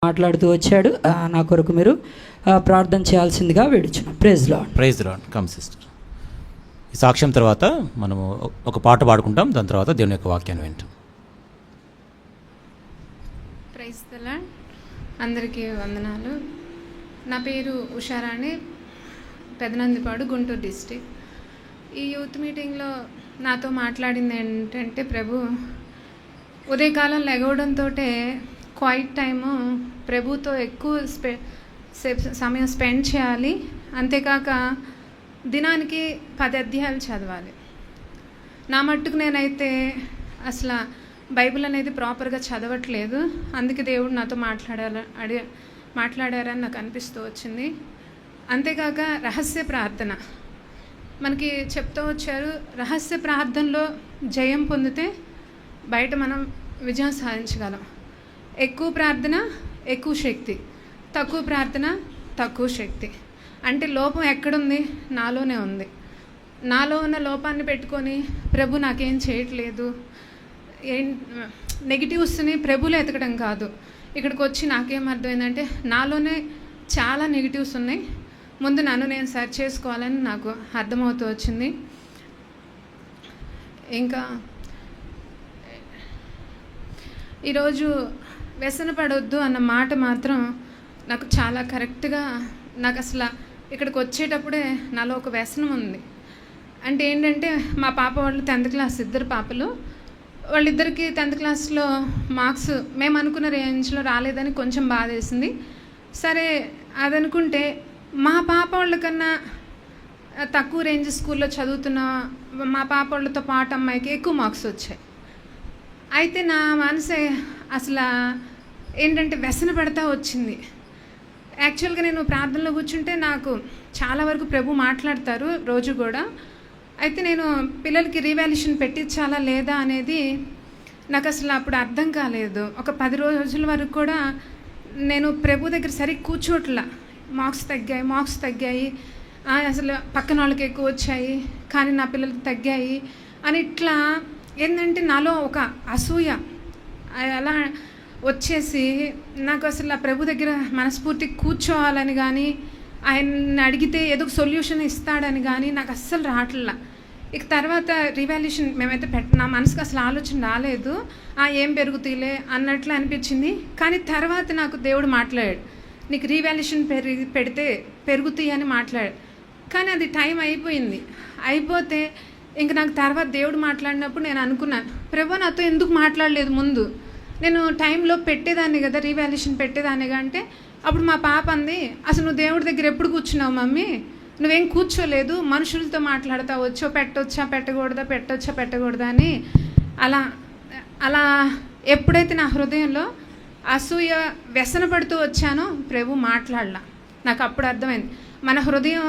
మాట్లాడుతూ వచ్చాడు. నా కొరకు మీరు ప్రార్థన చేయాల్సిందిగా వేడుచున్నాం. Praise Lord. Praise Lord. Come sister. ఈ సాక్ష్యం తర్వాత మనము ఒక పాట పాడుకుంటాం, దాని తర్వాత దేవుని యొక్క వాక్యాన్ని వింటాం. Praise the lord. అందరికీ వందనాలు. నా పేరు ఉషారాణి, పెదనందిపాడు, గుంటూరు డిస్టిక్. ఈ యూత్ మీటింగ్లో నాతో మాట్లాడింది ఏంటంటే, ప్రభు ఉదయకాలం లెగవడంతో క్వైట్ టైము ప్రభుతో ఎక్కువ సమయం స్పెండ్ చేయాలి, అంతేకాక దినానికి 10 అధ్యాయాలు చదవాలి. నా మట్టుకు నేనైతే అసలు బైబిల్ అనేది ప్రాపర్గా చదవట్లేదు. అందుకే దేవుడు నాతో మాట్లాడారని నాకు అనిపిస్తూ వచ్చింది. అంతేకాక రహస్య ప్రార్థన మనకి చెప్తూ వచ్చారు. రహస్య ప్రార్థనలో జయం పొందితే బయట మనం విజయం సాధించగలం. ఎక్కువ ప్రార్థన ఎక్కువ శక్తి, తక్కువ ప్రార్థన తక్కువ శక్తి. అంటే లోపం ఎక్కడుంది? నాలోనే ఉంది. నాలో ఉన్న లోపాన్ని పెట్టుకొని ప్రభు నాకేం చేయట్లేదు, నెగిటివ్స్ని ప్రభులో ఎతకడం కాదు. ఇక్కడికి వచ్చి నాకేం అర్థమైందంటే, నాలోనే చాలా నెగిటివ్స్ ఉన్నాయి, ముందు నన్ను నేను సరి చేసుకోవాలని నాకు అర్థమవుతూ వచ్చింది. ఇంకా ఈరోజు వ్యసన పడవద్దు అన్న మాట మాత్రం నాకు చాలా కరెక్ట్గా, నాకు అసలు ఇక్కడికి వచ్చేటప్పుడే నాలో ఒక వ్యసనం ఉంది. అంటే ఏంటంటే, మా పాప వాళ్ళు 10th క్లాస్, ఇద్దరు పాపలు, వాళ్ళిద్దరికి 10th క్లాస్లో మార్క్స్ మేము అనుకున్న రేంజ్లో రాలేదని కొంచెం బాధ వేసింది. సరే అదనుకుంటే మా పాప వాళ్ళకన్నా తక్కువ రేంజ్ స్కూల్లో చదువుతున్న మా పాప వాళ్ళతో పాటు అమ్మాయికి ఎక్కువ మార్క్స్ వచ్చాయి. అయితే నా మనసే అసలు ఏంటంటే వ్యసన పడతా వచ్చింది. యాక్చువల్గా నేను ప్రార్థనలో కూర్చుంటే నాకు చాలా వరకు ప్రభు మాట్లాడతారు రోజు కూడా. అయితే నేను పిల్లలకి రీవాల్యుయేషన్ పెట్టించాలా లేదా అనేది నాకు అసలు అప్పుడు అర్థం కాలేదు. ఒక 10 రోజుల వరకు కూడా నేను ప్రభు దగ్గర సరిగ్గా కూర్చోట్లా. మార్క్స్ తగ్గాయి, అసలు పక్కన వాళ్ళకి ఎక్కువ వచ్చాయి కానీ నా పిల్లలకి తగ్గాయి అని ఇట్లా ఏంటంటే నాలో ఒక అసూయ అలా వచ్చేసి, నాకు అసలు ఆ ప్రభు దగ్గర మనస్ఫూర్తి కూర్చోవాలని కానీ, ఆయన అడిగితే ఏదో ఒక సొల్యూషన్ ఇస్తాడని కానీ నాకు అస్సలు రావట్లా. ఇక తర్వాత రీవాల్యుయేషన్ మేమైతే నా మనసుకు అసలు ఆలోచన రాలేదు. ఏం పెరుగుతాయిలే అన్నట్లు అనిపించింది. కానీ తర్వాత నాకు దేవుడు మాట్లాడాడు, నీకు రీవాల్యుయేషన్ పెడితే పెరుగుతాయి అని మాట్లాడాడు. కానీ అది టైం అయిపోతే ఇంక నాకు తర్వాత దేవుడు మాట్లాడినప్పుడు నేను అనుకున్నాను, ప్రభు నాతో ఎందుకు మాట్లాడలేదు ముందు? నేను టైంలో పెట్టేదాన్ని కదా, రీవాల్యుయేషన్ పెట్టేదాన్నిగా. అంటే అప్పుడు మా పాప అంది, అసలు నువ్వు దేవుడి దగ్గర ఎప్పుడు కూర్చున్నావు మమ్మీ? నువ్వేం కూర్చోలేదు, మనుషులతో మాట్లాడతా వచ్చో, పెట్టకూడదా అని అలా ఎప్పుడైతే నా హృదయంలో అసూయ వ్యసన పడుతూ వచ్చానో ప్రభు మాట్లాడలా. నాకు అప్పుడు అర్థమైంది, మన హృదయం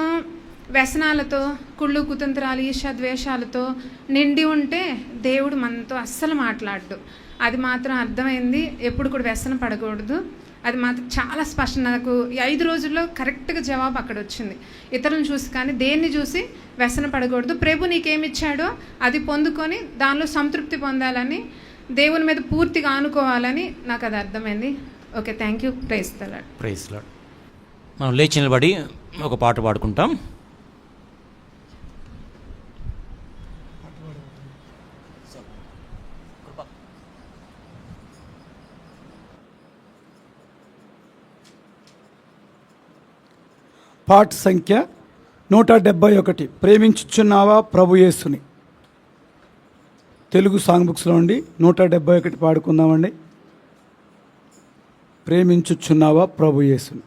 వ్యసనాలతో, కుళ్ళు కుతంత్రాలు, ఈర్ష్య ద్వేషాలతో నిండి ఉంటే దేవుడు మనతో అస్సలు మాట్లాడు. అది మాత్రం అర్థమైంది. ఎప్పుడు కూడా వ్యసన పడకూడదు. అది మాత్రం చాలా స్పష్టం. నాకు ఈ 5 రోజుల్లో కరెక్ట్గా జవాబు అక్కడ వచ్చింది. ఇతరులను చూసి కానీ దేన్ని చూసి వ్యసన పడకూడదు. ప్రభు నీకేమిచ్చాడో అది పొందుకొని దానిలో సంతృప్తి పొందాలని, దేవుని మీద పూర్తిగా ఆనుకోవాలని నాకు అది అర్థమైంది. Okay, thank you. Praise the lord. Praise lord. మనం లేచి నిలబడి ఒక పాట పాడుకుంటాం. పాట సంఖ్య 171, ప్రేమించుచున్నావా ప్రభు యేసుని. తెలుగు సాంగ్ బుక్స్లో ఉండి 171 పాడుకుందామండి. ప్రేమించుచున్నావా ప్రభు యేసుని.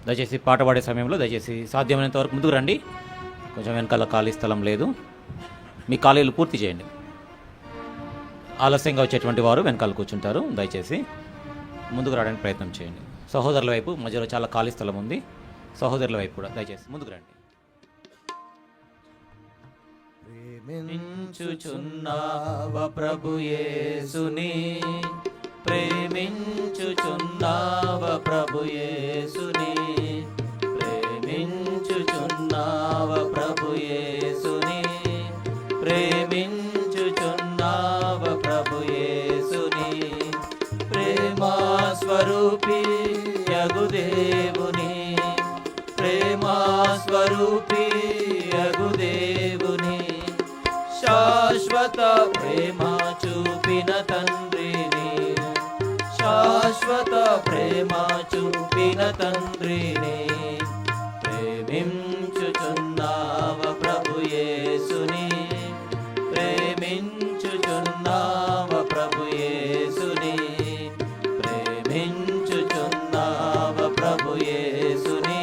దయచేసి పాట పాడే సమయంలో దయచేసి సాధ్యమైనంత వరకు ముందుకు రండి. కొంచెం వెనకాల ఖాళీ స్థలం లేదు, మీ ఖాళీలు పూర్తి చేయండి. ఆలస్యంగా వచ్చేటువంటి వారు వెనకాల కూర్చుంటారు. దయచేసి ముందుకు రావడానికి ప్రయత్నం చేయండి. సహోదరుల వైపు మధ్యలో చాలా ఖాళీ స్థలం ఉంది, సహోదరుల వైపు కూడా దయచేసి ముందుకు రండి. ప్రేమించుచున్నావా ప్రభు యేసుని, ప్రేమించుచున్నావ ప్రభు యేసుని, ప్రేమించుచున్నావ ప్రభు యేసుని, ప్రేమించుచున్నావ ప్రభు యేసుని. ప్రేమా స్వరూపి యగు దేవుని, ప్రేమా స్వరూపి యగు దేవుని, శాశ్వత ప్రేమ చూపిన తండ్రిని, శాశ్వత ప్రేమ చూపిన తండ్రిని. ప్రేమించుచున్నావ ప్రభు యేసుని, ప్రేమించుచున్నావ ప్రభు యేసుని, ప్రేమించుచున్నావ ప్రభు యేసుని,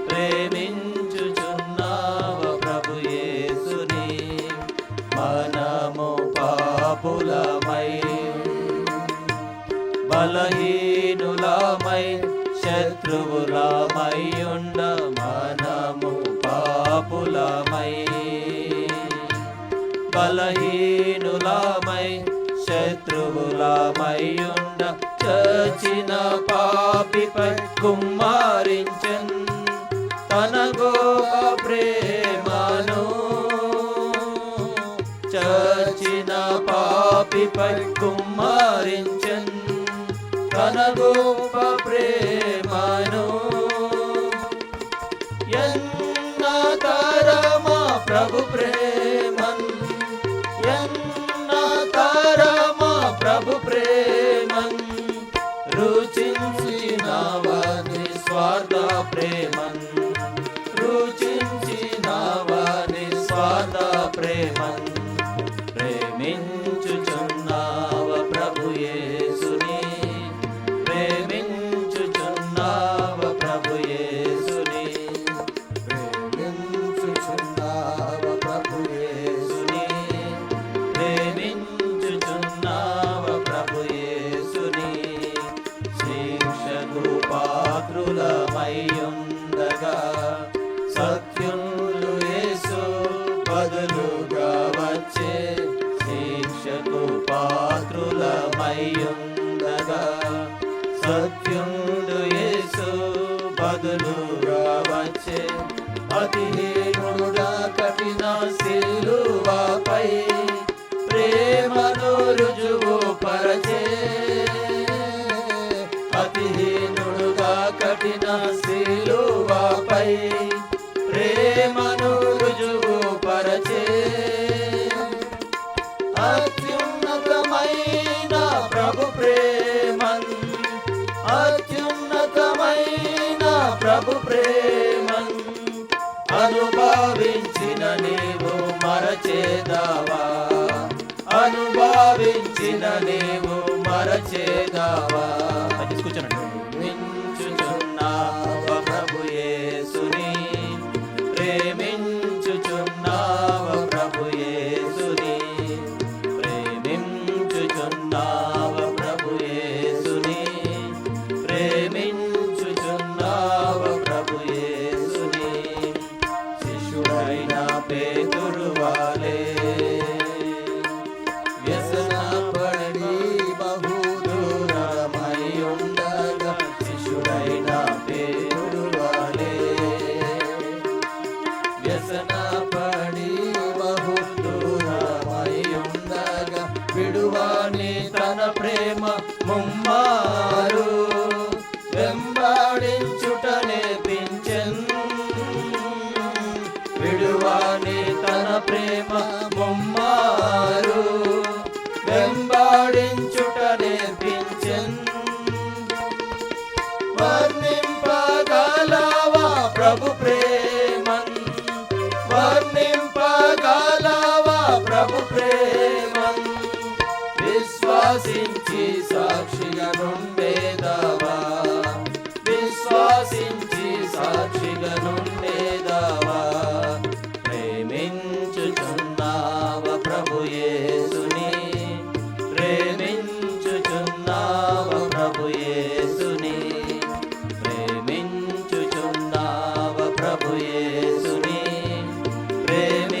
ప్రేమించుచున్నావ ప్రభు యేసుని. మనము పాపులమై బలహీనులమై శత్రువులమై ఉండ, మనము పాపులమై బలహీనులమై శత్రువులమై ఉండ, చచ్చిన పాపిపై కుమ్మరించెన్ తన గొప్ప ప్రేమను, చచ్చిన పాపిపై కుమ్మరించెన్ తన గొప్ప ప్రేమను. ఎన్న తరమా ప్రభు ప్రేమన్, ఎన్న తరమా ప్రభు ప్రేమన్, రుచించినవా నిస్వార్థ ప్రేమన్, రుచించినవా నిస్వార్థ ప్రేమన్. ప్రేమించుచున్నావ ప్రభు యేసుని, ప్రేమించుచున్నావ ప్రభు యేసుని, ప్రేమించుచున్నావ ప్రభు యేసుని, ప్రేమించుచున్నావ ప్రభు యేసుని. శిక్షకు పాత్రులమై ఉండగా సత్యులు యేసు బదులుగా వచ్చే, శిక్షకు పాత్రులమై ఉండగా సత్యుడు యేసు బదులుగా వచ్చే. అతిహీనుడా కఠిన సిలువపై ప్రేమను రుజువు పరచే, అతిహీనుడుగా కఠిన సిలువపై ప్రేమను రుజువు పరచే. అత్యున్నతమైన ప్రభు ప్రేమన్, అత్యున్నతమైన ప్రభు ప్రేమన్, అనుభవించిన నీవు మరచేదావా, అనుభవించిన నీవు మరచేదావా. ప్రేమించుచున్నావ ప్రభు యేసుని, ప్రేమించుచున్నావ ప్రభు యేసుని, ప్రేమించుచున్నావ ప్రభు యేసుని, ప్రేమించుచున్నావ ప్రభు యేసుని. శిష్యుడైన పేతురు వాలే వ్యసన పడి బహు దూరమై ఉండగా, శిష్యుడైన పేతురు వాలే వ్యసన పడి బహు దూరమై ఉండగా, విడువాని తన ప్రేమ ముమ్మారు వెంబడించుట నేర్పించెన్, విడువాని తన ప్రేమ ముమ్మారు వెంబడించుట నేర్పించెన్. వర్ణింపగలవా ప్రభు ప్రేమన్, వర్ణింపగలవా ప్రభు ప్రేమన్, విశ్వాసించి సాక్షిగా నుండేదావా, విశ్వాసించి సాక్షిగా నుండేదావా. ప్రేమించుచున్నావ ప్రభు యేసుని, ప్రేమించుచున్నావ ప్రభు యేసుని, ప్రేమించుచున్నావ ప్రభు యేసుని, ప్రేమించుచున్నావ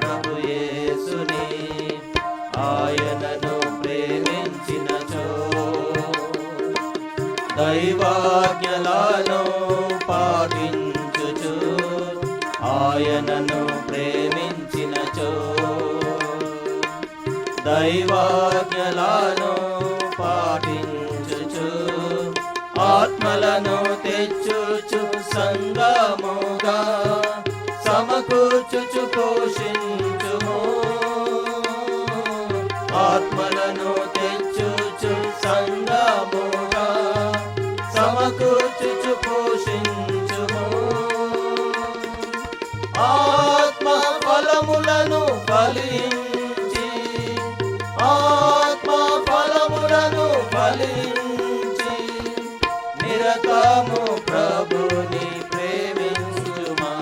ప్రభు యేసుని. ఆయనను దైవాజ్ఞలను పాటించుచు ఆయనను ప్రేమించినచో దైవాజ్ఞలను పాటించుచు ఆత్మలను తెచ్చుచు సంగముగా సమకూర్చుచు పోషించుము ఆత్మలను తెచ్చుచు సంగముగా సమకూర్చుచు పోషించుము ఆత్మ ఫలములను ఫలించి ఆత్మ ఫలములను ఫలించి నిరతము ప్రభుని ప్రేమించుమా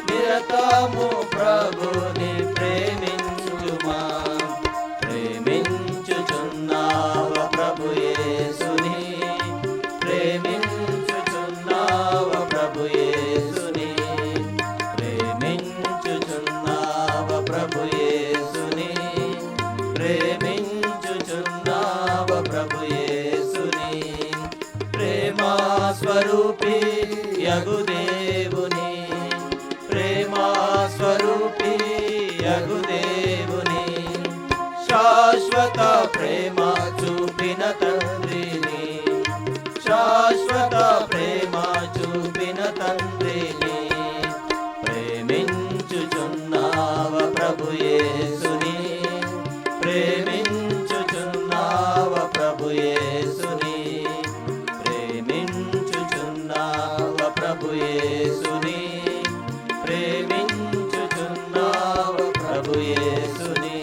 నిరతము ప్రభుని ప్రేమించుమా ప్రేమించుచున్నావ ప్రభు యేసుని ప్రేమించుచున్నావ ప్రభు యేసుని ప్రేమించుచున్నావ ప్రభు యేసుని ప్రేమించుచున్నావ ప్రభు యేసుని ప్రేమా స్వరూపి యగు దేవుని ప్రేమా స్వరూపి యగు దేవుని శాశ్వత ప్రేమ చూపిన తండ్రిని శాశ్వత ప్రేమ చూపిన తండ్రిని ప్రేమించుచున్నావ ప్రభు యేసుని ప్రేమించుచున్నావ ప్రభు యేసుని ప్రేమించుచున్నావ ప్రభు యేసుని ప్రేమించుచున్నావ ప్రభు యేసుని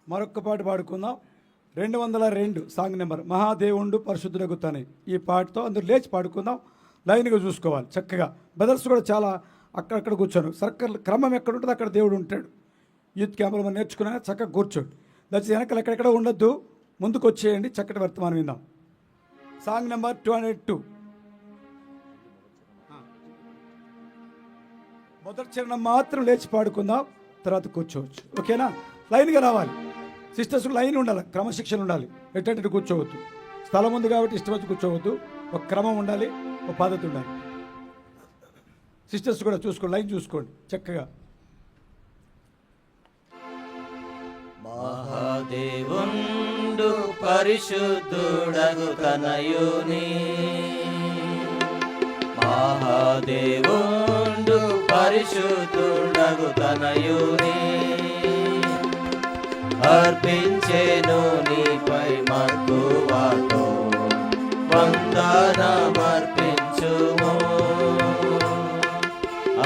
మరొక పాట పాడుకుందాం 202 సాంగ్ నెంబర్ మహాదేవుండు పరిశుద్ధులకు తనే ఈ పాటతో అందరూ లేచి పాడుకుందాం లైన్గా చూసుకోవాలి చక్కగా బ్రదర్స్ కూడా చాలా అక్కడక్కడ కూర్చోను సర్కిల్ క్రమం ఎక్కడ ఉంటుంది అక్కడ దేవుడు ఉంటాడు యూత్ క్యాంపులు మనం నేర్చుకున్నా చక్కగా కూర్చోండి దయచేసి వెనకాల ఎక్కడెక్కడ ఉండొద్దు ముందుకు వచ్చేయండి చక్కటి వర్తమానం విందాం సాంగ్ నెంబర్ 202 మొదటి చరణం మాత్రం లేచి పాడుకుందాం తర్వాత కూర్చోవచ్చు ఓకేనా లైన్గా రావాలి సిస్టర్స్ లైన్ ఉండాలి క్రమశిక్షణ ఉండాలి ఎట్టంటే కూర్చోవద్దు స్థలం ఉంది కాబట్టి ఇష్టం వచ్చి కూర్చోవద్దు ఒక క్రమం ఉండాలి ఒక పద్ధతి ఉండాలి సిస్టర్స్ కూడా చూసుకోండి లైన్ చూసుకోండి చక్కగా మహాదేవుండు పరిశుద్ధుడగు తనయుని మహాదేవుండు పరిశుద్ధుడగు తనయుని అర్పించేను నీపై మక్కువతో వందనమర్పించుము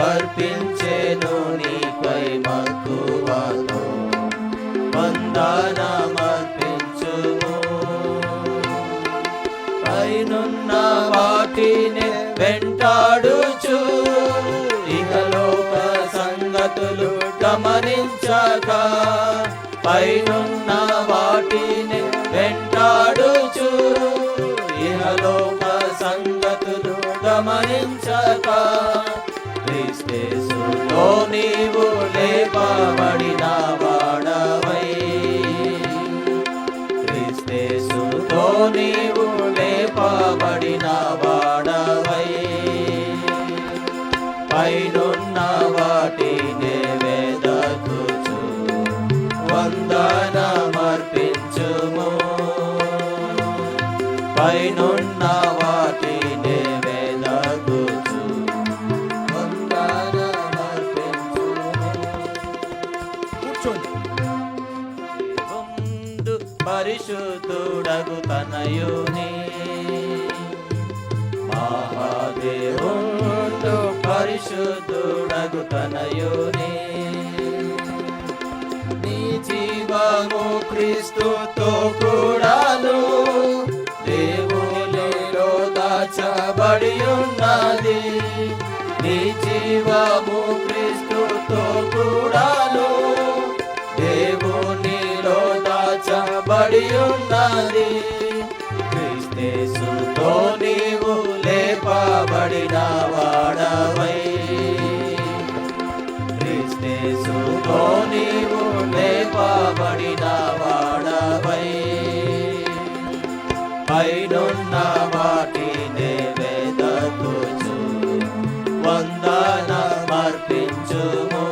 అర్పించేను నీపై మక్కువతో వందనమర్పించుము పైనున్న వాటిని వెంటాడుచు ఇహలోక సంగతులు గమనించక పైనున్న వాటిని వెంటాడుచు ఇహలోక సంగతులు గమనించక క్రీస్తేసులో నీవు లేపబడిన వాడవై క్రీస్తేసులో నీవు లేపబడిన వాడవై పైనున్న వాటిని వెదకుచు వందనమర్పించుము పైనున్న వాటిని వెదకుచు వందనమర్పించుము కూర్చోండి దేవుండు పరిశుద్ధుడగు తనయుని మహాదేవుండు పరిశుద్ధుడగు తనయుని నీ జీవము క్రీస్తుతో కూడాను దేవునిలో దాచబడి ఉన్నది నీ జీవము క్రీస్తుతో కూడాను దేవునిలో దాచబడి ఉన్నది క్రీస్తేసుతో నీవు లేపబడిన వాడవై క్రీస్తేసుతో నీవు లేపబడిన వాడవై పైనున్న వాటినే వెదకుచు వందనమర్పించుము.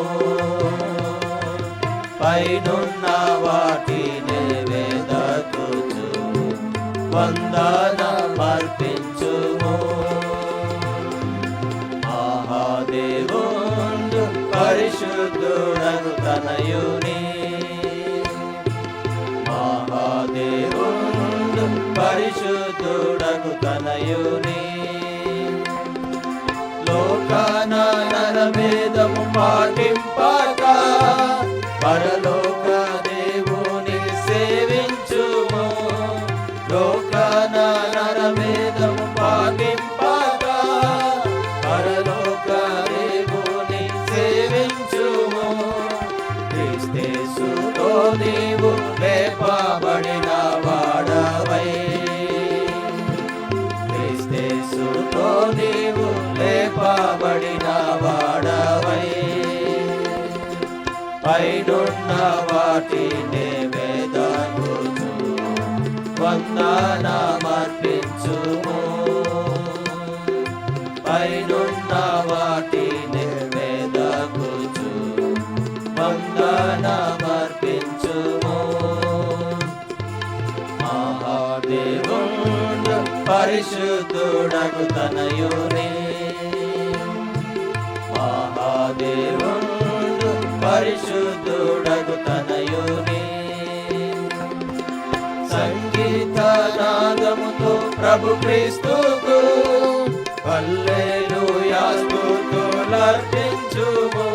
పైనున్న వాటినే వెదకుచు వందనమర్పించుము. మహాదేవుండు పరిశుద్ధుడగు తనయుని, మహాదేవుండు పరిశుద్ధుడగు తనయుని, లోకాన నరభేదము పాటింపక పరలోక దేవుని సేవించుము. లోకాన నరభేదము పాటింపక పరలోక దేవుని సేవించుము. క్రీస్తేసులో నీవు లేపబడిన వాడవై, క్రీస్తేసులో నీవు లేపబడిన వాడవై, పైనున్న వాటినే వెదకుచు వందనమర్పించుము. పైనున్న వాటినే వెదకుచు వందనమర్పించుము. మహాదేవుండు పరిశుద్ధుడగు తనయుని, మహాదేవుండు పరిశుద్ధుడగు తనయుని, సంగీతనాదముతో ప్రభు క్రీస్తుకు హల్లెలూయా స్తుతులర్పించుము.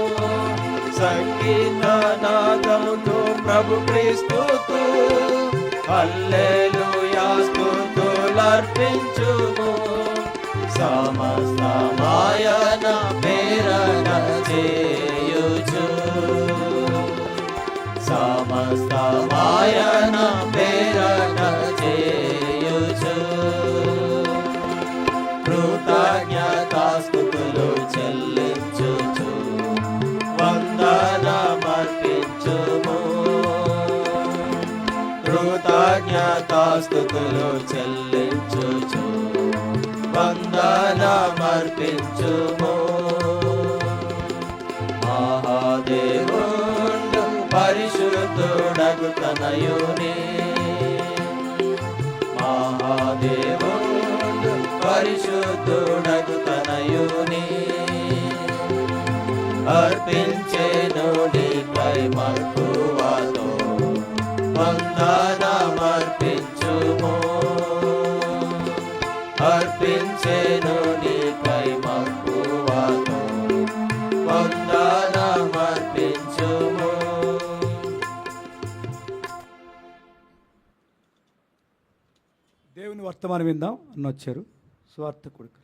సంగీతనాదముతో ప్రభు క్రీస్తుకు హల్లెలూయా స్తుతులర్పించుము. సమస్తమాయన ప్రేరణ చేయుచు, సమస్తమాయన ప్రేరణ చేయుచు, కృతజ్ఞతాస్తుతులు చెల్లించుచు వందనమర్పించుము. కృతజ్ఞతాస్తుతులు చెల్లించుచు వందనమర్పించుము. మహాదేవుండు పరిశుద్ధుడగు తనయుని, మహాదేవుండు పరిశుద్ధుడగు తనయుని, అర్పించెను నీపై మక్కువతో వందనమర్పించుము. అర్పించెను నీపై మక్కువతో వందనమర్పించుము. దేవుని వర్తమానం విందాం అన్న వచ్చారు. స్వార్థ కొడుకు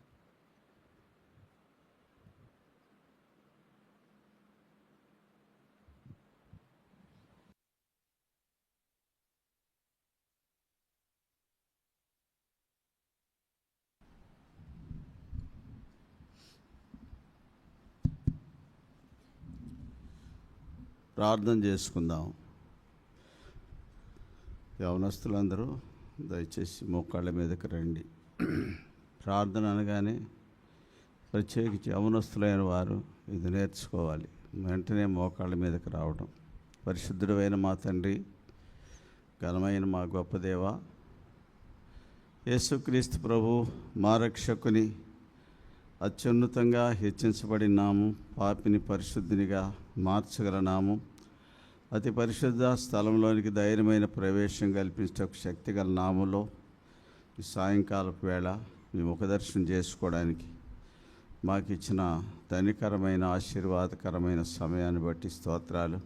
ప్రార్థన చేసుకుందాం. యవనస్తులందరూ దయచేసి మోకాళ్ళ మీదకి రండి. ప్రార్థన అనగానే ప్రత్యేకించి యవనస్తులైన వారు ఇది నేర్చుకోవాలి. వెంటనే మోకాళ్ళ మీదకి రావడం. పరిశుద్ధుడైన మా తండ్రి, ఘనమైన మా గొప్ప దేవ, యేసుక్రీస్తు ప్రభు మా రక్షకుని అత్యున్నతంగా హెచ్చించబడిన నామం, పాపిని పరిశుద్ధినిగా మార్చగల నామం, అతి పరిశుద్ధ స్థలంలోనికి ధైర్యమైన ప్రవేశం కల్పించటకు శక్తి గల నామంలో ఈ సాయంకాలపు వేళ మీ ముఖదర్శనం చేసుకోవడానికి మాకు ఇచ్చిన ధనికరమైన ఆశీర్వాదకరమైన సమయాన్ని బట్టి స్తోత్రాలు.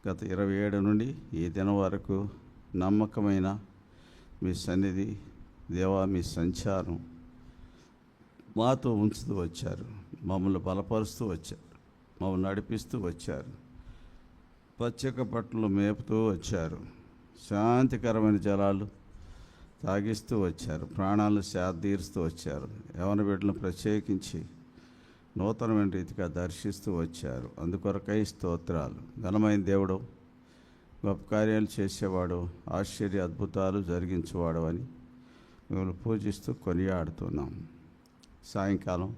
గత 27 నుండి ఈ దినం వరకు నమ్మకమైన మీ సన్నిధి దేవా, మీ సంచారం మాతో ఉంచుతూ వచ్చారు. మమ్మల్ని బలపరుస్తూ వచ్చారు, మమ్మల్ని నడిపిస్తూ వచ్చారు, పచ్చిక పట్టలు మేపుతూ వచ్చారు, శాంతికరమైన జలాలు తాగిస్తూ వచ్చారు, ప్రాణాలను శాదీరుస్తూ వచ్చారు. యవన బిడ్డలను ప్రత్యేకించి నూతనమైన రీతిగా దర్శిస్తూ వచ్చారు. అందుకొరకై స్తోత్రాలు. ఘనమైన దేవుడు, గొప్ప కార్యాలు చేసేవాడు, ఆశ్చర్య అద్భుతాలు జరిగించేవాడు అని మిమ్మల్ని పూజిస్తూ కొనియాడుతున్నాం. సాయంకాలం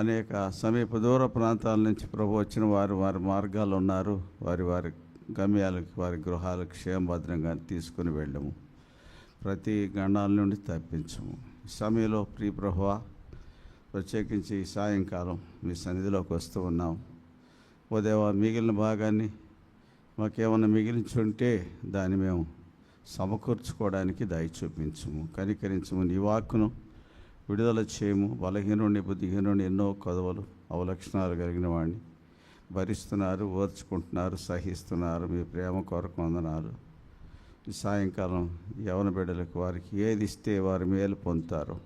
అనేక సమీప దూర ప్రాంతాల నుంచి ప్రభు వచ్చిన వారి మార్గాలు ఉన్నారు. వారి గమ్యాలకి, వారి గృహాలకు క్షేమభద్రంగా తీసుకుని వెళ్ళము. ప్రతి గండాల నుండి తప్పించము. ఈ సమయంలో ప్రియ ప్రభువా, ప్రత్యేకించి ఈ సాయంకాలం మీ సన్నిధిలోకి వస్తూ ఉన్నాం. ఓ దేవా, మిగిలిన భాగాన్ని మాకేమన్నా మిగిలించుంటే దాన్ని మేము సమకూర్చుకోవడానికి దయ చూపించము, కనికరించము. నీ వాక్కును విడుదల చేయము. బలహీనుడిని, బుద్ధిహీనుడిని, ఎన్నో కొదవలు అవలక్షణాలు కలిగిన వాడిని భరిస్తున్నారు, ఓర్చుకుంటున్నారు, సహిస్తున్నారు. మీ ప్రేమ కొరకు వందనాలు. ఈ సాయంకాలం యవన బిడ్డలకు వారికి ఏది ఇస్తే వారు మేలు పొందుతారో,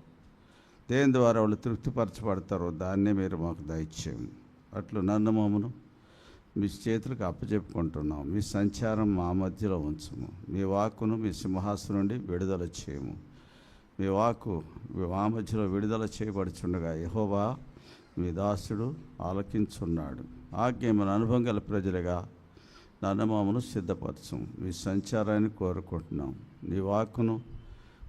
దేని ద్వారా వాళ్ళు తృప్తిపరచబడతారో దాన్నే మీరు మాకు దయచేయము. అట్లు నన్ను మమ్మను మీ చేతులకు అప్పచెప్పుకుంటున్నాం. మీ సంచారం మా మధ్యలో ఉంచము. మీ వాక్కును మీ సింహాసనం నుండి విడుదల చేయము. మీ వాక్కు మా మధ్యలో విడుదల చేయబడుచుండగా యెహోవా మీ దాసుడు ఆలకించున్నాడు. ఆజ్ఞమైన అనుభవం గల ప్రజలుగా నన్ను మమ్మను సిద్ధపరచము. మీ సంచారాన్ని కోరుకుంటున్నాం. నీ వాక్కును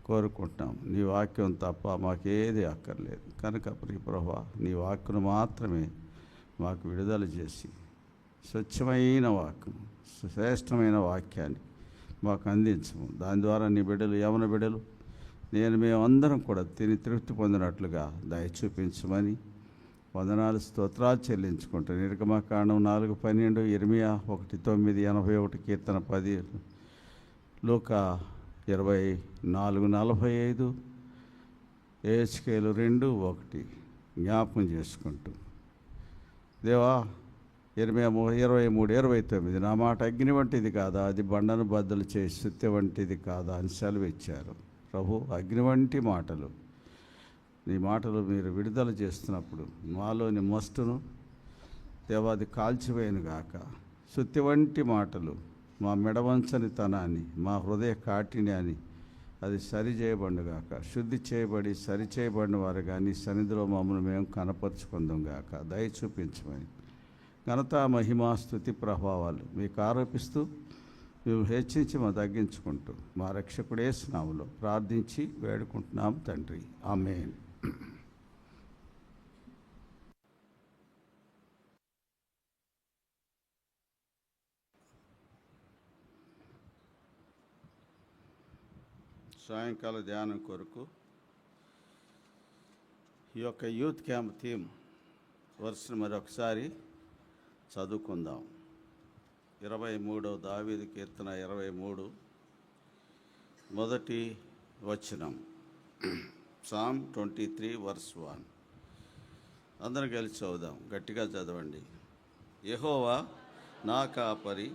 కోరుకుంటున్నాం. నీ వాక్యం తప్ప మాకేది అక్కర్లేదు. కనుక ప్రియ ప్రభువా, నీ వాక్కును మాత్రమే మాకు విడుదల చేసి స్వచ్ఛమైన వాక్యం, శ్రేష్టమైన వాక్యాన్ని మాకు అందించము. దాని ద్వారా నీ బిడ్డలు, యవన బిడ్డలు, మేమందరం కూడా తిని తృప్తి పొందినట్లుగా దయ చూపించమని వందనాలు, స్తోత్రాలు చెల్లించుకుంటాం. నిర్గమకాండం 4:12, ఇర్మియా 1:9, 81, కీర్తన 10, లూకా 24:45, ఏహెచ్కేలు 2:1 జ్ఞాపకం చేసుకుంటూ, దేవా, ఇర్మియా 23:29, నా మాట అగ్ని వంటిది కాదా, అది బండను బద్దలు చేసి సుత్తె వంటిది కాదా అని సెలవిచ్చారు. ప్రభు, అగ్ని వంటి మాటలు, నీ మాటలు మీరు విడుదల చేస్తున్నప్పుడు మాలోని మస్టును దేవాది కాల్చివేయను గాక. సుత్తి వంటి మాటలు మా మెడవంచని తనాన్ని, మా హృదయ కాఠిన్యాన్ని అది సరిచేయబడును గాక. శుద్ధి చేయబడి సరిచేయబడిన వారు కానీ సన్నిధిలో మమ్మల్ని మేము కనపరుచుకుందాం గాక. దయ చూపించమని ఘనత, మహిమ, స్తుతి, ప్రభావాలు మీకు ఆరోపిస్తూ మేము హెచ్చించి మా తగ్గించుకుంటూ మా రక్షకుడే నామములో ప్రార్థించి వేడుకుంటున్నాం తండ్రి. ఆమేన్. సాయంకాల ధ్యానం కొరకు ఈ యొక్క యూత్ క్యాంప్ థీమ్ వర్స్ని మరొకసారి చదువుకుందాం. 23వ దావీదు కీర్తన 23 మొదటి వచనం. Psalm 23 verse 1. అందరం కలిసి చదువుదాం. గట్టిగా చదవండి. యెహోవా నా కాపరి,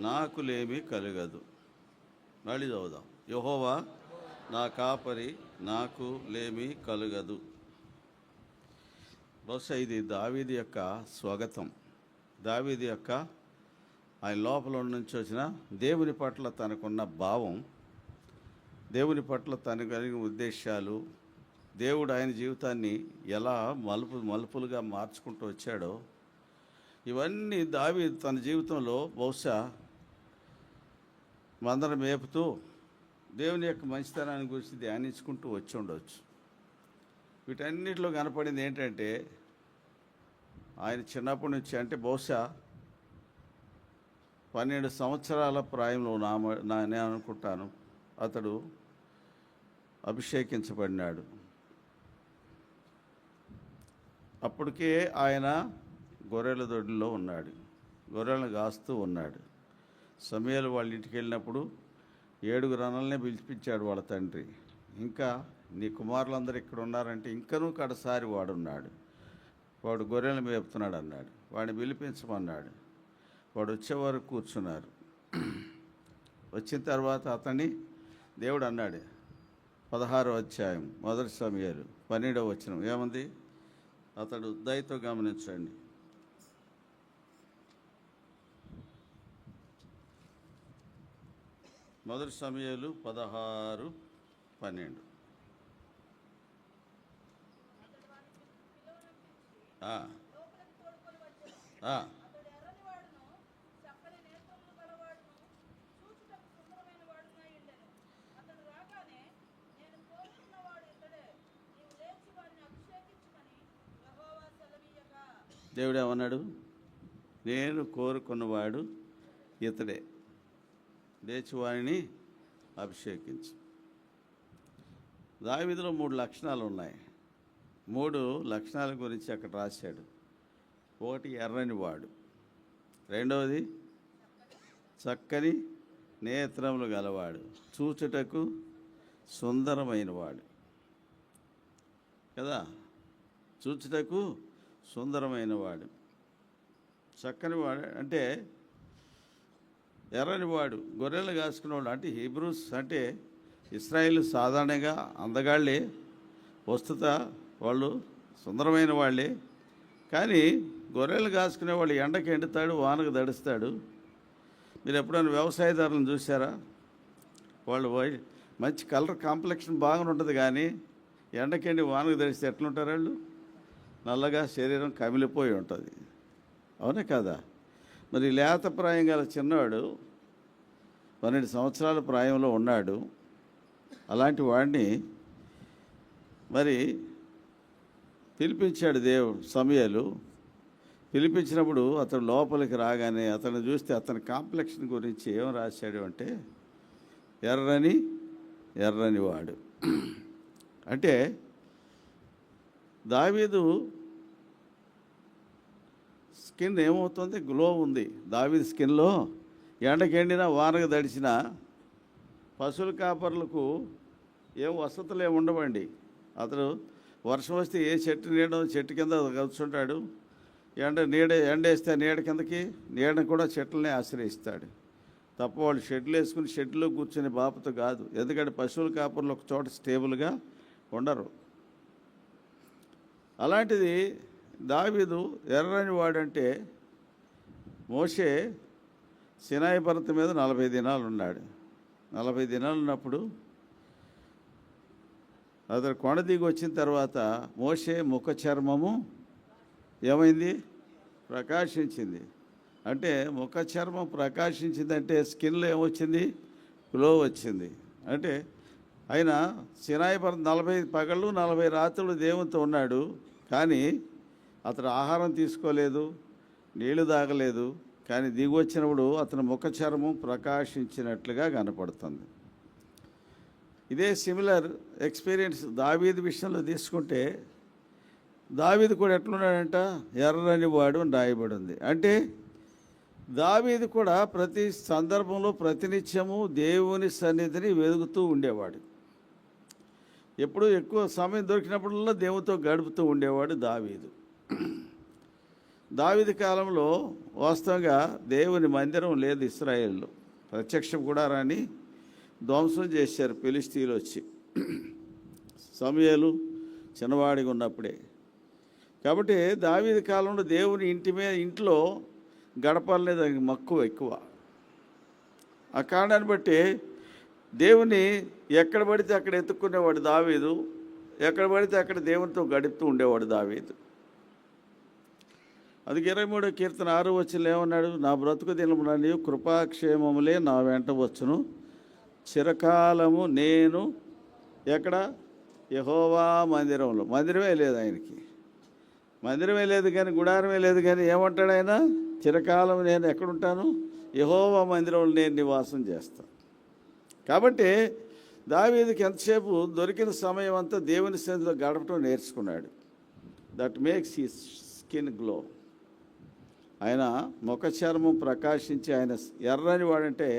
నాకు లేమి కలుగదు. మళ్ళీ చదువుదాం. యెహోవా నా కాపరి, నాకు లేమి కలుగదు. బహుశా ఇది దావీదు యొక్క స్వాగతం. దావీదు యొక్క ఆయన లోపల నుంచి వచ్చిన దేవుని పట్ల తనకున్న భావం, దేవుని పట్ల తనకు కలిగిన ఉద్దేశాలు, దేవుడు ఆయన జీవితాన్ని ఎలా మలుపులుగా మార్చుకుంటూ వచ్చాడో, ఇవన్నీ దావీదు తన జీవితంలో బహుశా మందరం మేపుతూ దేవుని యొక్క మంచితనాన్ని గురించి ధ్యానించుకుంటూ వచ్చి ఉండవచ్చు. వీటన్నిటిలో కనపడింది ఏంటంటే, ఆయన చిన్నప్పటి నుంచి, అంటే బహుశా 12 సంవత్సరాల ప్రాయంలో నేను అనుకుంటాను అతడు అభిషేకించబడినాడు. అప్పటికే ఆయన గొర్రెల దొడ్డిలో ఉన్నాడు, గొర్రెలను కాస్తూ ఉన్నాడు. సమూయేలు వాళ్ళ ఇంటికి వెళ్ళినప్పుడు 7 అన్నల్నే పిలిపించాడు వాళ్ళ తండ్రి. ఇంకా నీ కుమారులందరూ ఇక్కడ ఉన్నారంటే ఇంకనూ కడసారి వాడున్నాడు, వాడు గొర్రెలను మేపుతున్నాడు అన్నాడు. వాడిని పిలిపించమన్నాడు. వాడు వచ్చేవారు కూర్చున్నారు. వచ్చిన తర్వాత అతన్ని దేవుడు అన్నాడు. 16వ అధ్యాయం మొదటి సమూయేలు 12వ వచనం ఏముంది? అతడు దయతో గమనించండి. మొదటి సమూయేలు 16:12. దేవుడు ఏమన్నాడు? నేను కోరుకున్నవాడు ఇతడే, లేచి వారిని అభిషేకించు. దావీదులో 3 లక్షణాలు ఉన్నాయి. 3 లక్షణాల గురించి అక్కడ రాశాడు. ఒకటి ఎర్రని వాడు, రెండవది చక్కని నేత్రములు గలవాడు, చూచుటకు సుందరమైన వాడు కదా, చూచుటకు సుందరమైన వాడు. చక్కని వాడు అంటే ఎర్రని వాడు, గొర్రెలు కాసుకునేవాడు. అంటే హీబ్రూస్ అంటే ఇశ్రాయేల్ సాధారణంగా అందగాళ్ళే, వస్తుత వాళ్ళు సుందరమైన వాళ్ళే. కానీ గొర్రెలు కాసుకునే వాళ్ళు ఎండకి ఎండుతాడు, వానకు దడుస్తాడు. మీరు ఎప్పుడైనా వ్యవసాయదారులను చూసారా? వాళ్ళు మంచి కలర్ కాంప్లెక్షన్ బాగానే ఉంటుంది, కానీ ఎండకెండి వానకు దడిస్తే ఎట్లుంటారు వాళ్ళు? నల్లగా శరీరం కమిలిపోయి ఉంటుంది. అవునే కదా? మరి లేత ప్రాయం గల చిన్నవాడు 12 సంవత్సరాల ప్రాయంలో ఉన్నాడు. అలాంటి వాడిని మరి పిలిపించాడు దేవుడు. సమూయేలు పిలిపించినప్పుడు అతడు లోపలికి రాగానే అతను చూస్తే అతని కాంప్లెక్షన్ గురించి ఏం రాశాడు అంటే ఎర్రని వాడు. అంటే దావీదు స్కిన్ ఏమవుతుంది? గ్లో ఉంది. దావీదు స్కిన్లో ఎండకెండినా వానకు దడిచినా పశువుల కాపర్లకు ఏం వసతులు ఏమి ఉండవండి. అతడు వర్షం వస్తే ఏ చెట్టు నీడ చెట్టు కింద కూర్చుంటాడు. ఎండేస్తే నీడ కిందకి, నీడను కూడా చెట్లనే ఆశ్రయిస్తాడు తప్ప వాళ్ళు షెడ్లు వేసుకుని షెడ్లో కూర్చునే బాపత కాదు. ఎందుకంటే పశువుల కాపర్లు ఒక చోట స్టేబుల్గా ఉండరు. అలాంటిది దావీదు ఎర్రని వాడంటే, మోషే సినాయి పర్వతం మీద 40 దినాలు ఉన్నాడు. 40 దినాలు ఉన్నప్పుడు అతను కొండ దిగి వచ్చిన తర్వాత మోషే ముఖ చర్మము ఏమైంది? ప్రకాశించింది. అంటే ముఖ చర్మం ప్రకాశించిందంటే స్కిన్లో ఏమొచ్చింది? గ్లో వచ్చింది. అంటే ఆయన సినాయి పర్వతం 40 పగళ్ళు 40 రాత్రులు దేవునితో ఉన్నాడు. కానీ అతడు ఆహారం తీసుకోలేదు, నీళ్లు తాగలేదు. కానీ దిగి వచ్చినప్పుడు అతని ముఖ చర్మం ప్రకాశించినట్లుగా కనపడుతుంది. ఇదే సిమిలర్ ఎక్స్పీరియన్స్ దావీదు విషయంలో తీసుకుంటే, దావీదు కూడా ఎట్లున్నాడంట? ఎర్రని వాడు అని రాయబడి ఉంది. అంటే దావీదు కూడా ప్రతి సందర్భంలో ప్రతినిత్యము దేవుని సన్నిధిని వెతుకుతూ ఉండేవాడు. ఎప్పుడు ఎక్కువ సమయం దొరికినప్పుడల్లా దేవునితో గడుపుతూ ఉండేవాడు దావీదు. దావీదు కాలంలో వాస్తవంగా దేవుని మందిరం లేదు ఇశ్రాయేల్లో. ప్రత్యక్ష గుడారాన్ని ధ్వంసం చేశారు ఫిలిష్తీయులు వచ్చి, సమూయేలు చిన్నవాడిగా ఉన్నప్పుడే. కాబట్టి దావీదు కాలంలో దేవుని ఇంట్లో గడపాలనే దానికి మక్కువ ఎక్కువ. ఆ కారణాన్ని బట్టి దేవుని ఎక్కడ పడితే అక్కడ ఎత్తుక్కునేవాడు దావీదు, ఎక్కడ పడితే అక్కడ దేవునితో గడుపుతూ ఉండేవాడు దావీదు. అది 23వ కీర్తన 6వ వచనంలో ఏమన్నాడు? నా బ్రతుకు దినమున నీవు కృపాక్షేమములే నా వెంట వచ్చును, చిరకాలము నేను ఎక్కడ? యెహోవా మందిరంలో. మందిరమే లేదు ఆయనకి, మందిరమే లేదు కానీ, గుడారమే లేదు కానీ ఏమంటాడు ఆయన? చిరకాలం నేను ఎక్కడుంటాను? యెహోవా మందిరంలో నేను నివాసం చేస్తాను. కాబట్టి దావీదుకి ఎంతసేపు దొరికిన సమయం అంతా దేవుని సన్నిధిలో గడపటం నేర్చుకున్నాడు. That makes his skin glow. ఆయన ముఖ చర్మం ప్రకాశించి, ఆయన ఎర్రని వాడంటే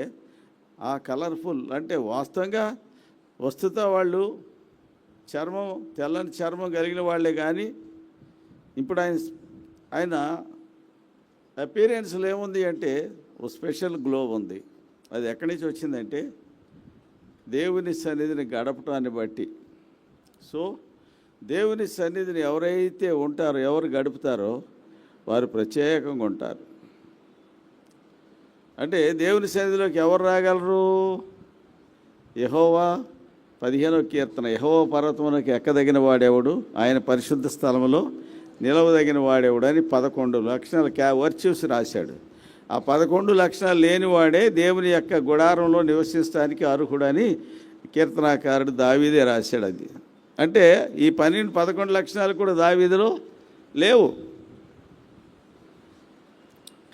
ఆ కలర్ఫుల్ అంటే వాస్తవంగా వస్తుత వాళ్ళు చర్మం తెల్లని చర్మం కలిగిన వాళ్ళే. కానీ ఇప్పుడు ఆయన అపీరెన్స్లో ఏముంది అంటే ఓ స్పెషల్ గ్లో ఉంది. అది ఎక్కడి నుంచి వచ్చిందంటే దేవుని సన్నిధిని గడపటాన్ని బట్టి. సో దేవుని సన్నిధిని ఎవరైతే ఉంటారో, ఎవరు గడుపుతారో వారు ప్రత్యేకంగా ఉంటారు. అంటే దేవుని సన్నిధిలోకి ఎవరు రాగలరు? యెహోవా 15వ కీర్తన, యెహోవా పర్వతమునకు ఎక్కదగిన వాడేవాడు, ఆయన పరిశుద్ధ స్థలంలో నిలవదగిన వాడేవాడు అని 11 లక్షణాలు వర్చ్యూస్ రాశాడు. ఆ 11 లక్షణాలు లేనివాడే దేవుని యొక్క గుడారంలో నివసించడానికి అర్హుడని కీర్తనాకారుడు దావీదే రాశాడు. అది అంటే ఈ 11 లక్షణాలు కూడా దావీదులో లేవు.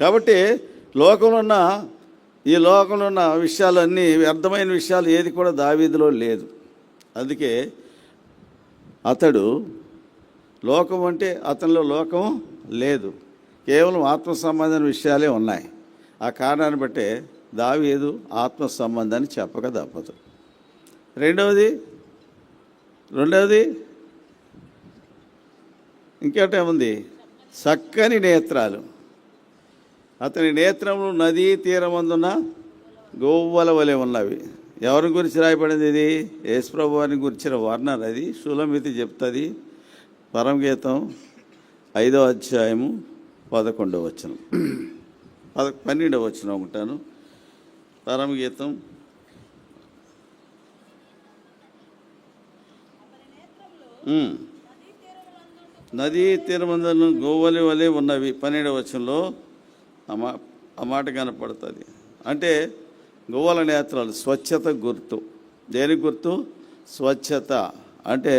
కాబట్టి ఈ లోకంలో ఉన్న విషయాలన్నీ వ్యర్థమైన విషయాలు ఏది కూడా దావీదులో లేదు. అందుకే అతడు లోకం అంటే అతనిలో లోకం లేదు, కేవలం ఆత్మ సంబంధమైన విషయాలే ఉన్నాయి. ఆ కారణాన్ని బట్టే దావీదు ఆత్మ సంబంధాన్ని చెప్పక తప్పదు. రెండవది ఇంకేటేముంది? చక్కని నేత్రాలు. అతని నేత్రములు నదీ తీరమందున్న గోవ్వల వలె ఉన్నవి. ఎవరి గురించి రాయబడింది ఇది? యేసుప్రభు వారిని గురించిన వర్ణన. అది షూలమితి చెప్తుంది. పరమగీతం 5వ అధ్యాయము 11వ వచనం, 12వ వచనం ఉంటాను. పరమగీతం నదీ తీరమందున గోవ్వల వలె ఉన్నవి 12వ వచనంలో ఆ మాట కనపడుతుంది. అంటే గోవల నేత్రాలు స్వచ్ఛత గుర్తు. దేని గుర్తు? స్వచ్ఛత. అంటే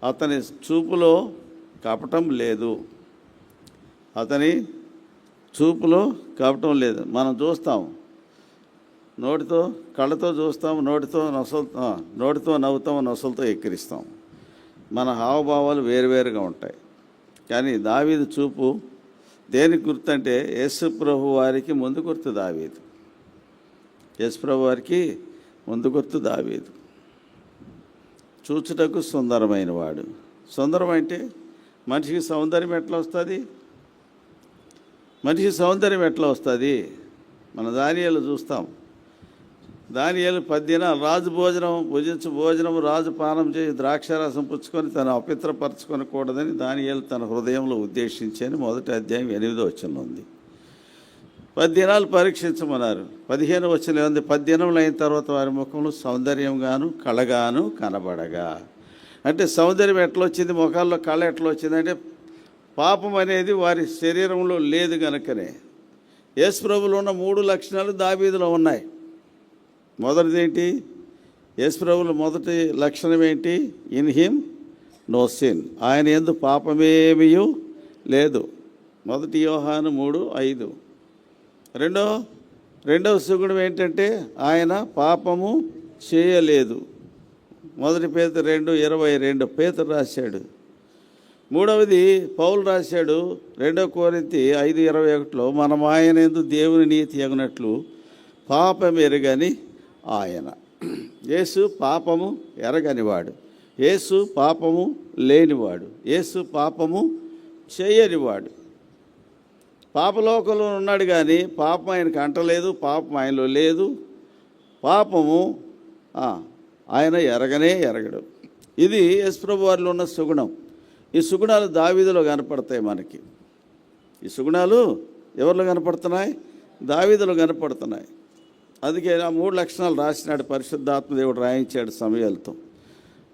అతని చూపులో కపటం లేదు. అతని చూపులో కపటం లేదు. మనం చూస్తాం, నోటితో కళ్ళతో చూస్తాం, నోటితో నవ్వుతాం, నొసలతో ఎక్కిరిస్తాం. మన హావభావాలు వేరువేరుగా ఉంటాయి. కానీ దావీదు చూపు దేనికి గుర్తు అంటే యేసు ప్రభు వారికి ముందు గుర్తు దావీదు. యేసు ప్రభు వారికి ముందు గుర్తు దావీదు. చూచుటకు సుందరమైన వాడు. సుందరం అంటే మనిషికి సౌందర్యం ఎట్లా వస్తుంది? మన దానియేలు చూస్తాం. దానియేలు 10 దినాలు రాజు భోజనం రాజు పానం చేసి ద్రాక్షారసం పుచ్చుకొని తను అపవిత్రపరచుకొనకూడదని దానియేలు తన హృదయంలో ఉద్దేశించని 1వ అధ్యాయం 8వ వచనంలో ఉంది. 10 దినాలు పరీక్షించమన్నారు. 15వ వచనంలో ఉంది, 10 దినములు అయిన తర్వాత వారి ముఖంలో సౌందర్యంగాను కళగాను కనబడగా. అంటే సౌందర్యం ఎట్లా వచ్చింది, ముఖాల్లో కళ ఎట్లా వచ్చింది అంటే పాపం అనేది వారి శరీరంలో లేదు కనుకనే. యేసు ప్రభువులో ఉన్న 3 లక్షణాలు దావీదులో ఉన్నాయి. మొదటిది ఏంటి? యేసు ప్రభువులో మొదటి లక్షణం ఏంటి? In him no sin. ఆయన యందు పాపమేమీ లేదు. 1 యోహాను 3:5. రెండవ సుగుణం ఏంటంటే ఆయన పాపము చేయలేదు. 1 పేతురు 2:22 పేతురు రాశాడు. మూడవది పౌలు రాశాడు 2 కొరింథీ 5:21లో, మనం ఆయన యందు దేవుని నీతి అగునట్లు పాపం ఎరగని ఆయన. యేసు పాపము ఎరగనివాడు, యేసు పాపము లేనివాడు, యేసు పాపము చేయనివాడు. పాపలోకంలో ఉన్నాడు కానీ పాపం ఆయనకు అంటలేదు, పాపం ఆయనలో లేదు. పాపము ఆయన ఎరగడు. ఇది యేసు ప్రభు వారిలో ఉన్న సుగుణం. ఈ సుగుణాలు దావీదులో కనపడతాయి మనకి. ఈ సుగుణాలు ఎవరిలో కనపడుతున్నాయి? దావీదులో కనపడుతున్నాయి. అందుకే ఆ 3 లక్షణాలు రాసినాడు పరిశుద్ధాత్మ దేవుడు, రాయించాడు సమయాలతో.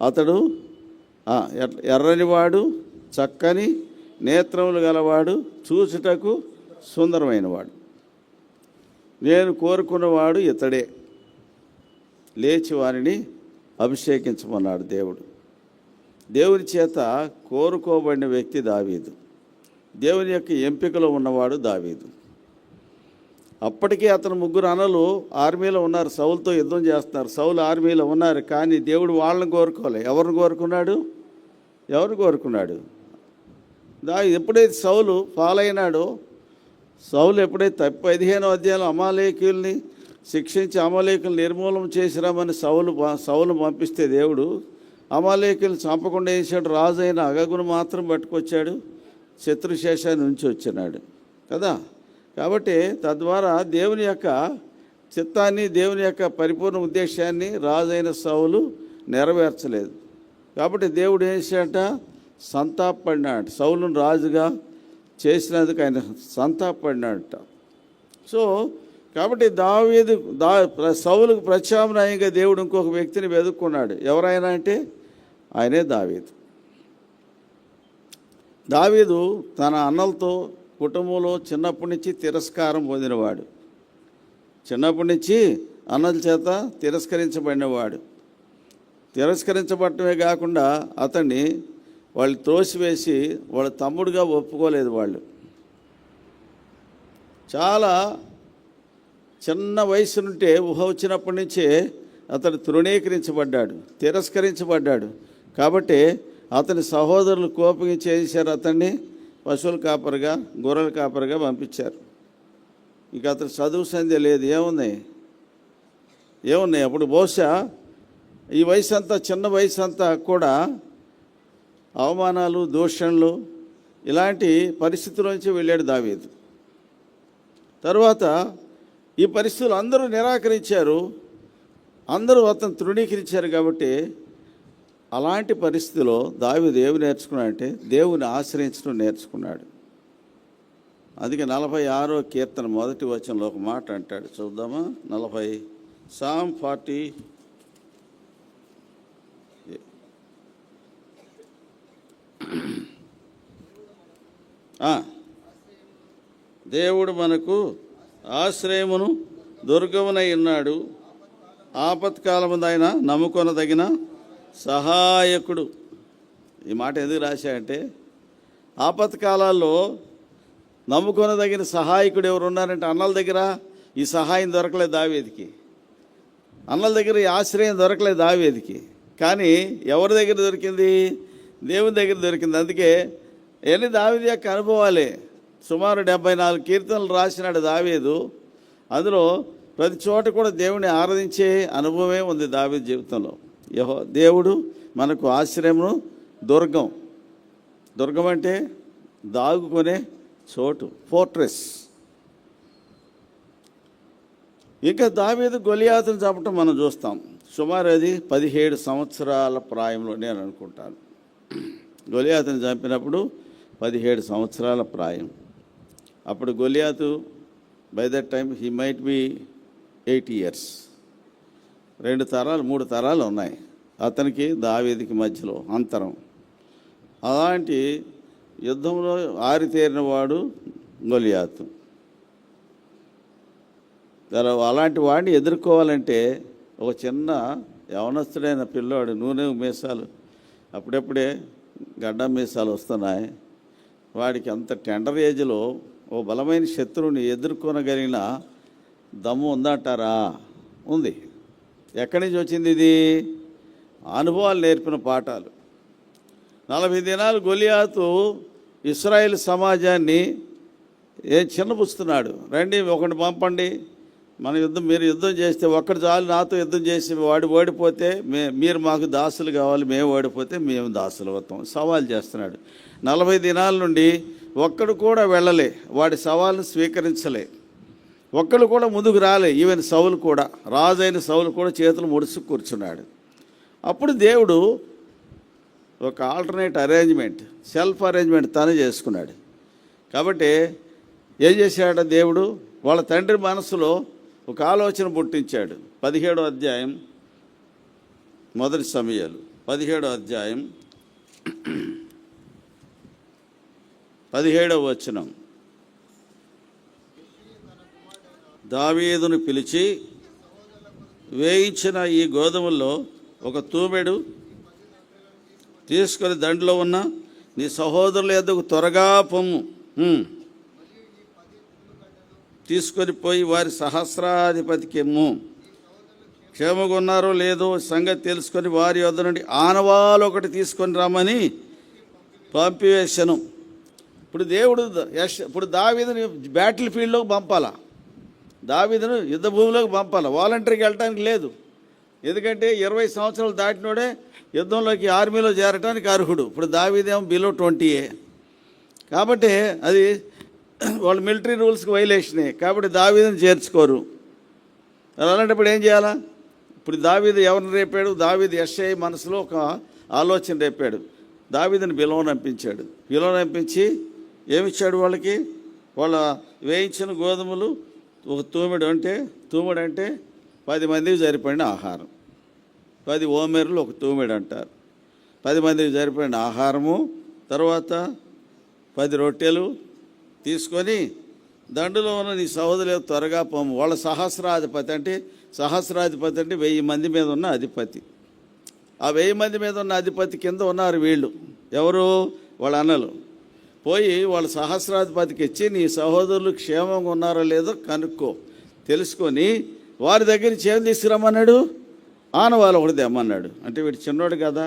అతడు ఎర్రనివాడు, చక్కని నేత్రములు గలవాడు, చూచుటకు సుందరమైనవాడు. నేను కోరుకున్నవాడు ఇతడే, లేచి వారిని అభిషేకించమన్నాడు దేవుడు. దేవుని చేత కోరుకోబడిన వ్యక్తి దావీదు. దేవుని యొక్క ఎంపికలో ఉన్నవాడు దావీదు. అప్పటికే అతను 3 అన్నలు ఆర్మీలో ఉన్నారు, సౌలుతో యుద్ధం చేస్తున్నారు. సౌలు ఆర్మీలో ఉన్నారు, కానీ దేవుడు వాళ్ళని కోరుకోలే. ఎవరిని కోరుకున్నాడు? ఎప్పుడైతే సౌలు పాలైనాడో, సౌలు ఎప్పుడైతే 15వ అధ్యాయంలో అమాలేకీయుల్ని శిక్షించి అమాలేకులు నిర్మూలన చేసిరామని సౌలు పంపిస్తే దేవుడు అమాలేకులు చంపకుండా వేసాడు. రాజు అయిన అగగును మాత్రం పట్టుకొచ్చాడు, శత్రుశేషాన్ని ఉంచి వచ్చినాడు కదా. కాబట్టి తద్వారా దేవుని యొక్క చిత్తాన్ని, దేవుని యొక్క పరిపూర్ణ ఉద్దేశాన్ని రాజైన సౌలు నెరవేర్చలేదు. కాబట్టి దేవుడు ఏం చేశాట? సంతాపడినాడు. సౌలును రాజుగా చేసినందుకు ఆయన సంతాపడినాడట. సో కాబట్టి సౌలుకు ప్రత్యామ్నాయంగా దేవుడు ఇంకొక వ్యక్తిని వెతుక్కున్నాడు. ఎవరైనా అంటే ఆయనే దావీదు తన అన్నలతో కుటుంబంలో చిన్నప్పటి నుంచి తిరస్కారం పొందినవాడు. చిన్నప్పటి నుంచి అన్నల చేత తిరస్కరించబడినవాడు. తిరస్కరించబడటమే కాకుండా అతన్ని వాళ్ళు త్రోసివేసి వాళ్ళ తమ్ముడుగా ఒప్పుకోలేదు. వాళ్ళు చాలా చిన్న వయసు నుంటే ఊహ వచ్చినప్పటి నుంచే అతడు తృణీకరించబడ్డాడు, తిరస్కరించబడ్డాడు. కాబట్టి అతని సహోదరులు కోపగించి చేశారు, అతన్ని పశువుల కాపరిగా, గొర్రెల కాపరిగా పంపించారు. ఇక అతను చదువు సంధ్య లేదు, ఏమున్నాయి అప్పుడు బహుశా ఈ వయసు అంతా, చిన్న వయసు అంతా కూడా అవమానాలు, దూషణలు, ఇలాంటి పరిస్థితుల్లోంచి వెళ్ళాడు దావీదు. తర్వాత ఈ పరిస్థితులు అందరూ నిరాకరించారు, అందరూ అతను తృణీకరించారు. కాబట్టి అలాంటి పరిస్థితిలో దావీదు ఏమి నేర్చుకున్నాడంటే దేవుని ఆశ్రయించడం నేర్చుకున్నాడు. అందుకే 46వ కీర్తన మొదటి వచనంలో ఒక మాట అంటాడు, చూద్దామా? Psalm 40. దేవుడు మనకు ఆశ్రయమును దుర్గమునై ఉన్నాడు, ఆపత్కాలమున ఆయన నమ్ముకొనదగిన సహాయకుడు. ఈ మాట ఎందుకు రాశాడంటే, ఆపత్కాలాల్లో నమ్ముకొనదగిన సహాయకుడు ఎవరు ఉన్నారంటే అన్నల దగ్గర ఈ సహాయం దొరకలేదు దావీదుకి, అన్నల దగ్గర ఈ ఆశ్రయం దొరకలేదు దావీదుకి. కానీ ఎవరి దగ్గర దొరికింది? దేవుని దగ్గర దొరికింది. అందుకే ఎన్ని దావీదు యొక్క అనుభవాలే. సుమారు 74 కీర్తనలు రాసినాడు దావీదు. అందులో ప్రతి చోట కూడా దేవుని ఆరాధించే అనుభవమే ఉంది దావీదు జీవితంలో. దేవుడు మనకు ఆశ్రయమును, దుర్గం అంటే దాగుకునే చోటు, ఫోర్ట్రెస్. ఇంకా దావీదు గొలియాతును చంపటం మనం చూస్తాం. సుమారు అది 17 సంవత్సరాల ప్రాయంలో నేను అనుకుంటాను. గొలియాతును చంపినప్పుడు 17 సంవత్సరాల ప్రాయం. అప్పుడు గొలియాతు by that time he might be 8 years. 2 తరాలు 3 తరాలు ఉన్నాయి అతనికి దావీదుకి మధ్యలో అంతరం. అలాంటి యుద్ధంలో ఆరితేరిన వాడు గొలియాతు. అలాంటి వాడిని ఎదుర్కోవాలంటే ఒక చిన్న యవనస్తుడైన పిల్లోడు, నూనె మీసాలు, అప్పుడప్పుడే గడ్డ మీసాలు వస్తున్నాయి, వాడికి అంత టెండర్ ఏజ్లో ఓ బలమైన శత్రువుని ఎదుర్కొనగలిగిన దమ్ము ఉందంటారా? ఉంది. ఎక్కడి నుంచి వచ్చింది ఇది? అనుభవాలు నేర్పిన పాఠాలు. 40 దినాలు గొలియాతు ఇశ్రాయేల్ సమాజాన్ని చిన్నపుస్తున్నాడు. రండి ఒకటి పంపండి, మీరు యుద్ధం చేస్తే ఒక్కడు చాలు, నాతో యుద్ధం చేసి వాడు ఓడిపోతే మీరు మాకు దాసులు కావాలి, మేము ఓడిపోతే మేము దాసులు అవుతాం. సవాల్ చేస్తున్నాడు. 40 దినాల నుండి ఒక్కడు కూడా వెళ్ళలే, వాడి సవాల్ను స్వీకరించలే, ఒక్కడు కూడా ముందుకు రాలే. ఈవెన్ సౌలు కూడా, రాజైన సౌలు కూడా చేతులు ముడుచు కూర్చున్నాడు. అప్పుడు దేవుడు ఒక ఆల్టర్నేట్ అరేంజ్మెంట్, సెల్ఫ్ అరేంజ్మెంట్ తను చేసుకున్నాడు. కాబట్టి ఏం చేశాడు దేవుడు? వాళ్ళ తండ్రి మనసులో ఒక ఆలోచన పుట్టించాడు. 17వ అధ్యాయం, మొదటి సమూయేలు 17వ అధ్యాయం 17వ వచనం. దావీదును పిలిచి, వేయించిన ఈ గోధుమల్లో ఒక తూమెడు తీసుకొని దండిలో ఉన్న నీ సహోదరుల యొద్దకు త్వరగా పొమ్ము, తీసుకొని పోయి వారి సహస్రాధిపతికి ఇమ్ము. క్షేమంగా ఉన్నారో లేదో సంగతి తెలుసుకొని వారి యొద్ద నుండి ఆనవాలు ఒకటి తీసుకొని రమ్మని పంపివేశాను. ఇప్పుడు దావీదుని బ్యాటిల్ ఫీల్డ్లోకి పంపాలా, దావీదును యుద్ధ భూమిలోకి పంపాలా. వాలంటరీకి వెళ్ళటానికి లేదు. ఎందుకంటే 20 సంవత్సరాలు దాటినోడే యుద్ధంలోకి ఆర్మీలో చేరటానికి అర్హుడు. ఇప్పుడు దావీదేమో బిలో 20. కాబట్టి అది వాళ్ళు మిలిటరీ రూల్స్కి వైలేషనే. కాబట్టి దావీదుని చేర్చుకోరు. అలాంటప్పుడు ఏం చేయాలా? ఇప్పుడు దావీదు ఎవరిని రేపాడు? దావీదు యెషై మనసులో ఒక ఆలోచన రేపాడు. దావీదుని బిలవనంపించాడు. బిలవనంపించి ఏమిచ్చాడు వాళ్ళకి? వాళ్ళ వేయించిన గోధుమలు ఒక తూమెడు అంటే 10 మందికి సరిపడిన ఆహారం. 10 ఓమెర్లు ఒక తూమెడు అంటారు. 10 మందికి సరిపడిన ఆహారము. తర్వాత 10 రొట్టెలు తీసుకొని దండులో ఉన్న నీ సహోదరులు త్వరగా పోము. వాళ్ళ సహస్రాధిపతి అంటే 1000 మంది మీద ఉన్న అధిపతి. ఆ 1000 మంది మీద ఉన్న అధిపతి కింద ఉన్నారు వీళ్ళు. ఎవరు? వాళ్ళ అన్నలు. పోయి వాళ్ళ సహస్రాధిపతికి ఇచ్చి నీ సహోదరులు క్షేమంగా ఉన్నారో లేదో కనుక్కో, తెలుసుకొని వారి దగ్గర చేయం తీసుకురమ్మన్నాడు, ఆనవాళ్ళు ఒకటి తెమ్మన్నాడు. అంటే వీడు చిన్నోడు కదా,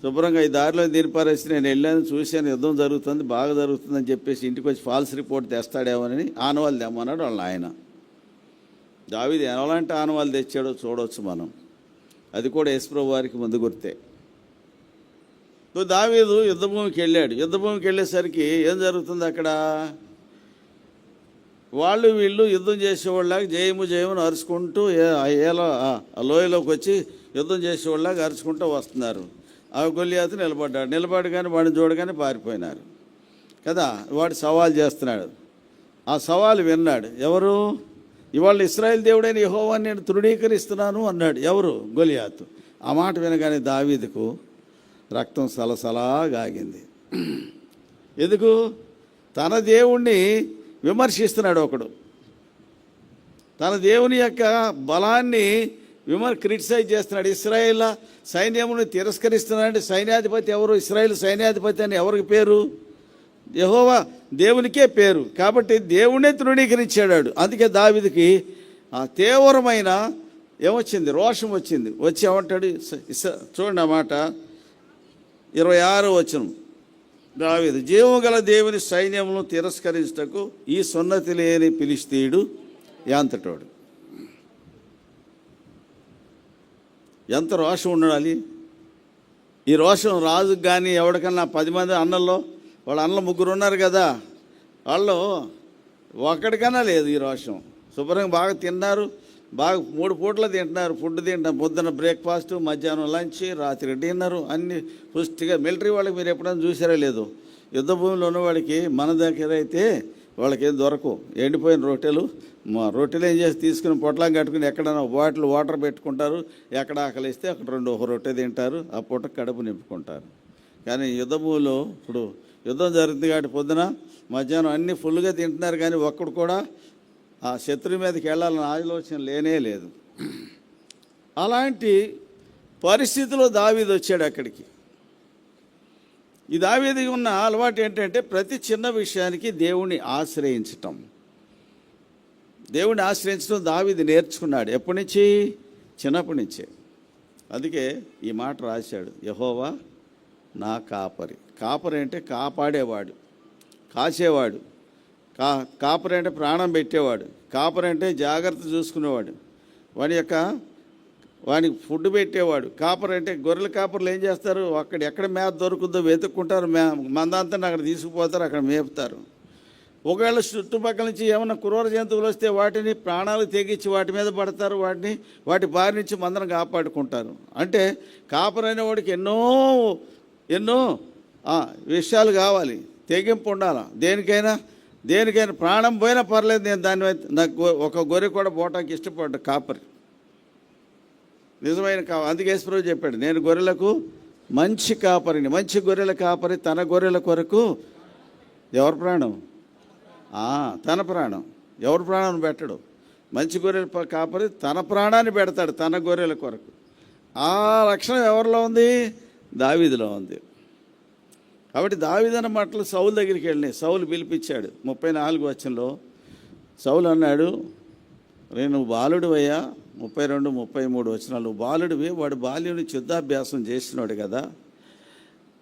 శుభ్రంగా ఈ దారిలో దీని పారేసి నేను వెళ్ళాను, చూశాను, యుద్ధం జరుగుతుంది, బాగా జరుగుతుందని చెప్పేసి ఇంటికి వచ్చి ఫాల్స్ రిపోర్ట్ తెస్తాడేమోనని ఆనవాళ్ళు తెమ్మన్నాడు వాళ్ళ ఆయన. దావీదు ఎలాంటి ఆనవాళ్ళు తెచ్చాడో చూడవచ్చు మనం. అది కూడా యేసుప్రభు వారికి ముందు గుర్తే. దావీదు యుద్ధభూమికి వెళ్ళాడు. యుద్ధభూమికి వెళ్ళేసరికి ఏం జరుగుతుంది అక్కడ? వాళ్ళు వీళ్ళు యుద్ధం చేసేవాళ్ళకి జయము జయమును అరుచుకుంటూ లోయలోకి వచ్చి యుద్ధం చేసేవాళ్ళకి అరుచుకుంటూ వస్తున్నారు. ఆ గొల్లియాతు నిలబడగానే వాడిని చూడగానే పారిపోయినారు కదా. వాడు సవాల్ చేస్తున్నాడు. ఆ సవాలు విన్నాడు ఎవరు? ఇవాళ ఇశ్రాయేలు దేవుడైన యెహోవాని నేను తృణీకరిస్తున్నాను అన్నాడు. ఎవరు? గొలియాతు. ఆ మాట వినగానే దావీదుకు రక్తం సలసలాగాగింది. ఎందుకు? తన దేవుణ్ణి విమర్శిస్తున్నాడు ఒకడు. తన దేవుని యొక్క బలాన్ని క్రిటిసైజ్ చేస్తున్నాడు. ఇశ్రాయేల్ సైన్యమును తిరస్కరిస్తున్నాడు. సైన్యాధిపతి ఎవరు? ఇశ్రాయేల్ సైన్యాధిపతి అని ఎవరికి పేరు? యెహోవా దేవునికే పేరు. కాబట్టి దేవుడే తృణీకరించాడు. అందుకే దావీదుకి ఆ తీవ్రమైన ఏమొచ్చింది? రోషం వచ్చింది. వచ్చి ఏమంటాడు? చూడండి ఆ మాట 26వ వచనం. దావీదు, జీవము గల దేవుని సైన్యమును తిరస్కరించుటకు ఈ సున్నతి లేని ఫిలిష్తీయుడు యాంతటోడు. ఎంత రోషం ఉండాలి! ఈ రోషం రాజుకు కానీ ఎవరికన్నా 10 మంది అన్నల్లో, వాళ్ళ అన్నలు 3 ఉన్నారు కదా, వాళ్ళు ఒక్కడికన్నా లేదు ఈ రోషం. శుభ్రంగా బాగా తిన్నారు, బాగా 3 పూటలు తింటున్నారు. ఫుడ్ తింటారు. పొద్దున్న బ్రేక్ఫాస్ట్, మధ్యాహ్నం లంచ్, రాత్రి డిన్నరు, అన్ని పుష్టిగా. మిలిటరీ వాళ్ళకి మీరు ఎప్పుడైనా చూసారో లేదు, యుద్ధ భూమిలో ఉన్నవాడికి మన దగ్గర అయితే వాళ్ళకి ఏం దొరకవు. ఎండిపోయిన రొట్టెలు ఏం చేసి తీసుకుని పొట్లం కట్టుకుని ఎక్కడైనా బాటిల్ వాటర్ పెట్టుకుంటారు. ఎక్కడ ఆకలిస్తే అక్కడ 2 రొట్టె తింటారు. ఆ పూట కడుపు నింపుకుంటారు. కానీ యుద్ధ భూమిలో ఇప్పుడు యుద్ధం జరుగుతుంది కాబట్టి పొద్దున మధ్యాహ్నం అన్నీ ఫుల్గా తింటున్నారు. కానీ ఒక్కడు కూడా ఆ శత్రువు మీదకి వెళ్ళాలని ఆలోచన లేనే లేదు. అలాంటి పరిస్థితిలో దావీదు వచ్చాడు అక్కడికి. ఈ దావీదుకి ఉన్న అలవాటు ఏంటంటే ప్రతి చిన్న విషయానికి దేవుణ్ణి ఆశ్రయించటం. దేవుణ్ణి ఆశ్రయించడం దావీదు నేర్చుకున్నాడు. ఎప్పటి నుంచి? చిన్నప్పటి నుంచే. అందుకే ఈ మాట రాశాడు, యెహోవా నా కాపరి. కాపరి అంటే కాపాడేవాడు, కాసేవాడు. కాపరి అంటే ప్రాణం పెట్టేవాడు. కాపరి అంటే జాగ్రత్త చూసుకునేవాడు. వానికి ఫుడ్ పెట్టేవాడు. కాపరి అంటే గొర్రెల కాపర్లు ఏం చేస్తారు? ఎక్కడ మేత దొరుకుతుందో వెతుక్కుంటారు. మందంతా అక్కడ తీసుకుపోతారు, అక్కడ మేపుతారు. ఒకవేళ చుట్టుపక్కల నుంచి ఏమైనా క్రూర జంతువులు వస్తే వాటిని ప్రాణాలు తెగించి వాటి మీద పడతారు. వాటి బారి నుంచి మందను కాపాడుకుంటారు. అంటే కాపరి అనే వాడికి ఎన్నో విషయాలు కావాలి, తెగింపు ఉండాలి. దేనికైనా ప్రాణం పోయినా పర్లేదు, నేను నాకు ఒక గొర్రె కూడా పోవటానికి ఇష్టపడ్డా కాపరి. నిజమైన అందుకే యేసుప్రభు చెప్పాడు, నేను గొర్రెలకు మంచి కాపరిని. మంచి గొర్రెల కాపరి తన గొర్రెల కొరకు ఎవరి ప్రాణం? తన ప్రాణం. ఎవరి ప్రాణాన్ని పెట్టడు. మంచి గొర్రెల కాపరి తన ప్రాణాన్ని పెడతాడు తన గొర్రెల కొరకు. ఆ లక్షణం ఎవరిలో ఉంది? దావీదులో ఉంది. కాబట్టి దావీదు అన్న మాటలు సౌలు దగ్గరికి వెళ్ళినాయి. సౌలు పిలిపించాడు. 34వ వచనంలో సౌలు అన్నాడు, నేను బాలుడివయ్యా. 32, 33 వచనాలు. బాలుడివి, వాడు బాల్యుని యుద్ధాభ్యాసం చేసినాడు కదా,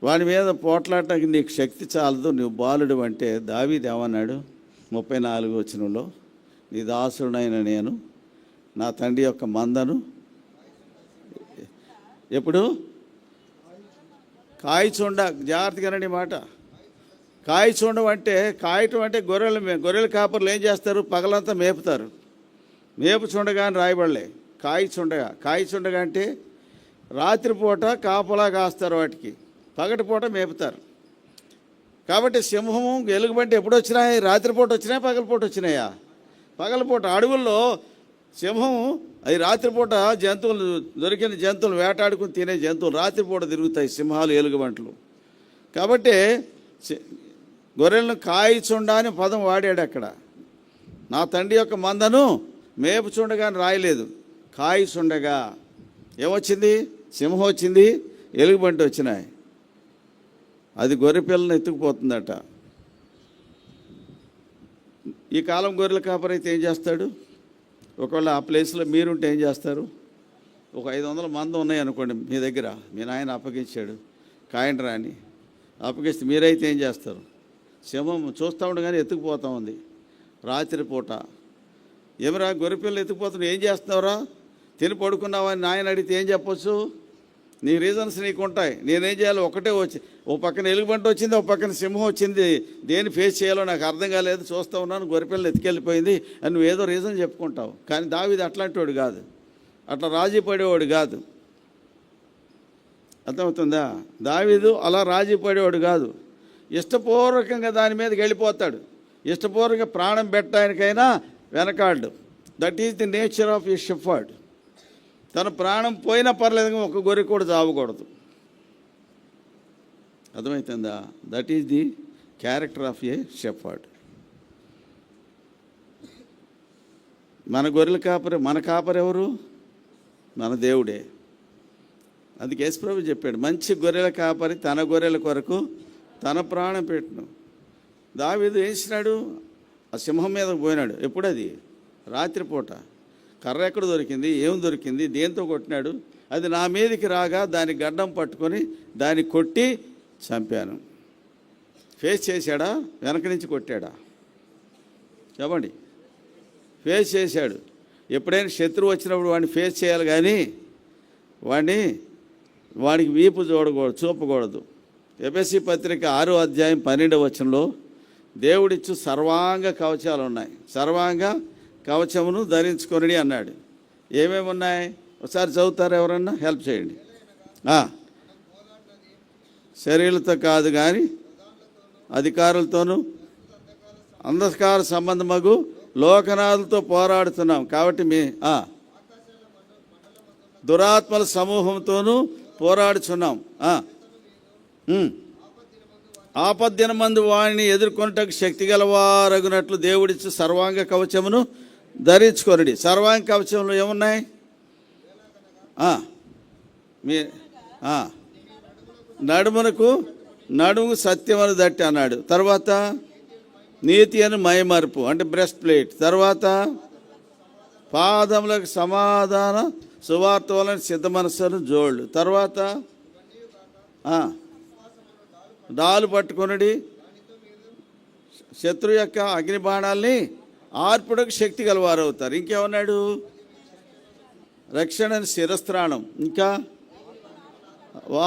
వాడి మీద పోట్లాడటానికి నీకు శక్తి చాలదు, నువ్వు బాలుడు అంటే. దావీదు ఏమన్నాడు? 34వ వచనంలో, నీ దాసుడైన నేను నా తండ్రి యొక్క మందను ఎప్పుడు కాయచుండ. జాగ్రత్తగానండి మాట. కాయచుండం అంటే, కాయటం అంటే గొర్రెల కాపర్లు ఏం చేస్తారు? పగలంతా మేపుతారు. మేపుచుండగా అని రాయబడలే, కాయచుండగా అంటే రాత్రిపూట కాపలా కాస్తారు వాటికి, పగటిపూట మేపుతారు. కాబట్టి సింహము ఎలుగుబంటి ఎప్పుడు వచ్చినాయి? రాత్రిపూట వచ్చినాయా, పగలపూట వచ్చినాయా? పగలపూట. అడవుల్లో సింహం అవి రాత్రిపూట దొరికిన జంతువులు వేటాడుకుని తినే జంతువులు రాత్రిపూట తిరుగుతాయి, సింహాలు, ఎలుగుబంట్లు. కాబట్టి గొర్రెలను కాయచుండ అని పదం వాడాడు అక్కడ. నా తండ్రి యొక్క మందను మేపుచుండగా అని రాయలేదు, కాయచుండగా. ఏమొచ్చింది? సింహం వచ్చింది, ఎలుగుబంటి వచ్చినాయి. అది గొర్రె పిల్లను ఎత్తుకుపోతుందట. ఈ కాలం గొర్రెల కాపరి అయితే ఏం చేస్తాడు? ఒకవేళ ఆ ప్లేస్లో మీరుంటే ఏం చేస్తారు? ఒక 500 మంది ఉన్నాయి అనుకోండి మీ దగ్గర, మీ నాయన అప్పగించాడు కాయండి అని అప్పగిస్తే మీరైతే ఏం చేస్తారు? సింహం చూస్తూ ఉండగానే ఎత్తుకుపోతూ ఉంది రాత్రిపూట. ఏమరా గొర్రెపిల్లలు ఎత్తుకుపోతున్నావు, ఏం చేస్తున్నావురా, తిని పడుకున్నావా అని నాయన అడిగితే ఏం చెప్పొచ్చు? నీ రీజన్స్ నీకు ఉంటాయి. నేనేం చేయాలి? ఒకటే వచ్చి ఓ పక్కన ఎలుగుబంటి వచ్చింది, ఒక పక్కన సింహం వచ్చింది, దేన్ని ఫేస్ చేయాలో నాకు అర్థం కాలేదు, చూస్తూ ఉన్నాను, గొర్రెపిల్లలు ఎత్తుకెళ్ళిపోయింది అని నువ్వు ఏదో రీజన్ చెప్పుకుంటావు. కానీ దావీదు అట్లాంటి వాడు కాదు, అట్లా రాజీ పడేవాడు కాదు. అర్థమవుతుందా? దావీదు అలా రాజీ పడేవాడు కాదు. ఇష్టపూర్వకంగా దాని మీదకి వెళ్ళిపోతాడు. ఇష్టపూర్వకంగా ప్రాణం పెట్టడానికైనా వెనకాడు. That is the nature of a shepherd. తన ప్రాణం పోయినా పర్లేదు, ఒక గొర్రె కూడా చావకూడదు. అర్థమవుతుందా? That is the character of a shepherd. మన గొర్రెల కాపరి, మన కాపరి ఎవరు? మన దేవుడే. అందుకే యేసుప్రభు చెప్పాడు, మంచి గొర్రెల కాపరి తన గొర్రెల కొరకు తన ప్రాణం పెట్టును. దావీదు వేసినాడు, ఆ సింహం మీద పోయినాడు. ఎప్పుడది? రాత్రిపూట. కర్ర ఎక్కడ దొరికింది, ఏం దొరికింది, దేంతో కొట్టినాడు? అది నా మీదకి రాగా దాని గడ్డం పట్టుకొని దాన్ని కొట్టి చంపాను. ఫేస్ చేశాడా? వెనక నుంచి కొట్టాడా? చెప్పండి. ఫేస్ చేశాడు. ఎప్పుడైనా శత్రువు వచ్చినప్పుడు వాడిని ఫేస్ చేయాలి, కానీ వాడికి వీపు చూపకూడదు. ఎఫెసీ పత్రిక 6వ అధ్యాయం 12వ వచనంలో దేవుడిచ్చు సర్వాంగ కవచాలు ఉన్నాయి. సర్వాంగ కవచమును ధరించుకొనిడి అన్నాడు. ఏమేమి ఉన్నాయి? ఒకసారి చదువుతారు, ఎవరన్నా హెల్ప్ చేయండి. శరీరులతో కాదు కానీ అధికారులతోనూ అంధకార సంబంధమగు లోకనాథులతో పోరాడుతున్నాం. కాబట్టి దురాత్మల సమూహంతోనూ పోరాడుచున్నాం. ఆపద్దినమందు వాడిని ఎదుర్కొనటకు శక్తి గలవారగునట్లు దేవుడిచ్చు సర్వాంగ కవచమును ధరించుకొనిడి. సర్వాంగ కవచంలో ఏమున్నాయి? నడుముకు సత్యమను దట్టి అన్నాడు. తర్వాత నీతి అని మైమరుపు అంటే బ్రెస్ట్ ప్లేట్. తర్వాత పాదములకు సమాధాన సువార్త వలన సిద్ధ మనస్సును జోళ్ళు. తర్వాత డాలు పట్టుకొనిడి శత్రు యొక్క అగ్నిబాణాల్ని ఆర్పుడకు శక్తి గలవారు అవుతారు. ఇంకేమన్నాడు? రక్షణ శిరస్త్రాణం, ఇంకా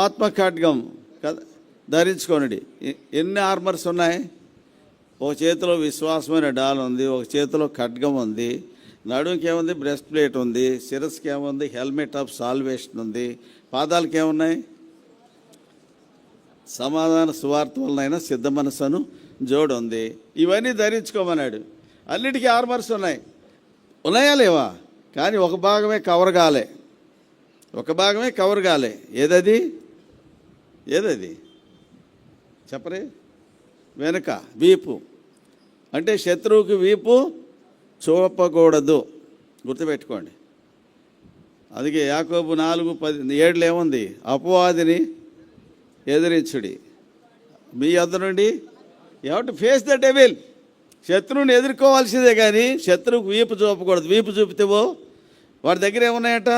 ఆత్మ ఖడ్గం ధరించుకొనిడి. ఎన్ని ఆర్మర్స్ ఉన్నాయి? ఒక చేతిలో విశ్వాసమైన డాల్ ఉంది, ఒక చేతిలో ఖడ్గం ఉంది, నడుముకి ఏముంది? బ్రెస్ట్ ప్లేట్ ఉంది, శిరస్కి ఏముంది? హెల్మెట్ ఆఫ్ సాల్వేషన్ ఉంది, పాదాలకి ఏమున్నాయి? సమాధాన సువార్త వలనైనా సిద్ధ మనస్సును జోడు ఉంది. ఇవన్నీ ధరించుకోమన్నాడు. అన్నిటికీ ఆర్మర్స్ ఉన్నాయా లేవా? కానీ ఒక భాగమే కవర్ కాలే. ఏదది చెప్పరే? వెనుక వీపు. అంటే శత్రువుకి వీపు చూపకూడదు, గుర్తుపెట్టుకోండి. అందుకే యాకోబు 4:7 ఏముంది? అపవాదిని ఎదిరించుడి, మీ వద్ద నుండి you have to face the devil. శత్రువుని ఎదుర్కోవాల్సిందే, కానీ శత్రువుకు వీపు చూపకూడదు. వీపు చూపితేవో వాడి దగ్గర ఏమున్నాయట?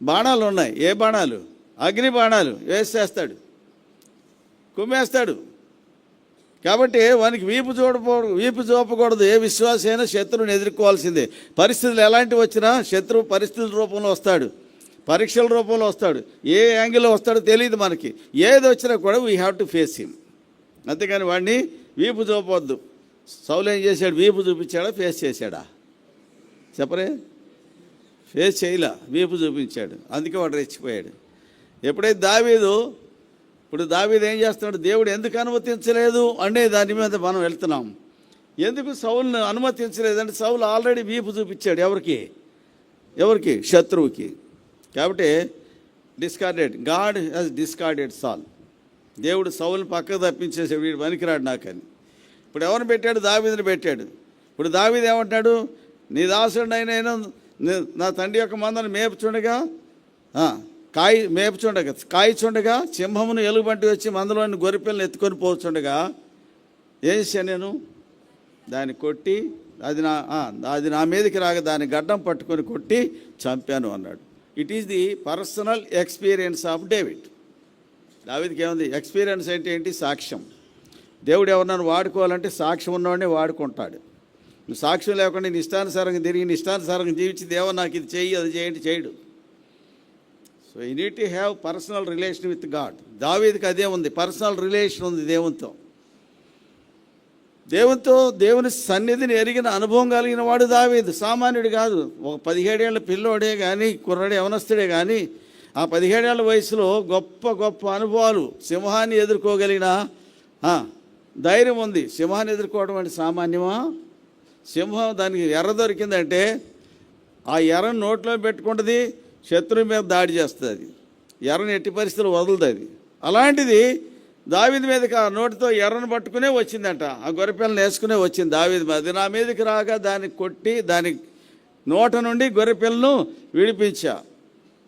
బాణాలు ఉన్నాయి. ఏ బాణాలు? అగ్ని బాణాలు వేసేస్తాడు, కుమ్మేస్తాడు. కాబట్టి వానికి వీపు చూపకూడదు. ఏ విశ్వాస అయినా శత్రువుని ఎదుర్కోవాల్సిందే. పరిస్థితులు ఎలాంటివి వచ్చినా శత్రువు పరిస్థితుల రూపంలో వస్తాడు, పరీక్షల రూపంలో వస్తాడు, ఏ యాంగిల్లో వస్తాడో తెలియదు మనకి. ఏది వచ్చినా కూడా we have to face him. అంతేగాని వాడిని వీపు చూపవద్దు. సౌలు ఏం చేశాడు? వీపు చూపించాడా? ఫేస్ చేశాడా? చెప్పరే? ఫేస్ చేయలా, వీపు చూపించాడు. అందుకే వాడు రెచ్చిపోయాడు. ఎప్పుడైతే ఇప్పుడు దావీదు ఏం చేస్తున్నాడు? దేవుడు ఎందుకు అనుమతించలేదు అనే దాని మీద మనం వెళ్తున్నాం. ఎందుకు సౌలును అనుమతించలేదంటే సౌలు ఆల్రెడీ వీపు చూపించాడు. ఎవరికి? శత్రువుకి. కాబట్టి గాడ్ హ్యాస్ డిస్కార్డెడ్ సాల్. దేవుడు సౌలుని పక్కకు తప్పించేసాడు, వీడు పనికిరాడు నాకని. ఇప్పుడు ఎవరిని పెట్టాడు? దావీదుని పెట్టాడు. ఇప్పుడు దావీదు ఏమంటాడు? నీ దాసుడినైనా నా తండ్రి యొక్క మందను కాయిచుండగా సింహమును ఎలుగుబంటి వచ్చి మందలోని గొర్రెపిల్లని ఎత్తుకొని పోతుండగా ఏం చేశాను? నేను దాన్ని కొట్టి అది నా మీదకి రాగా దాన్ని గడ్డం పట్టుకొని కొట్టి చంపాను అన్నాడు. It is the personal experience of David. దావీదుకి ఏముంది ఎక్స్పీరియన్స్ అంటే ఏంటి? సాక్ష్యం. దేవుడు ఎవరినైనా వాడుకోవాలంటే సాక్ష్యం ఉన్నవాడిని వాడుకుంటాడు. నువ్వు సాక్ష్యం లేకుండా నీ ఇష్టానుసారంగా తిరిగి నీ ఇష్టానుసారంగా జీవించి దేవుడు నాకు ఇది చెయ్యి అది చేయండి చేయడు. So you need to have personal relation with God. దావీదుకి అదే ఉంది, పర్సనల్ రిలేషన్ ఉంది దేవునితో. దేవుని సన్నిధిని ఎరిగిన అనుభవం కలిగిన వాడు దావీదు, సామాన్యుడు కాదు. ఒక 17 ఏళ్ళ పిల్లోడే కానీ కుర్రాడే యవనస్తుడే కానీ ఆ 17 ఏళ్ళ వయసులో గొప్ప గొప్ప అనుభవాలు, సింహాన్ని ఎదుర్కోగలిగిన ధైర్యం ఉంది. సింహాన్ని ఎదుర్కోవడం అంటే సామాన్యమా? సింహం దానికి ఎర్ర దొరికిందంటే ఆ ఎర్రను నోట్లో పెట్టుకుంటుంది, శత్రువు మీద దాడి చేస్తుంది. ఎర్రని ఎట్టి పరిస్థితులు వదులుతుంది. అలాంటిది దావీదు మీదకి ఆ నోటితో ఎర్రను పట్టుకునే వచ్చిందంట. ఆ గొర్రెపిల్లని వేసుకునే వచ్చింది దావీదు మీద. అది నా మీదకి రాగా దాన్ని కొట్టి దాని నోట నుండి గొర్రెపిల్లను విడిపించా.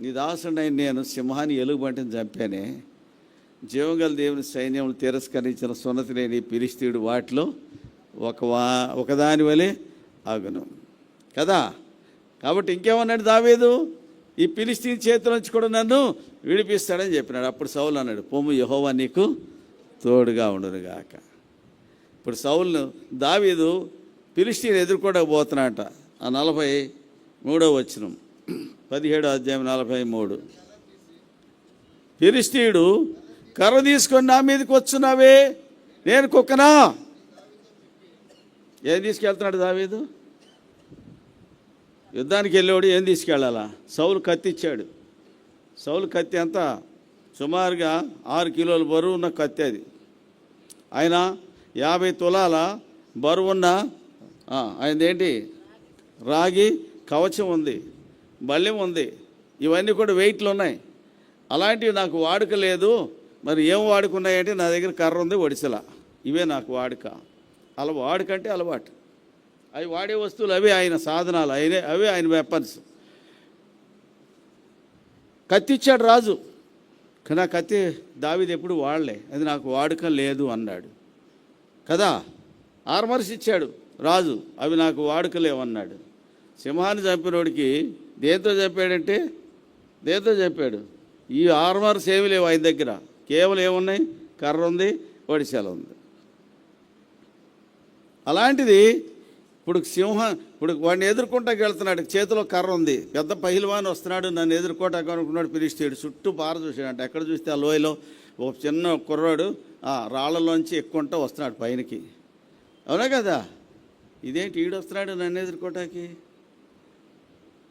నీ దాసుడైన నేను సింహాన్ని ఎలుగుబంటిని చంపానే. జీవంగల దేవుని సైన్యములు తిరస్కరించిన సున్నతి లేని ఫిలిష్తీయుడు వాటిలో ఒకదాని వలె ఆగును కదా. కాబట్టి ఇంకేమన్నాడు దావీదు? ఈ ఫిలిష్తీయుని చేతుల నుంచి కూడా నన్ను విడిపిస్తాడని చెప్పినాడు. అప్పుడు సౌలు అన్నాడు, పొమ్ము యెహోవా నీకు తోడుగా ఉండునుగాక. ఇప్పుడు సౌలును దావీదు ఫిలిష్తీయుని ఎదుర్కోవడకపోతున్నాడట. ఆ 43వ వచనం 17వ అధ్యాయం 43. ఫిలిష్తీయుడు కర్ర తీసుకొని నా మీదకి వచ్చున్నావే, నేను కుక్కనా? ఏం తీసుకెళ్తున్నాడు దావీదు? యుద్ధానికి వెళ్ళేవాడు ఏం తీసుకెళ్ళాలా? సౌలు కత్తి ఇచ్చాడు. సౌలు కత్తి ఎంత? సుమారుగా 6 కిలోల బరువు ఉన్న కత్తి అది. ఆయన 50 తులాల బరువున్న ఆయనదేంటి రాగి కవచం ఉంది, బల్లెం ఉంది. ఇవన్నీ కూడా వెయిట్లు ఉన్నాయి. అలాంటివి నాకు వాడుక లేదు. మరి ఏం వాడుకున్నాయంటే నా దగ్గర కర్ర ఉంది, ఒడిసెల. ఇవే నాకు వాడుక. అలా వాడుకంటే అలవాటు. అవి వాడే వస్తువులు, అవే ఆయన సాధనాలు, అవే ఆయన వెపన్స్. కత్తి ఇచ్చాడు రాజు, కానీ ఆ కత్తి దావీదు ఎప్పుడు వాడలే. అది నాకు వాడుక లేదు అన్నాడు కదా. ఆర్మర్స్ ఇచ్చాడు రాజు, అవి నాకు వాడుక లేవన్నాడు. సింహాన్ని చంపినోడికి దేంతో చెప్పాడంటే దేంతో చెప్పాడు? ఈ ఆర్మర్స్ ఏమి లేవు ఆయన దగ్గర. కేవలం ఏమున్నాయి? కర్ర ఉంది, ఒడిసెల ఉంది. అలాంటిది ఇప్పుడు వాడిని ఎదుర్కొంటాకి వెళ్తున్నాడు, చేతిలో కర్ర ఉంది. పెద్ద పహిల్వాన్ వస్తున్నాడు, నన్ను ఎదుర్కోటానికి అనుకున్నాడు. ఫిలిష్తీయుడు చుట్టూ పార చూసాడంట. ఎక్కడ చూస్తే ఆ లోయలో ఒక చిన్న కుర్రాడు రాళ్లలోంచి ఎక్కుంటా వస్తున్నాడు పైనకి. అవునా కదా? ఇదేంటి ఈడు వస్తున్నాడు నన్ను ఎదుర్కోటానికి?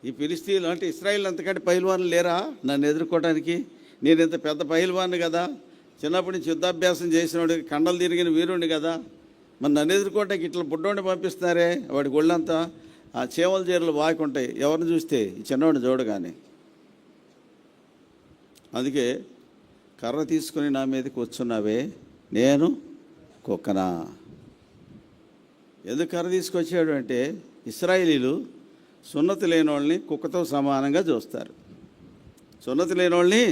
ఈ ఫిలిష్తీయులు అంటే ఇశ్రాయేల్ అంతకంటే పహిల్వాన్లు లేరా నన్ను ఎదుర్కోవడానికి? నేను ఇంత పెద్ద పహిల్వాన్ని కదా, చిన్నప్పటి నుంచి యుద్ధాభ్యాసం చేసినోడు, కండలు తిరిగిన వీరుణ్ణి కదా. మరి నన్ను ఎదుర్కోవటానికి ఇట్లా బుడ్డోడిని పంపిస్తున్నారే. వాడి ఒళ్ళంతా ఆ చేమల చీరలు బాగుంటాయి ఎవరిని చూస్తే, ఈ చిన్నవాడిని చూడగానే. అందుకే కర్ర తీసుకుని నా మీదకి వచ్చున్నావే, నేను కుక్కనా? ఎందుకు కర్ర తీసుకొచ్చాడు అంటే ఇశ్రాయేలీలు సున్నతి లేని వాళ్ళని కుక్కతో సమానంగా చూస్తారు. సున్నతి లేని వాళ్ళని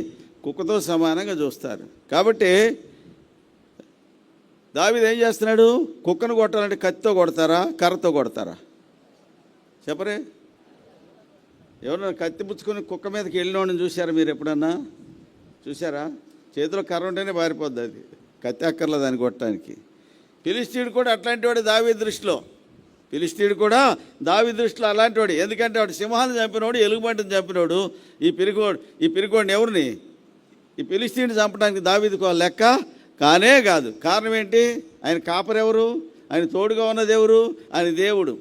కుక్కతో సమానంగా చూస్తారు. కాబట్టి దావీదు ఏం చేస్తున్నాడు? కుక్కను కొట్టాలంటే కత్తితో కొడతారా, కర్రతో కొడతారా? చెప్పరే. ఎవరన్నా కత్తి పుచ్చుకొని కుక్క మీదకి వెళ్ళినోడిని చూశారా మీరు ఎప్పుడన్నా? చూసారా? చేతిలో కర్ర ఉంటేనే పారిపోద్ది, అది కత్తి అక్కర్లేదు దాన్ని కొట్టడానికి. ఫిలిష్తీయుడు కూడా అట్లాంటి వాడు దావీదు దృష్టిలో. ఫిలిష్తీయుడు కూడా దావీదు దృష్టిలో అలాంటి వాడు. ఎందుకంటే వాడు సింహాన్ని చంపినోడు, ఎలుగుబంటిని చంపినోడు. ఈ పిరికోడిని ఎవరిని? ఈ ఫిలిష్తీయుడిని చంపడానికి దావీదుకు లెక్క కానే కాదు. కారణం ఏంటి? ఆయన కాపరెవరు? ఆయన తోడుగా ఉన్నది ఎవరు? ఆయన దేవుడు.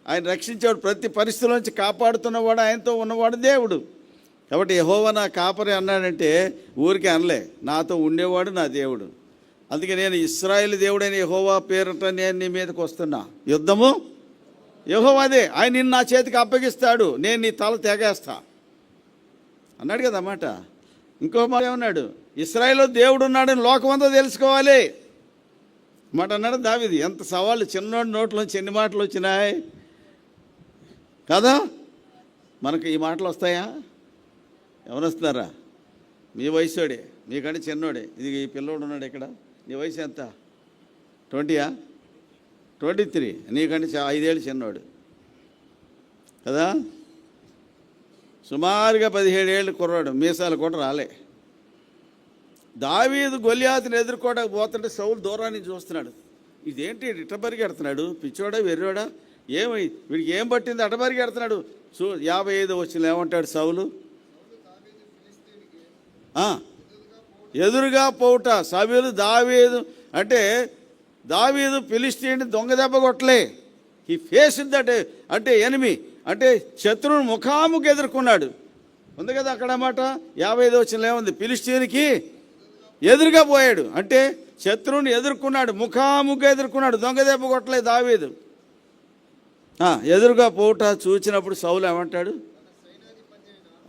ఆయన రక్షించేవాడు, ప్రతి పరిస్థితుల నుంచి కాపాడుతున్నవాడు, ఆయనతో ఉన్నవాడు దేవుడు. కాబట్టి యెహోవా నా కాపరి అన్నాడంటే ఊరికే అనలే, నాతో ఉండేవాడు నా దేవుడు. అందుకే నేను ఇశ్రాయేలు దేవుడైన యెహోవా పేరట నేను నీ మీదకి వస్తున్నా. యుద్ధము యెహోవాదే, ఆయన నిన్ను నా చేతికి అప్పగిస్తాడు, నేను నీ తల తెగేస్తా అన్నాడు కదా మాట. ఇంకో మాట ఏమన్నాడు? ఇశ్రాయేలు దేవుడు ఉన్నాడని లోకమంతా తెలుసుకోవాలి మాట అన్నాడు దావీదు. ఎంత సవాళ్ళు! చిన్నోడి నోట్లోంచి ఎన్ని మాటలు వచ్చినాయి కదా. మనకు ఈ మాటలు వస్తాయా? ఎవరు వస్తున్నారా? మీ వయసుడే, మీకంటే చిన్నోడే. ఇది ఈ పిల్లోడు ఉన్నాడు ఇక్కడ. నీ వయసు ఎంత? 20యా? 23 నీకంటే 5 ఏళ్ళు చిన్నవాడు కదా, సుమారుగా 17 ఏళ్ళు కుర్రాడు, మీసాలు కూడా రాలే. దావీదు గొలియాతుని ఎదుర్కోవడానికి పోతుంటే సౌలు దూరాన్ని చూస్తున్నాడు. ఇదేంటి ఇట్ట పరిగెడుతున్నాడు, పిచ్చోడా వెర్రోడా, ఏమై వీడికి ఏం పట్టింది అట్ట పరిగెడుతున్నాడు. 55 వచ్చిన ఏమంటాడు సౌలు, ఎదురుగా పోవుట. సభ్యులు దావీదు దావీదు ఫిలిష్తీయుని దొంగ దెబ్బ కొట్టలే. ఈ ఫేస్ అంటే ఎనిమి, అంటే శత్రువుని ముఖాముఖి ఎదుర్కొన్నాడు. ఉంది కదా అక్కడ మాట 55 వచ్చిన ఏముంది, ఫిలిష్తీయునికి ఎదురుగా పోయాడు, అంటే శత్రువుని ఎదుర్కొన్నాడు, ముఖాముఖి ఎదుర్కొన్నాడు, దొంగ దెబ్బ కొట్టలే దావీదు. ఎదురుగా పోవుట చూచినప్పుడు సౌలు ఏమంటాడు,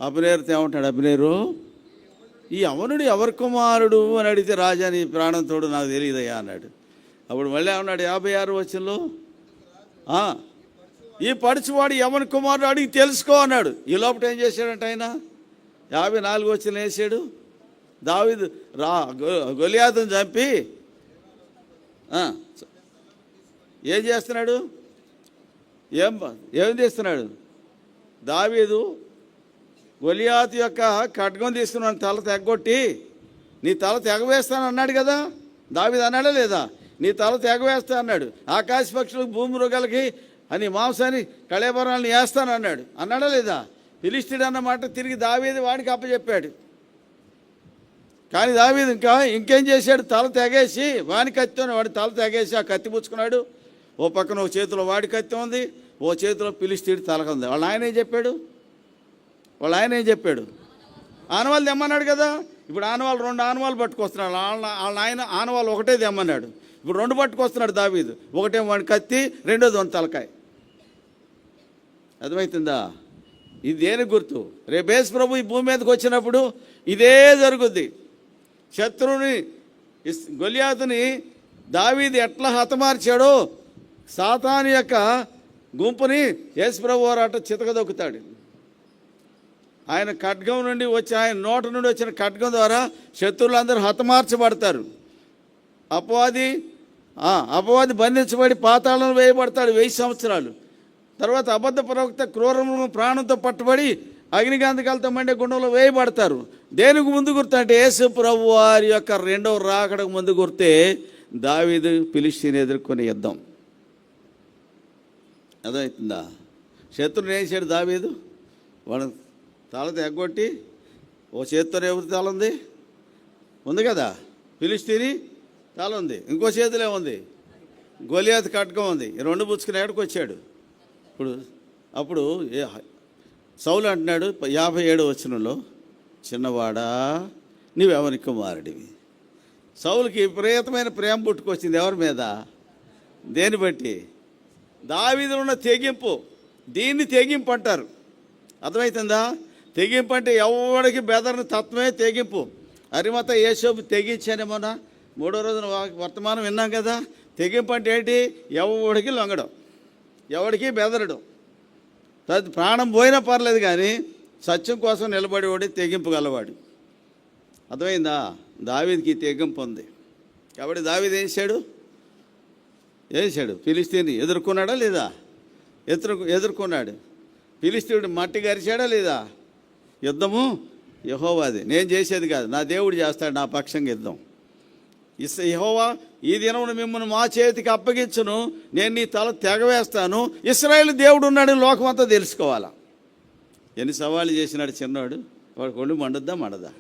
అబ్నేరుతో ఏమంటాడు, అబ్నేరు ఈ అవనుడు ఎవరి కుమారుడు అని అడిగితే, రాజా నీ ప్రాణం తోడు నాకు తెలియదయ్యా అన్నాడు. అప్పుడు మళ్ళీ ఏమన్నాడు 56 వచనంలో, ఈ పడుచువాడు ఎవరి కుమారుడు అడిగి తెలుసుకో అన్నాడు. ఈ లోపల ఏం చేశాడంటే ఆయన 54 వచనం వేసాడు, దావీదు గొలియాతుని చంపి ఏం చేస్తున్నాడు, ఏం చేస్తున్నాడు, దావీదు గొలియాతు యొక్క ఖడ్గం తీసుకున్నాను, తల తెగొట్టి నీ తల తెగవేస్తాను అన్నాడు కదా. దావీదు అన్నాడా లేదా, నీ తల తెగవేస్తా అన్నాడు. ఆకాశ పక్షులకు భూమి మృగాలకి అని మాంసాన్ని కళేబరాలను వేస్తాను అన్నాడు, అన్నాడా లేదా. ఫిలిష్తీయుడు అన్నమాట తిరిగి దావీదు వాడికి అప్పచెప్పాడు. కానీ దావీదు ఇంకేం చేశాడు, తల తెగేసి వాడి కత్తితో వాడి తల తెగేసి ఆ కత్తి పుచ్చుకున్నాడు. ఓ పక్కన ఒక చేతిలో వాడి కత్తి ఉంది, ఓ చేతిలో ఫిలిష్తీయుడు తలక ఉంది. వాళ్ళ ఆయన ఏం చెప్పాడు, ఆనవాళ్ళు తెమ్మన్నాడు కదా. ఇప్పుడు ఆనవాళ్ళు 2 ఆనవాళ్ళు పట్టుకొస్తున్నాడు. వాళ్ళ ఆయన ఆనవాళ్ళు ఒకటే తెమ్మన్నాడు, ఇప్పుడు 2 పట్టుకొస్తున్నాడు దావీదు. ఒకటేమో వాడి కత్తి, రెండోది వాడి తలకాయ. అర్థమవుతుందా, ఇది దేనికి గుర్తు, రేపు యేసు ప్రభు ఈ భూమి మీదకి వచ్చినప్పుడు ఇదే జరుగుద్ది. శత్రువుని గొలియాతుని దావీదు ఎట్లా హతమార్చాడో సాతాను యొక్క గుంపుని యేసు ప్రభు వారు అట్ట చితకదొక్కుతాడు. ఆయన ఖడ్గం నుండి వచ్చి, ఆయన నోట నుండి వచ్చిన ఖడ్గం ద్వారా శత్రువులందరూ హతమార్చబడతారు. అపవాది బంధించబడి పాతాళంలో వేయబడతాడు 1000 సంవత్సరాలు. తర్వాత అబద్ధ ప్రవక్త క్రూరము ప్రాణంతో పట్టుబడి అగ్నిగంధకాలతో మండే గుండంలో వేయబడతారు. దేనికి ముందు గుర్తు అంటే యేసు ప్రభు వారి యొక్క 2వ రాకడకు ముందు గుర్తే దావీదు ఫిలిష్తీయుని ఎదుర్కొని యుద్ధం. అర్థమవుతుందా, శత్రువుని వేసాడు దావీదు, వాడు తల తెగొట్టి ఓ చేతితో ఎవరి తల ఉంది కదా, ఫిలిష్తీని తల ఉంది, ఇంకో చేతిలో ఉంది గొలియాతు ఖడ్గం ఉంది. ఈ 2 పుచ్చుకుని ఎక్కడికి వచ్చాడు. అప్పుడు సౌలు అంటున్నాడు 57 వచనంలో, చిన్నవాడా నీవెవరి కుమారుడివి. సౌలుకి విపరీతమైన ప్రేమ పుట్టుకొచ్చింది ఎవరి మీద, దేని బట్టి, దావీదులో ఉన్న తెగింపు. దీన్ని తెగింపు అంటారు. అర్థమవుతుందా, తెగింపు అంటే ఎవడికి బెదరని తత్వమే తెగింపు. అరిమత యేసోబు తెగించానేమోనా 3వ రోజున వర్తమానం విన్నాం కదా. తెగింపు అంటే ఏంటి, ఎవడికి లొంగడం, ఎవడికి బెదరడం. ప్రాణం పోయినా పర్లేదు కానీ సత్యం కోసం నిలబడేవాడు తెగింపు గలవాడు. అర్థమైందా, దావీదుకి తెగింపు ఉంది. కాబట్టి దావీదు ఏం చేశాడు, ఫిలిష్తీయుని ఎదుర్కొన్నాడా లేదా, ఎదుర్కొన్నాడు. ఫిలిష్తీయుడు మట్టి గరిచాడా లేదా. యుద్ధము యెహోవాది, నేను చేసేది కాదు, నా దేవుడు చేస్తాడు నా పక్షంగా యుద్ధం. యెహోవా ఈ దినమును మిమ్మల్ని మా చేతికి అప్పగించును, నేను నీ తల తెగవేస్తాను, ఇశ్రాయేలు దేవుడు ఉన్నాడని లోకమంతా తెలుసుకోవాలా. ఎన్ని సవాళ్ళు చేసినాడు చిన్నవాడు, వాడు ఒళ్ళు మండదా.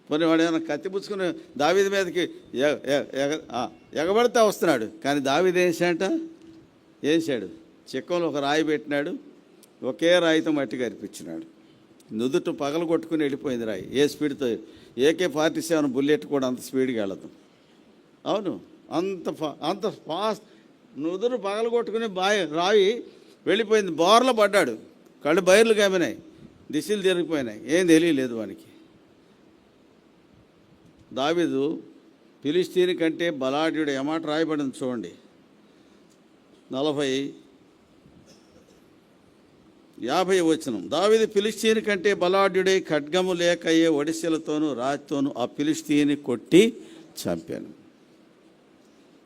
పోనీ వాడు ఏమైనా కత్తి పుచ్చుకుని దావీదు మీదకి ఎగబడితే వస్తున్నాడు. కానీ దావీదు వేసాడు చిక్కంలో ఒక రాయి పెట్టినాడు, ఒకే రాయితో మట్టి కరిపించినాడు. నుదుట పగలు కొట్టుకుని వెళ్ళిపోయింది రాయి. ఏ స్పీడ్తో, AK-47 బుల్లెట్ కూడా అంత స్పీడ్గా వెళ్ళదు. అవును, అంత ఫాస్ట్. నుదురు పగలు కొట్టుకుని రాయి వెళ్ళిపోయింది. బోర్లో పడ్డాడు, కళ్ళు బైర్లు కమ్మినాయి, దిశలు తిరిగిపోయినాయి, ఏం తెలియలేదు వానికి. దావీదు ఫిలిష్తీయుని కంటే బలాఢ్యుడు. ఏమాట రాయబడింది చూడండి, 50 వచనం. దావీదు ఫిలిష్తీయుని కంటే బలాఢ్యుడై ఖడ్గము లేక అయ్యే ఒడిసెలతోనూ రాతితోనూ ఆ ఫిలిష్తీయుని కొట్టి చంపాను.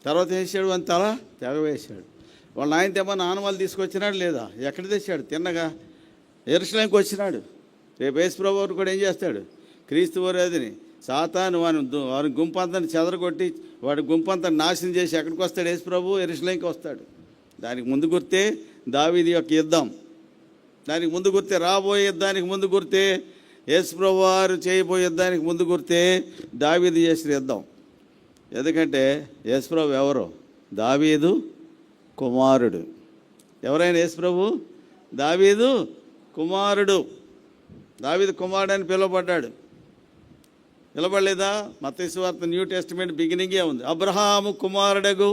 తర్వాత ఏం చేశాడు? అని తల తెగవేశాడు. వాళ్ళ నాయన తెమ్మని ఆనవాళ్ళు తీసుకొచ్చినాడు లేదా? ఎక్కడ తెచ్చాడు? తిన్నగా యెరూషలేముకి వచ్చినాడు. రేపు యేసు ప్రభువు కూడా ఏం చేస్తాడు? క్రీస్తు వారిని సాతాను వారి గుంపంతా చెదరగొట్టి వాడి గుంపంతా నాశనం చేసి ఎక్కడికి వస్తాడు? యేసు ప్రభువు యెరూషలేముకి వస్తాడు. దానికి ముందు గుర్తే దావీదు యొక్క యుద్ధం. దానికి ముందు గుర్తే రాబోయే యుద్ధానికి ముందు గుర్తే యేసు ప్రభువు వారు చేయబోయే యుద్ధానికి ముందు గుర్తే దావీదు చేసిన యుద్ధం. ఎందుకంటే యేసు ప్రభు ఎవరు? దావీదు కుమారుడు. ఎవరైనా యేసు ప్రభు దావీదు కుమారుడు. దావీదు కుమారుడు అని పిలువబడ్డాడు. పిలవబడలేదా? మత్తయి సువార్త న్యూ టెస్టిమెంట్ బిగినింగే ఉంది. అబ్రహాము కుమారుడగు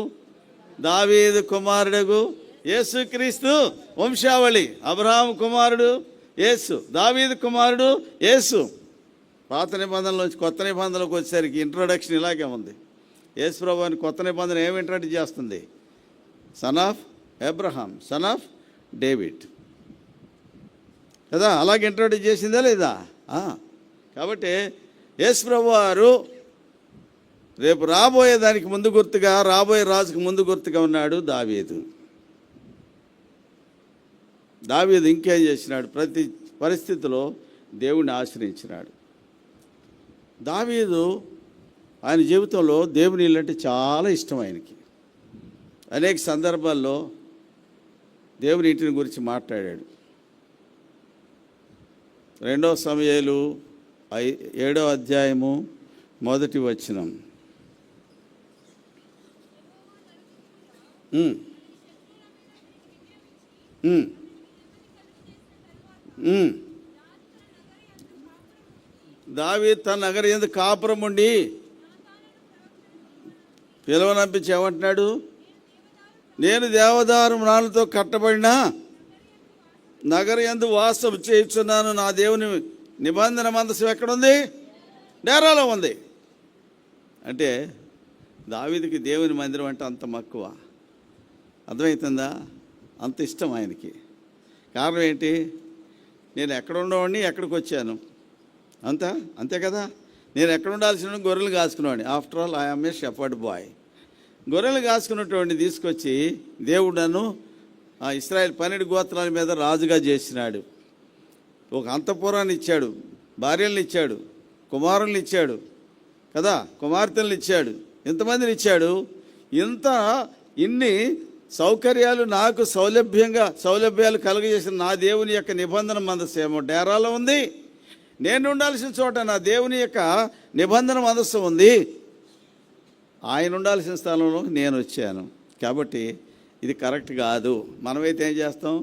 దావీదు కుమారుడగు యేసుక్రీస్తు వంశావళి. అబ్రహాము కుమారుడు యేసు, దావీదు కుమారుడు యేసు. పాత నిబంధనలోంచి కొత్త నిబంధనలోకి వచ్చేసరికి ఇంట్రొడక్షన్ ఇలాగే ఉంది. యేసు ప్రభు అని కొత్త నిబంధన ఏమి ఇంట్రొడ్యూస్ చేస్తుంది? Son of Abraham, son of David కదా, అలాగే ఇంట్రొడ్యూస్ చేసిందా లేదా? కాబట్టి యేసు ప్రభు వారు రేపు రాబోయే దానికి ముందు గుర్తుగా, రాబోయే రాజుకు ముందు గుర్తుగా ఉన్నాడు దావీదు. దావీదు ఇంకేం చేసినాడు? ప్రతి పరిస్థితిలో దేవుణ్ణి ఆశ్రయించినాడు. దావీదు ఆయన జీవితంలో దేవుని ఇల్లంటే చాలా ఇష్టం ఆయనకి. అనేక సందర్భాల్లో దేవుని ఇంటిని గురించి మాట్లాడాడు. 2 సమూయేలు 7వ అధ్యాయము 1వ వచనం. దావీదు తన నగరం యందు కాపురం ఉండి పిలవనంపించి ఏమంటున్నాడు? నేను దేవదారు మ్రాణులతో కట్టబడిన నగరం యందు వాసం చేయుచున్నాను. నా దేవుని నిబంధన మందసం ఎక్కడుంది? డేరాలో ఉంది. అంటే దావీదుకి దేవుని మందిరం అంటే అంత మక్కువ. అర్థమవుతుందా? అంత ఇష్టం ఆయనకి. కారణం ఏంటి? నేను ఎక్కడ ఉండేవాడిని, ఎక్కడికి వచ్చాను, అంతే కదా. నేను ఎక్కడ ఉండాల్సిన గొర్రెలు కాసుకునేవాడిని. After all I'm a shepherd boy. గొర్రెలు కాసుకున్నటువంటి తీసుకొచ్చి దేవుడు నన్ను ఇశ్రాయేల్ 12 గోత్రాల మీద రాజుగా చేసినాడు. ఒక అంతఃపురాన్ని ఇచ్చాడు, భార్యలను ఇచ్చాడు, కుమారుల్ని ఇచ్చాడు కదా, కుమార్తెలను ఇచ్చాడు, ఇంతమందిని ఇచ్చాడు. ఇన్ని సౌకర్యాలు నాకు సౌలభ్యాలు కలుగజేసిన నా దేవుని యొక్క నిబంధన మందస్సేమో డేరాలో ఉంది. నేను ఉండాల్సిన చోట నా దేవుని యొక్క నిబంధన మందస్సు ఉంది. ఆయన ఉండాల్సిన స్థలంలో నేను వచ్చాను. కాబట్టి ఇది కరెక్ట్ కాదు. మనమైతే ఏం చేస్తాం?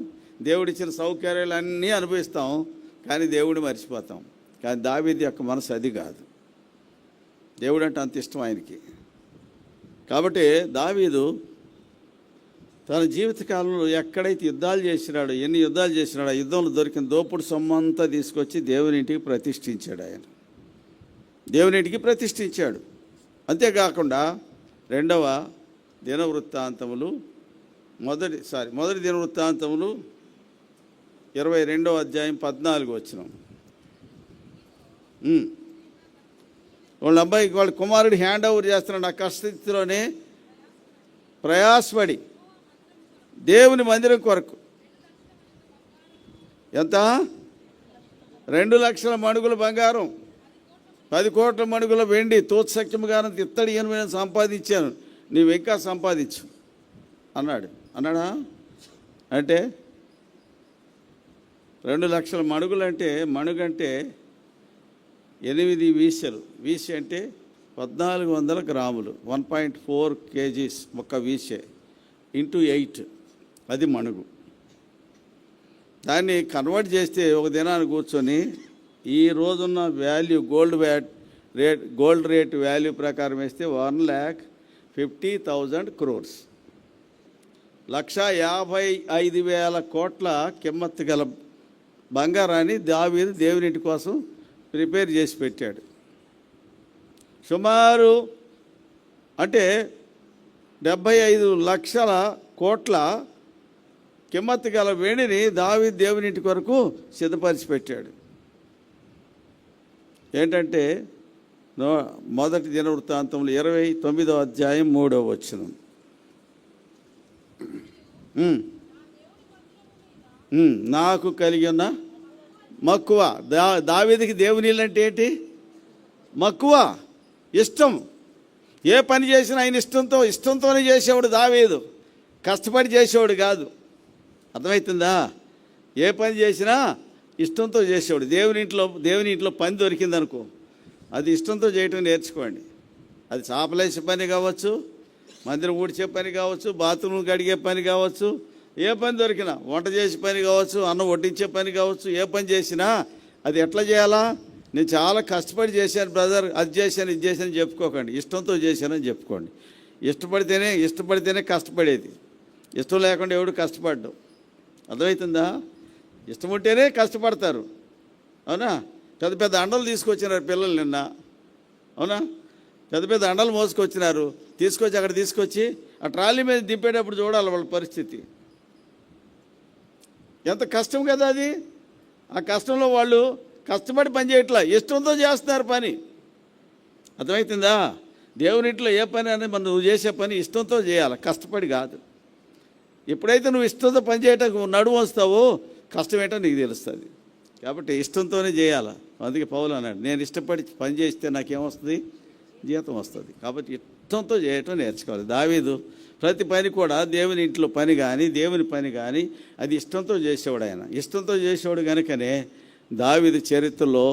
దేవుడిచ్చిన సౌకర్యాలు అన్నీ అనుభవిస్తాం, కానీ దేవుడిని మర్చిపోతాం. కానీ దావీదు యొక్క మనసు అది కాదు. దేవుడు అంటే అంత ఇష్టం ఆయనకి. కాబట్టి దావీదు తన జీవితకాలంలో ఎక్కడైతే యుద్ధాలు చేసినాడో, ఎన్ని యుద్ధాలు చేసినాడో, ఆ యుద్ధంలో దొరికిన దోపుడు సొమ్మంతా తీసుకొచ్చి దేవుని ఇంటికి ప్రతిష్ఠించాడు. ఆయన దేవుని ఇంటికి ప్రతిష్ఠించాడు. అంతేకాకుండా 2వ దినవృత్తాంతములు మొదటి దినవృత్తాంతములు 22వ అధ్యాయం 14వ వచనం. వాళ్ళ అబ్బాయికి వాళ్ళ కుమారుడు హ్యాండ్ ఓవర్ చేస్తున్నాడు. ఆ కష్టస్థితిలోనే ప్రయాసపడి దేవుని మందిరం కొరకు ఎంత? 2 లక్షల మణుగుల బంగారం, 10 కోట్ల మణుగుల వెండి, తోత్సఖ్యముగాను ఇత్తడి నేను సంపాదించాను, నీవు ఇంకా సంపాదించు అన్నాడా? అంటే 2 లక్షల మణుగులు అంటే, మణుగంటే 8 వీసెలు. వీసె అంటే 1400 గ్రాములు, 1.4 kgs ఒక వీసె ఇంటూ 8, అది మణుగు. దాన్ని కన్వర్ట్ చేస్తే ఒక దినాన్ని కూర్చొని ఈ రోజున్న వాల్యూ గోల్డ్ రేట్ వాల్యూ ప్రకారం వేస్తే 1,50,000 crores, 1,55,000 కోట్ల కిమ్మత్తు గల బంగారాన్ని దావీదు దేవునింటి కోసం ప్రిపేర్ చేసి పెట్టాడు. సుమారు అంటే 75 లక్షల కోట్ల కిమ్మత్తు గల వెండిని దావీదు దేవునింటి కొరకు సిద్ధపరిచి పెట్టాడు. ఏంటంటే మొదటి దినవృత్తాంతంలో 29వ అధ్యాయం 3వ వచనం. నాకు కలిగి ఉన్న మక్కువ. దావీదుకి దేవుని అంటే ఏంటి? మక్కువ, ఇష్టం. ఏ పని చేసినా ఆయన ఇష్టంతోనే చేసేవాడు దావీదు, కష్టపడి చేసేవాడు కాదు. అర్థమవుతుందా? ఏ పని చేసినా ఇష్టంతో చేసేవాడు. దేవుని ఇంట్లో పని దొరికిందనుకో, అది ఇష్టంతో చేయటం నేర్చుకోండి. అది చాపలేసే పని కావచ్చు, మందిరం ఊడ్చే పని కావచ్చు, బాత్రూమ్ కడిగే పని కావచ్చు, ఏ పని దొరికినా, వంట చేసే పని కావచ్చు, అన్నం వడ్డించే పని కావచ్చు, ఏ పని చేసినా అది ఎట్లా చేయాలా? నేను చాలా కష్టపడి చేశాను బ్రదర్, అది చేశాను ఇది చేశాను చెప్పుకోకండి, ఇష్టంతో చేశానని చెప్పుకోండి. ఇష్టపడితేనే కష్టపడేది. ఇష్టం లేకుండా ఎవడు కష్టపడ్డు. అర్థమవుతుందా? ఇష్టం ఉంటేనే కష్టపడతారు. అవునా? పెద్ద పెద్ద అండలు తీసుకొచ్చినారు పిల్లలు నిన్న. అవునా? పెద్ద పెద్ద అండలు మోసుకొచ్చినారు, అక్కడ తీసుకొచ్చి ఆ ట్రాలీ మీద దింపేటప్పుడు చూడాలి వాళ్ళ పరిస్థితి. ఎంత కష్టం కదా అది. ఆ కష్టంలో వాళ్ళు కష్టపడి పని చేయట్లా, ఇష్టంతో చేస్తున్నారు పని. అర్థమవుతుందా? దేవునింట్లో ఏ పని అనేది నువ్వు చేసే పని ఇష్టంతో చేయాలి, కష్టపడి కాదు. ఎప్పుడైతే నువ్వు ఇష్టంతో పని చేయటానికి నడుము వస్తావో కష్టం ఏంటో నీకు తెలుస్తుంది. కాబట్టి ఇష్టంతోనే చేయాలి. అందుకే పౌలు అన్నాడు, నేను ఇష్టపడి పని చేస్తే నాకేమొస్తుంది? జీతం వస్తుంది. కాబట్టి ఇష్టంతో చేయటం నేర్చుకోవాలి. దావీదు ప్రతి పని కూడా దేవుని ఇంట్లో పని కానీ దేవుని పని కానీ అది ఇష్టంతో చేసేవాడు. ఆయన ఇష్టంతో చేసేవాడు కనుకనే దావీదు చరిత్రలో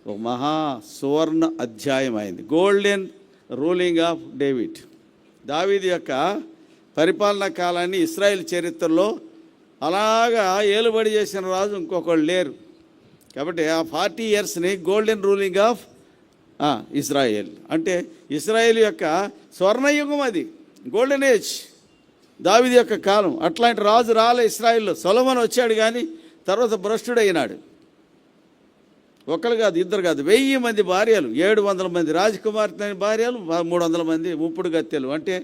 ఒక మహా సువర్ణ అధ్యాయం అయింది. Golden ruling of David. దావీదు యొక్క పరిపాలనా కాలాన్ని ఇశ్రాయేల్ చరిత్రలో అలాగా ఏలుబడి చేసిన రాజు ఇంకొకళ్ళు లేరు. కాబట్టి ఆ 40 yearsని గోల్డెన్ రూలింగ్ ఆఫ్ ఇజ్రాయేల్ అంటే ఇజ్రాయేల్ యొక్క స్వర్ణయుగం, అది గోల్డెన్ ఏజ్, దావీదు యొక్క కాలం. అట్లాంటి రాజు రాలే ఇజ్రాయేల్లో. సొలొమోను వచ్చాడు కానీ తర్వాత భ్రష్టుడైనాడు. ఒకరు కాదు, ఇద్దరు కాదు, 1000 మంది భార్యలు, 700 మంది రాజకుమార్తె భార్యలు, 300 మంది ముప్పుడు గత్తెలు అంటే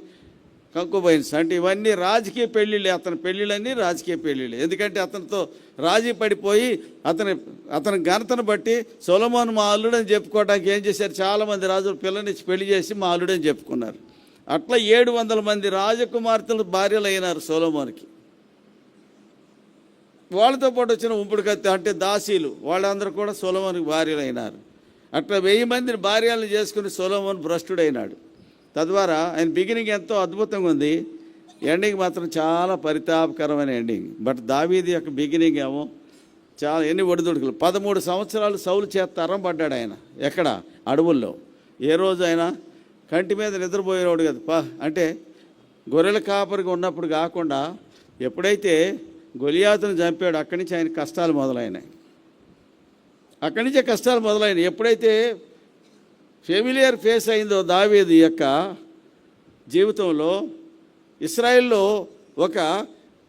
కంకుబైన్స్. అంటే ఇవన్నీ రాజకీయ పెళ్ళిళ్ళే. అతని పెళ్ళిళ్ళన్నీ రాజకీయ పెళ్ళిళ్ళే. ఎందుకంటే అతనితో రాజీ పడిపోయి అతని ఘనతను బట్టి సొలొమోను మా అల్లుడని చెప్పుకోవడానికి ఏం చేశారు? చాలామంది రాజులు పిల్లనిచ్చి పెళ్లి చేసి మా అల్లుడని చెప్పుకున్నారు. అట్లా 700 మంది రాజకుమార్తెలు భార్యలు అయినారు సొలొమోనుకి. వాళ్ళతో పాటు వచ్చిన ఉంపుడు కత్తి అంటే దాసీలు, వాళ్ళందరూ కూడా సొలొమోనుకి భార్యలు అయినారు. అట్లా 1000 మందిని భార్యలను చేసుకుని సొలొమోను భ్రష్టుడైనాడు. తద్వారా ఆయన బిగినింగ్ ఎంతో అద్భుతంగా ఉంది, ఎండింగ్ మాత్రం చాలా పరితాపకరమైన ఎండింగ్. బట్ దావీదు యొక్క బిగినింగ్ ఏమో చాలా ఎన్ని ఒడిదుడుకులు. 13 సంవత్సరాలు సౌలు చేత తరం పడ్డాడు ఆయన. ఎక్కడ? అడవుల్లో. ఏ రోజు ఆయన కంటి మీద నిద్రపోయేవాడు కదా. అంటే గొర్రెల కాపరిగా ఉన్నప్పుడు కాకుండా ఎప్పుడైతే గొలియాతును చంపాడు అక్కడి నుంచి ఆయన కష్టాలు మొదలైనాయి. అక్కడి నుంచే కష్టాలు మొదలైనాయి. ఎప్పుడైతే ఫెమిలియర్ ఫేస్ అయిందో దావీదు యొక్క జీవితంలో, ఇశ్రాయేల్లో ఒక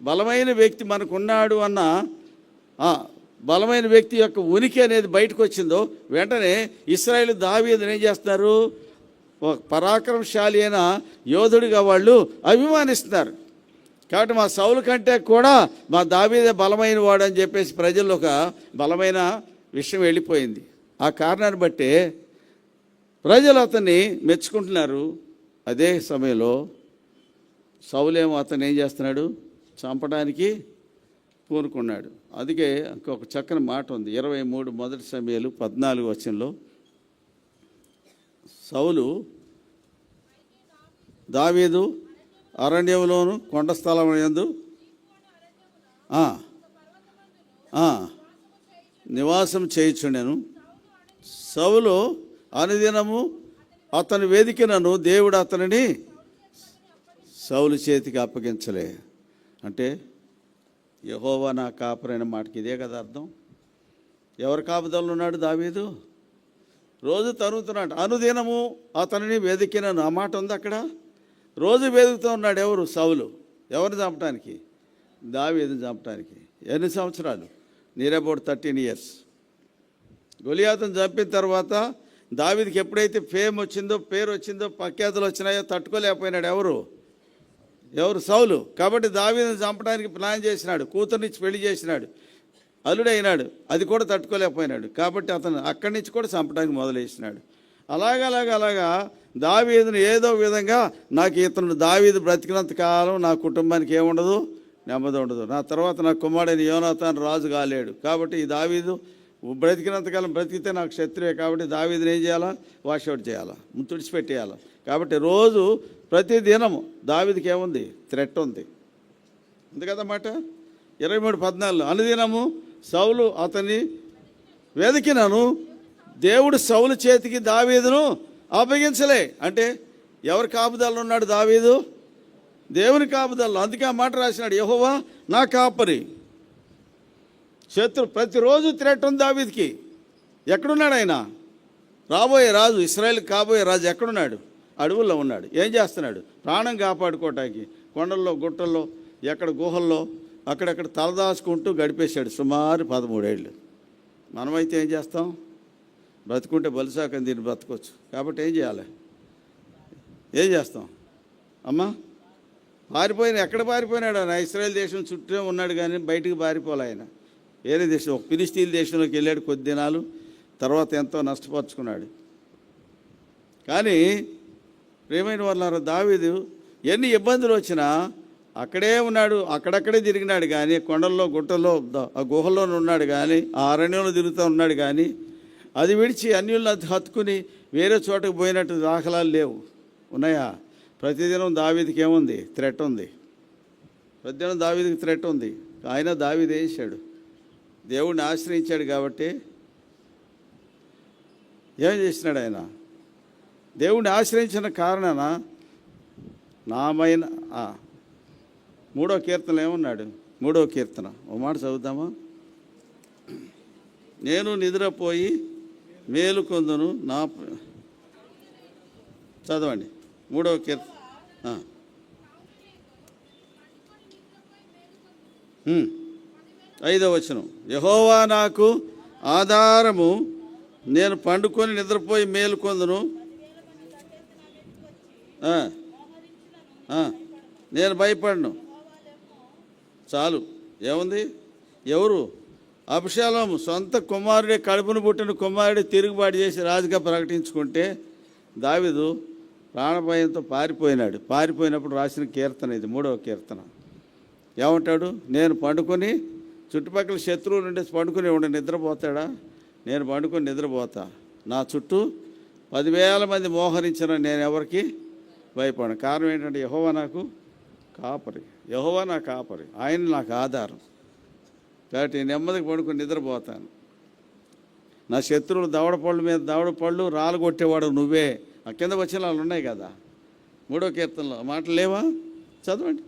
బలమైన వ్యక్తి మనకున్నాడు అన్న బలమైన వ్యక్తి యొక్క ఉనికి అనేది బయటకు వచ్చిందో వెంటనే ఇశ్రాయేలు దావీదుని ఏం చేస్తున్నారు? ఒక పరాక్రమశాలి అయిన యోధుడిగా వాళ్ళు అభిమానిస్తున్నారు. కాబట్టి మా సౌలు కంటే కూడా మా దావీదే బలమైన వాడు అని చెప్పేసి ప్రజల్లో ఒక బలమైన విషయం వెళ్ళిపోయింది. ఆ కారణాన్ని బట్టే ప్రజలు అతన్ని మెచ్చుకుంటున్నారు. అదే సమయంలో సౌలేమో అతను ఏం చేస్తున్నాడు? చంపడానికి పూనుకున్నాడు. అందుకే ఇంకొక చక్కని మాట ఉంది. 23 మొదటి సమయాలు 14 వచనంలో సౌలు దావీదు అరణ్యంలోను కొండ స్థలం యందు నివాసం చేయుచుండెను. సౌలు అనుదినము అతని వేదికనను దేవుడు అతనిని సౌలు చేతికి అప్పగించలే. అంటే యెహోవా నా కాపరైన మాటకి ఇదే కదా అర్థం. ఎవరి కాపుదల్లో ఉన్నాడు దావీదు? రోజు తరుగుతున్నాడు. అనుదినము అతనిని వెదికినను, ఆ మాట ఉంది అక్కడ. రోజు వెతుకుతూ ఉన్నాడు. ఎవరు? సౌలు. ఎవరిని చంపడానికి? దావీదుని చంపడానికి. ఎన్ని సంవత్సరాలు? Near about 13 years. గొలియాతును చంపిన తర్వాత దావీదుకి ఎప్పుడైతే ఫేమ్ వచ్చిందో, పేరు వచ్చిందో, ప్రఖ్యాతులు వచ్చినాయో తట్టుకోలేకపోయినాడు. ఎవరు? సౌలు. కాబట్టి దావీదుని చంపడానికి ప్లాన్ చేసినాడు. కూతురునిచ్చి పెళ్లి చేసినాడు, అల్లుడైనాడు. అది కూడా తట్టుకోలేకపోయినాడు. కాబట్టి అతను అక్కడి నుంచి కూడా చంపడానికి మొదలేసినాడు. అలాగా దావీదును ఏదో విధంగా నాకు ఇతను దావీదు బ్రతికినంత కాలం నా కుటుంబానికి ఏముండదు, నెమ్మది ఉండదు. నా తర్వాత నా కుమారుడైన యోనాతాను రాజు కాలేడు. కాబట్టి ఈ దావీదు బ్రతికినంతకాలం బ్రతికితే నాకు శత్రువే. కాబట్టి దావీదుని ఏం చేయాలా? వాషౌట్ చేయాలా, తుడిచిపెట్టేయాలా. కాబట్టి రోజు ప్రతి దినము దావీదుకి ఏముంది? థ్రెట్ ఉంది కదన్నమాట. 23:14 అనుదినము సౌలు అతన్ని వెతికినను దేవుడు సౌలు చేతికి దావీదును అప్పగించలే. అంటే ఎవరి కాపుదల్లో ఉన్నాడు దావీదు? దేవుని కాపుదల్లో. అందుకే ఆ మాట రాసినాడు, యెహోవా నా కాపరి. ప్రతిరోజు థ్రెట్ ఉంది దావీదుకి. ఎక్కడున్నాడు ఆయన? రాబోయే రాజు, ఇశ్రాయేలుకి కాబోయే రాజు ఎక్కడున్నాడు? అడవుల్లో ఉన్నాడు. ఏం చేస్తున్నాడు? ప్రాణం కాపాడుకోవటానికి కొండల్లో, గుట్టల్లో, ఎక్కడ గుహల్లో అక్కడెక్కడ తలదాచుకుంటూ గడిపేశాడు సుమారు 13 ఏళ్ళు. మనమైతే ఏం చేస్తాం? బ్రతుకుంటే బలిసాకని దీన్ని బ్రతకొచ్చు. కాబట్టి ఏం చేయాలి? ఏం చేస్తాం అమ్మా? ఎక్కడ పారిపోయినాడు ఆయన? ఇశ్రాయేల్ దేశం చుట్టూ ఉన్నాడు కానీ బయటికి పారిపోలే ఆయన. వేరే దేశం, ఒక ఫిలిస్తీన్ దేశంలోకి వెళ్ళాడు కొద్ది దినాలు, తర్వాత ఎంతో నష్టపరుచుకున్నాడు. కానీ ప్రియమైన వాళ్ళారా, దావీదు ఎన్ని ఇబ్బందులు వచ్చినా అక్కడే ఉన్నాడు, అక్కడక్కడే తిరిగినాడు కానీ, కొండల్లో, గుట్టల్లో, ఆ గుహల్లో ఉన్నాడు కానీ, ఆ అరణ్యంలో తిరుగుతూ ఉన్నాడు కానీ, అది విడిచి అన్యులను హత్తుకుని వేరే చోటకు పోయినట్టు దాఖలాలు లేవు. ఉన్నాయా? ప్రతిదినం దావీదుకి ఏముంది? థ్రెట్ ఉంది. ప్రతిదినం దావీదుకి థ్రెట్ ఉంది. ఆయన దావీదు వేసాడు, దేవుడిని ఆశ్రయించాడు. కాబట్టి ఏం చేసినాడు ఆయన? దేవుడిని ఆశ్రయించిన కారణాన నామైన 3వ కీర్తనలో ఏమన్నాడు? 3వ కీర్తన ఓ మాట చదువుతామా? నేను నిద్రపోయి మేలుకొందును నా. చదవండి 3వ కీర్తన 5వ వచనం. యెహోవా నాకు ఆధారము, నేను పండుకొని నిద్రపోయి మేలుకొందును, నేను భయపడను. చాలు. ఏముంది? ఎవరు? అబ్షాలోము సొంత కుమారుడే, కడుపును పుట్టిన కుమారుడే తిరుగుబాటు చేసి రాజుగా ప్రకటించుకుంటే దావీదు ప్రాణభయంతో పారిపోయినాడు. పారిపోయినప్పుడు రాసిన కీర్తన ఇది, 3వ కీర్తన. ఏమంటాడు? నేను పండుకొని, చుట్టుపక్కల శత్రువులు ఉండే పండుకొని ఉండే నిద్రపోతాడా? నేను పండుకొని నిద్రపోతా. నా చుట్టూ 10,000 మంది మోహరించిన నేను ఎవరికి భయపడను. కారణం ఏంటంటే యెహోవా నాకు కాపరి. యెహోవా నా కాపరి, ఆయన నాకు ఆధారం. కాబట్టి నెమ్మదిగా పడుకొని నిద్రపోతాను. నా శత్రువులు దవడపళ్ళు మీద దవడపళ్ళు రాళ్ళు కొట్టేవాడు నువ్వే. ఆ కింద వచ్చిన వాళ్ళు ఉన్నాయి కదా 3వ కీర్తనలో మాటలు లేవా? చదవండి.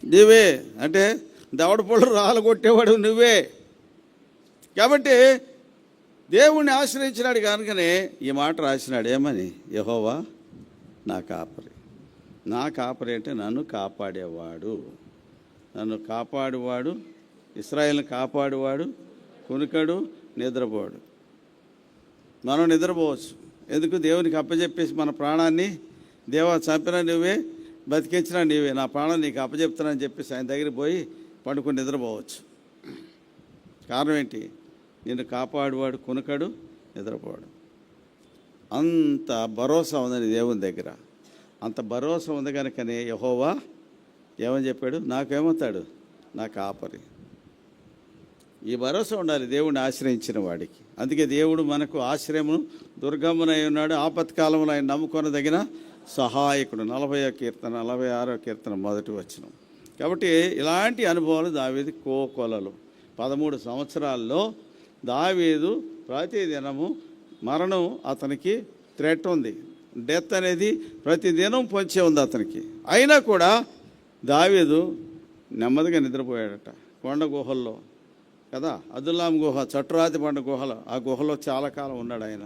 నువ్వే అంటే దవడపళ్ళు రాళ్ళు కొట్టేవాడు నువ్వే. కాబట్టి దేవుణ్ణి ఆశ్రయించినాడు కనుకనే ఈ మాట రాసినాడు. ఏమని? యెహోవా నా కాపరి. నా కాపరి అంటే నన్ను కాపాడేవాడు, నన్ను కాపాడువాడు, ఇశ్రాయేలుని కాపాడువాడు, కునుకడు, నిద్రపోడు. మనం నిద్రపోవచ్చు. ఎందుకు? దేవునికి అప్పచెప్పేసి మన ప్రాణాన్ని, దేవా చంపినా నువ్వే, బతికించినా నీవే, నా ప్రాణం నీకు అప్పచెప్తానని చెప్పేసి ఆయన దగ్గరికి పోయి పండుకొని నిద్రపోవచ్చు. కారణం ఏంటి? నిన్ను కాపాడువాడు, కునుకడు, నిద్రపోడు. అంత భరోసా ఉందని దేవుని దగ్గర. అంత భరోసా ఉంది కనుకనే యెహోవా ఏమని చెప్పాడు? నాకేమవుతాడు? నా కాపరి. ఈ భరోసా ఉండాలి దేవుడిని ఆశ్రయించిన వాడికి. అందుకే దేవుడు మనకు ఆశ్రయమును దుర్గమునై ఉన్నాడు, ఆపత్కాలంలో ఆయన నమ్ముకొనదగిన సహాయకుడు. 40వ కీర్తన 46వ కీర్తన 1వ వచనం. కాబట్టి ఇలాంటి అనుభవాలు దావీదు కోకొలలు. 13 సంవత్సరాల్లో దావీదు ప్రతిదినము మరణం అతనికి థ్రెట్ ఉంది. డెత్ అనేది ప్రతిదినం పొంచే ఉంది అతనికి. అయినా కూడా దావీదు నెమ్మదిగా నిద్రపోయాడట కొండ గుహల్లో కదా. అదుల్లాం గుహ, చట్టురాతి పండు గుహలో, ఆ గుహలో చాలా కాలం ఉన్నాడు ఆయన.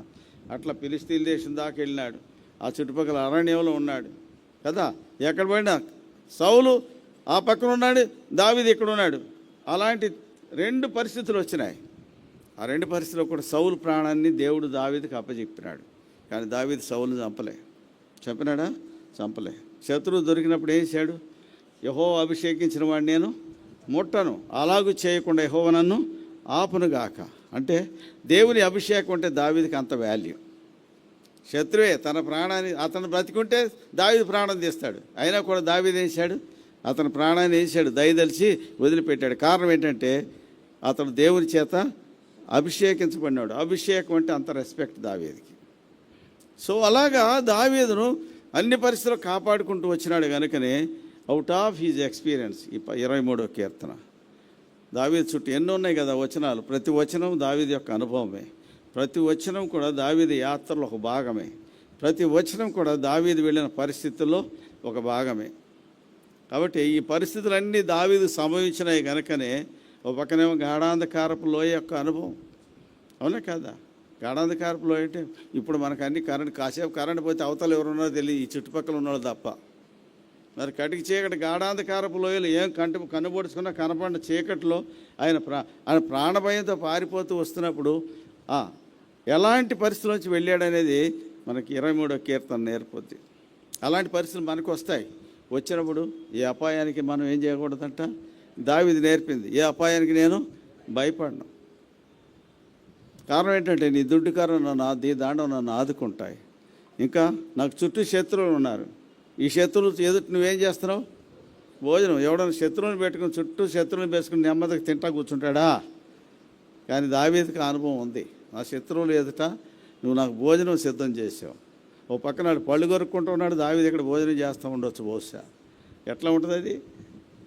అట్లా ఫిలిస్తీన్ దేశం దాకా వెళ్ళినాడు. ఆ చుట్టుపక్కల అరణ్యంలో ఉన్నాడు కదా. ఎక్కడ పోయినా సౌలు ఆ పక్కన ఉన్నాడు, దావీదు ఇక్కడ ఉన్నాడు. అలాంటి 2 పరిస్థితులు వచ్చినాయి. ఆ 2 పరిస్థితుల్లో కూడా సౌలు ప్రాణాన్ని దేవుడు దావీదుకి అప్పచెప్పినాడు. కానీ దావీదు సౌలుని చంపలే. చంపినాడా? చంపలే. శత్రువు దొరికినప్పుడు ఏం చేశాడు? యెహోవా అభిషేకించిన వాడు నేను ముట్టను, అలాగూ చేయకుండా యెహోవా నన్ను ఆపునుగాక. అంటే దేవుని అభిషేకం అంటే దావీదుకి అంత వాల్యూ. శత్రువే తన ప్రాణాన్ని, అతను బ్రతికుంటే దావీదు ప్రాణం తీస్తాడు, అయినా కూడా దావీదు వేశాడు, అతని ప్రాణాన్ని వేసాడు, దయదలిచి వదిలిపెట్టాడు. కారణం ఏంటంటే అతను దేవుని చేత అభిషేకించబడినాడు. అభిషేకం అంటే అంత రెస్పెక్ట్ దావీదుకి. సో అలాగా దావీదును అన్ని పరిస్థితులు కాపాడుకుంటూ వచ్చినాడు కనుకనే అవుట్ ఆఫ్ హీజ్ ఎక్స్పీరియన్స్ ఈ 23వ కీర్తన. దావీదు చుట్టూ ఎన్నో ఉన్నాయి కదా వచనాలు, ప్రతి వచనం దావీదు యొక్క అనుభవమే, ప్రతి వచనం కూడా దావీదు యాత్రలో ఒక భాగమే, ప్రతి వచనం కూడా దావీదు వెళ్ళిన పరిస్థితుల్లో ఒక భాగమే. కాబట్టి ఈ పరిస్థితులన్నీ దావీదు సంభవించినాయి కనుకనే ఒక పక్కనేమో గాఢాంధకారపు లోయ యొక్క అనుభవం, అవునా కదా? గాఢాంధకారపు లోయ అంటే ఇప్పుడు మనకు అన్ని కాసేపు కరెంట్ పోతే అవతల ఎవరున్నారో తెలియదు, ఈ చుట్టుపక్కల ఉన్నవాళ్ళు తప్ప. మరి కటికి చీకటి గాఢాంధకారపు లోయలు ఏం కన్నుబొడుచుకున్నా కనపడిన చీకటిలో ఆయన ప్రాణభయంతో పారిపోతూ వస్తున్నప్పుడు ఎలాంటి పరిస్థితుల నుంచి వెళ్ళాడనేది మనకి 23వ కీర్తన నేర్పుద్ది. అలాంటి పరిస్థితులు మనకు వస్తాయి. వచ్చినప్పుడు ఏ అపాయానికి మనం ఏం చేయకూడదంట దావీదు నేర్పింది. ఏ అపాయానికి నేను భయపడను. కారణం ఏంటంటే నీ దుడ్డుకారం నీ దాండం నన్ను ఆదుకుంటాయి. ఇంకా నాకు చుట్టూ శత్రువులు ఉన్నారు. ఈ శత్రువులు ఎదుటి నువ్వేం చేస్తున్నావు? భోజనం. ఎవడన్నా శత్రువుని పెట్టుకుని చుట్టూ శత్రువుని వేసుకుని నెమ్మదిగా తింటా కూర్చుంటాడా? కానీ దావీదుకి అనుభవం ఉంది. నా శత్రువులు ఎదుట నువ్వు నాకు భోజనం సిద్ధం చేసావు. ఓ పక్కన పళ్ళు కొరుక్కుంటూ ఉన్నాడు, దావీదు ఇక్కడ భోజనం చేస్తూ ఉండొచ్చు బహుశా. ఎట్లా ఉంటుంది అది?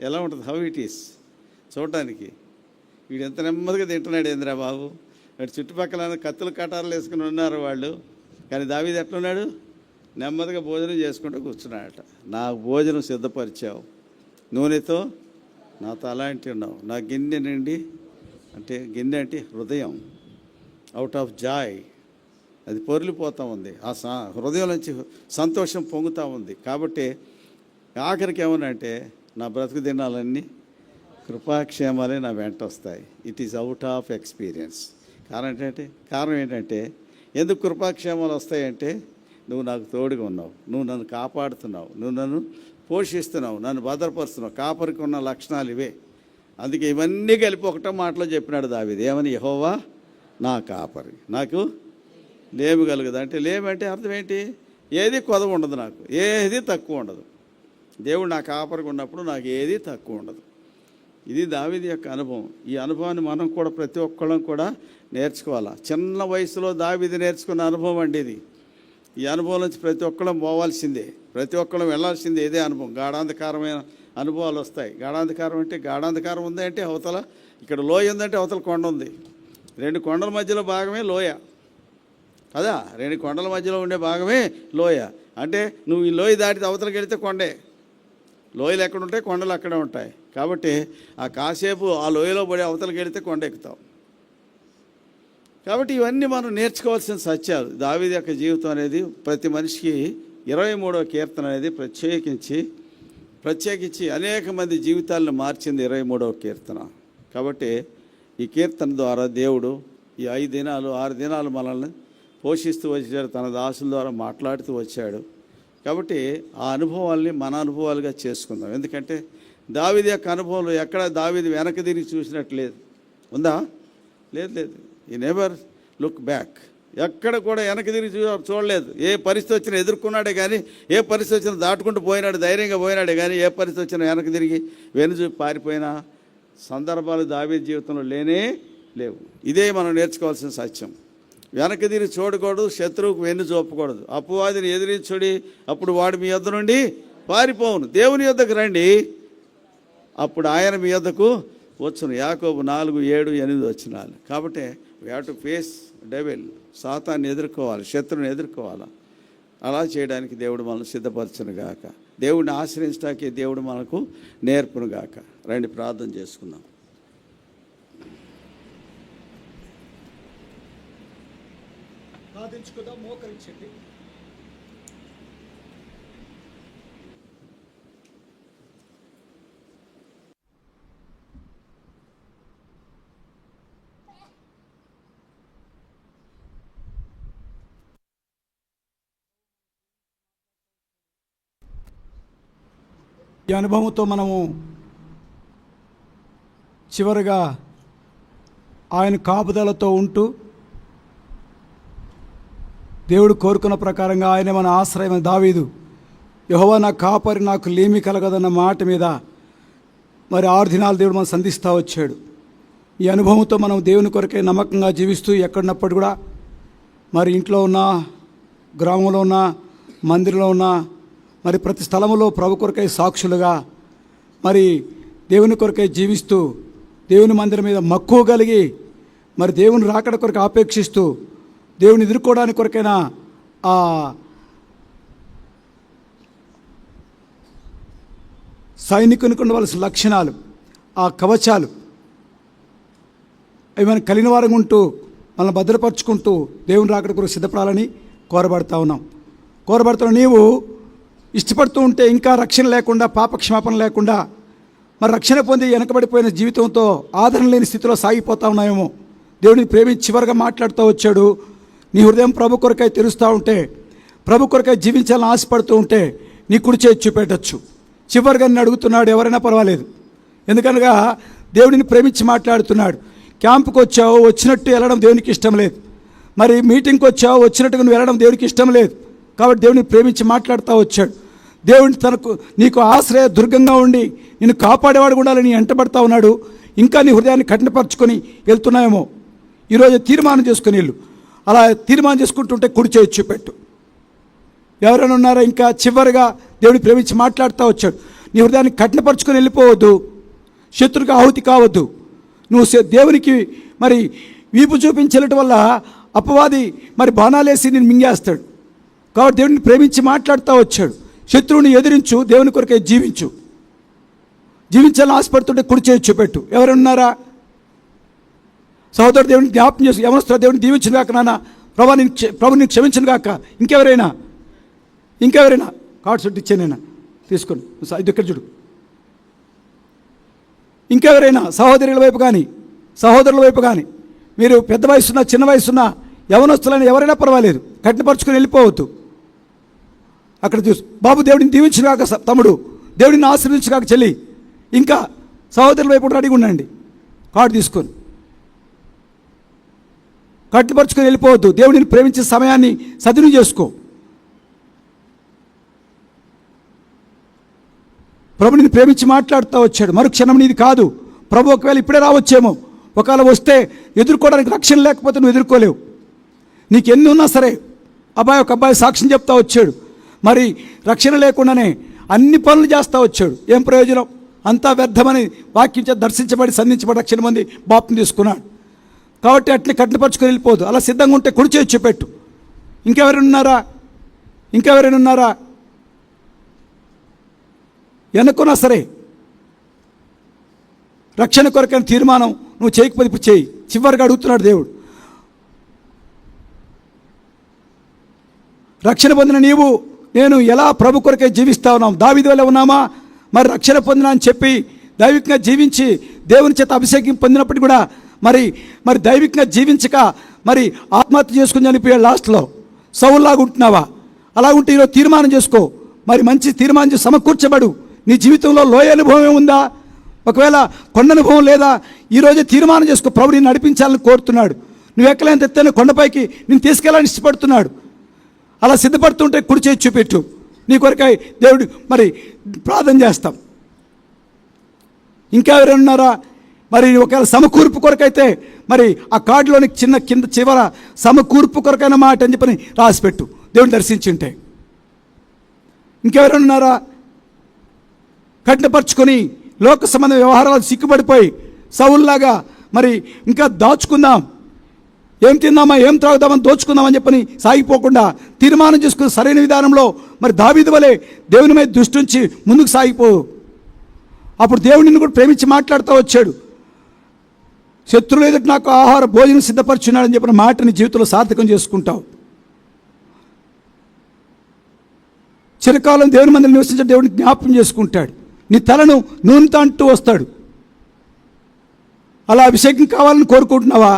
ఎలా ఉంటుంది? హౌ ఇట్ ఈస్ చూడటానికి. వీడు ఎంత నెమ్మదిగా తింటున్నాడు ఏంద్రా బాబు. అటు చుట్టుపక్కల కత్తులు కటారులు వేసుకుని ఉన్నారు వాళ్ళు, కానీ దావీదు ఎట్లున్నాడు? నెమ్మదిగా భోజనం చేసుకుంటూ కూర్చున్నాడట. నా భోజనం సిద్ధపరిచావు, నూనెతో నా తలాంటి ఉన్నావు, నా గిన్నె నుండి, అంటే గిన్నె అంటే హృదయం, అవుట్ ఆఫ్ జాయ్ అది పొరిలిపోతూ ఉంది. ఆ హృదయం నుంచి సంతోషం పొంగుతూ ఉంది. కాబట్టి ఆఖరికి ఏమనంటే నా బ్రతుకు దినాలన్నీ కృపాక్షేమాలే నా వెంట వస్తాయి. It is out of experience. కారణం ఏంటంటే ఎందుకు కృపాక్షేమాలు వస్తాయంటే నువ్వు నాకు తోడుగా ఉన్నావు, నువ్వు నన్ను కాపాడుతున్నావు, నువ్వు నన్ను పోషిస్తున్నావు, నన్ను భద్రపరుస్తున్నావు. కాపరికి ఉన్న లక్షణాలు ఇవే. అందుకే ఇవన్నీ కలిపి ఒకటో మాటలో చెప్పినాడు దావీదు. ఏమని? యెహోవా నా కాపరి, నాకు లేమి కలుగుదు. అంటే లేమంటే అర్థం ఏంటి? ఏది కొదవ ఉండదు, నాకు ఏది తక్కువ ఉండదు. దేవుడు నా కాపరికి ఉన్నప్పుడు నాకు ఏది తక్కువ ఉండదు. ఇది దావీదు యొక్క అనుభవం. ఈ అనుభవాన్ని మనం కూడా ప్రతి ఒక్కళ్ళం కూడా నేర్చుకోవాలా. చిన్న వయసులో దావీదు నేర్చుకున్న అనుభవం అండి ఇది. ఈ అనుభవం నుంచి ప్రతి ఒక్కళ్ళం పోవాల్సిందే, ప్రతి ఒక్కళ్ళం వెళ్ళాల్సిందే. ఇదే అనుభవం. గాఢాంధకారమైన అనుభవాలు వస్తాయి. గాఢాంధకారం అంటే గాఢాంధకారం ఉంది అంటే అవతల ఇక్కడ లోయ ఉందంటే అవతల కొండ ఉంది. రెండు కొండల మధ్యలో భాగమే లోయ కదా. రెండు కొండల మధ్యలో ఉండే భాగమే లోయ. అంటే నువ్వు ఈ లోయ దాటి అవతలకి వెళితే కొండే. లోయలు ఎక్కడ ఉంటాయి, కొండలు అక్కడే ఉంటాయి. కాబట్టి ఆ కాసేపు ఆ లోయలో పడి అవతలకి వెళితే కొండ ఎక్కుతావు. కాబట్టి ఇవన్నీ మనం నేర్చుకోవాల్సిన సత్యాలు. దావీదు యొక్క జీవితం అనేది ప్రతి మనిషికి 23వ కీర్తన అనేది ప్రత్యేకించి అనేక మంది జీవితాలను మార్చింది 23వ కీర్తన. కాబట్టి ఈ కీర్తన ద్వారా దేవుడు ఈ 5 దినాలు 6 దినాలు మనల్ని పోషిస్తూ వచ్చాడు, తన దాసుల ద్వారా మాట్లాడుతూ వచ్చాడు. కాబట్టి ఆ అనుభవాల్ని మన అనుభవాలుగా చేసుకుందాం. ఎందుకంటే దావీదు యొక్క అనుభవంలో ఎక్కడ దావీదు వెనక్కి తిరిగి చూసినట్టు లేదు. ఉందా? లేదు. ఈ నెవర్ లుక్ బ్యాక్. ఎక్కడ కూడా వెనక్కి తిరిగి చూడలేదు. ఏ పరిస్థితి వచ్చినా ఎదుర్కొన్నాడే కానీ, ఏ పరిస్థితి వచ్చినా దాటుకుంటూ పోయినాడు, ధైర్యంగా పోయినాడే కానీ, ఏ పరిస్థితి వచ్చినా వెనక్కి తిరిగి వెనుచూపి పారిపోయిన సందర్భాలు దావీదు జీవితంలో లేవు. ఇదే మనం నేర్చుకోవాల్సిన సత్యం. వెనక్కి తిరిగి చూడకూడదు, శత్రువుకు వెన్ను చూపకూడదు. అపవాదిని ఎదిరించుడి, అప్పుడు వాడు మీ యొద్ద నుండి పారిపోవును. దేవుని యొద్దకు రండి, అప్పుడు ఆయన మీ యొద్దకు వచ్చును. యాకోబు 4:7-8 వచనాలు. కాబట్టి we have to face devil. సాతాన్ని ఎదుర్కోవాలి, శత్రువుని ఎదుర్కోవాలి. అలా చేయడానికి దేవుడు మనల్ని సిద్ధపరచును గాక. దేవుడిని ఆశ్రయించడానికి దేవుడు మనకు నేర్పును గాక. రండి ప్రార్థన చేసుకుందాం. ప్రార్థించుకుందాం, మోకరించండి. ఈ అనుభవంతో మనము చివరిగా ఆయన కాపుదలతో ఉంటూ దేవుడు కోరుకున్న ప్రకారంగా ఆయన మన ఆశ్రయం. దావీదు యెహోవా నా కాపరి, నాకు లేమి కలగదన్న మాట మీద మరి 6 దినాలు దేవుడు మనం సంధిస్తూ వచ్చాడు. ఈ అనుభవంతో మనం దేవుని కొరకే నమ్మకంగా జీవిస్తూ ఎక్కడున్నప్పుడు కూడా మరి ఇంట్లో ఉన్నా, గ్రామంలో ఉన్నా, మందిరంలో ఉన్నా, మరి ప్రతి స్థలంలో ప్రభు కొరకై సాక్షులుగా మరి దేవుని కొరకై జీవిస్తూ దేవుని మందిరం మీద మక్కువ కలిగి మరి దేవుని రాకడ కొరకు ఆపేక్షిస్తూ దేవుని ఎదుర్కోవడానికి కొరకైనా ఆ సైనికునికి ఉండవలసిన లక్షణాలు, ఆ కవచాలు అవి మనం కలిగిన వారంగా ఉంటూ మనల్ని భద్రపరుచుకుంటూ దేవుని రాకడ కొరకు సిద్ధపడాలని కోరబడతా ఉన్నాం. కోరబడుతున్న నీవు ఇష్టపడుతూ ఉంటే ఇంకా రక్షణ లేకుండా, పాపక్షమాపణ లేకుండా, మరి రక్షణ పొంది వెనకబడిపోయిన జీవితంతో ఆదరణ లేని స్థితిలో సాగిపోతా ఉన్నాయేమో. దేవుడిని ప్రేమించి చివరిగా మాట్లాడుతూ వచ్చాడు. నీ హృదయం ప్రభు కొరకై తెరుస్తూ ఉంటే, ప్రభు కొరకై జీవించాలని ఆశపడుతూ ఉంటే నీ కుడి చేయి చూపెట్టచ్చు. చివరిగా నిన్ను అడుగుతున్నాడు, ఎవరైనా పర్వాలేదు. ఎందుకనగా దేవుడిని ప్రేమించి మాట్లాడుతున్నాడు. క్యాంపుకి వచ్చావు, వచ్చినట్టు వెళ్ళడం దేవునికి ఇష్టం లేదు. మరి మీటింగ్కి వచ్చావు, వచ్చినట్టుగా నువ్వు వెళ్ళడం దేవునికి ఇష్టం లేదు. కాబట్టి దేవుడిని ప్రేమించి మాట్లాడుతూ వచ్చాడు. దేవుడిని నీకు ఆశ్రయ దుర్గంగా ఉండి నిన్ను కాపాడేవాడు కూడా నీ వెంటబడతా ఉన్నాడు. ఇంకా నీ హృదయాన్ని కఠినపరుచుకొని వెళ్తున్నాయేమో. ఈరోజు తీర్మానం చేసుకుని వెళ్ళు. అలా తీర్మానం చేసుకుంటుంటే కుడి చేయి చూపెట్టు. ఎవరైనా ఉన్నారా? ఇంకా చివరిగా దేవుడిని ప్రేమించి మాట్లాడుతూ వచ్చాడు. నీ హృదయాన్ని కఠినపరుచుకొని వెళ్ళిపోవద్దు, శత్రువుకి ఆహుతి కావద్దు. నువ్వు దేవునికి మరి వీపు చూపించడం వల్ల అపవాది మరి బాణాలేసి నేను మింగేస్తాడు. కాబట్టి దేవుడిని ప్రేమించి మాట్లాడుతూ వచ్చాడు. శత్రువుని ఎదిరించు, దేవుని కొరకే జీవించు. జీవించాలని ఆశపడుతుంటే కుడి చేయి చూపెట్టు. ఎవరైనా ఉన్నారా? సహోదరు దేవుని జ్ఞాపకం చేసి యవనస్తుల దేవుని దీవించను కాక, నాన్న ప్రభు నేను క్షమించను కాక. ఇంకెవరైనా కార్డ్స్ ఇచ్చానైనా తీసుకొని ఇది ఇక్కడ చూడు. ఇంకెవరైనా సహోదరుల వైపు కానీ సహోదరుల వైపు కానీ, మీరు పెద్ద వయసున్నా చిన్న వయసున్నా యవనస్తులని ఎవరైనా పర్వాలేదు, కఠినపరుచుకొని వెళ్ళిపోవద్దు. అక్కడ చూసు, బాబు దేవుడిని దీవించను కాక తమ్ముడు, దేవుడిని ఆశీర్వించు కాక చెల్లి. ఇంకా సహోదరుల వైపు కూడా అడిగి ఉండండి. కార్డు తీసుకొని కట్టుపరుచుకొని వెళ్ళిపోవద్దు. దేవుడిని ప్రేమించే సమయాన్ని సద్వినియోగం చేసుకో. ప్రభుని ప్రేమించి మాట్లాడుతూ వచ్చాడు. మరుక్షణం నీది కాదు. ప్రభు ఒకవేళ ఇప్పుడే రావచ్చేమో. ఒకవేళ వస్తే ఎదుర్కోవడానికి రక్షణ లేకపోతే నువ్వు ఎదుర్కోలేవు. నీకు ఎన్ని ఉన్నా సరే. ఒక అబ్బాయి సాక్ష్యం చెప్తా వచ్చాడు. మరి రక్షణ లేకుండానే అన్ని పనులు చేస్తూ వచ్చాడు. ఏం ప్రయోజనం? అంతా వ్యర్థమని వాక్యం దర్శించబడి సంధించబడి రక్షణ మంది బాప్తిని తీసుకున్నాడు. కాబట్టి అట్లే కఠినపరుచుకొని వెళ్ళిపోదు. అలా సిద్ధంగా ఉంటే కుడి చేయి చూపెట్టు. ఇంకెవరైనా ఉన్నారా? ఎన్నుకున్నా సరే రక్షణ కొరకైన తీర్మానం నువ్వు చేయకపోతే ఇప్పుడు చేయి. చివరిగా అడుగుతున్నాడు దేవుడు. రక్షణ పొందిన నీవు నేను ఎలా ప్రభు కొరకై జీవిస్తా ఉన్నాం? దావీదు వలె ఉన్నామా? మరి రక్షణ పొందిన అని చెప్పి దైవికంగా జీవించి దేవుని చేత అభిషేకం పొందినప్పటికీ కూడా మరి దైవికంగా జీవించక మరి ఆత్మహత్య చేసుకుని చనిపోయాడు లాస్ట్లో. సౌల్లాగా ఉంటున్నావా? అలా ఉంటే ఈరోజు తీర్మానం చేసుకో. మరి మంచి తీర్మానం చేసి సమకూర్చబడు. నీ జీవితంలో లోయ అనుభవం ఏముందా? ఒకవేళ కొండ అనుభవం లేదా? ఈరోజే తీర్మానం చేసుకో. ప్రభు నిన్ను నడిపించాలని కోరుతున్నాడు. నువ్వు ఎక్కలేంత ఎత్తైన కొండపైకి నేను తీసుకెళ్ళాలని ఇష్టపడుతున్నాడు. అలా సిద్ధపడుతుంటే కుడి చేయి చూపెట్టు. నీ కొరకై దేవుడు మరి ప్రార్థన చేస్తాం. ఇంకా ఎవరైనా ఉన్నారా? మరి ఒకవేళ సమకూర్పు కొరకైతే మరి ఆ కార్డులోని చిన్న కింద చివర సమకూర్పు కొరకైన మాట అని చెప్పని రాసిపెట్టు. దేవుని దర్శించుంటే. ఇంకెవరైనా ఉన్నారా? కఠినపరుచుకొని లోక సంబంధ వ్యవహారాలు సిక్కుపడిపోయి సౌల్లాగా మరి ఇంకా దాచుకుందాం, ఏం తిందామా ఏం త్రాగుదామని దోచుకుందామని చెప్పని సాగిపోకుండా తీర్మానం చేసుకుని సరైన విధానంలో మరి దావీదు వలె దేవుని మీద దృష్టి ఉంచి ముందుకు సాగిపో. అప్పుడు దేవుడిని కూడా ప్రేమించి మాట్లాడుతూ వచ్చాడు. శత్రువులు ఎదుట నాకు ఆహార భోజనం సిద్ధపరుచున్నాడని చెప్పిన మాటని జీవితంలో సార్థకం చేసుకుంటావు. చిరకాలం దేవుని మందిరం నివసించే దేవుడిని జ్ఞాపకం చేసుకుంటాడు. నీ తలను నూనెతో అంటూ వస్తాడు. అలా అభిషేకం కావాలని కోరుకుంటున్నావా?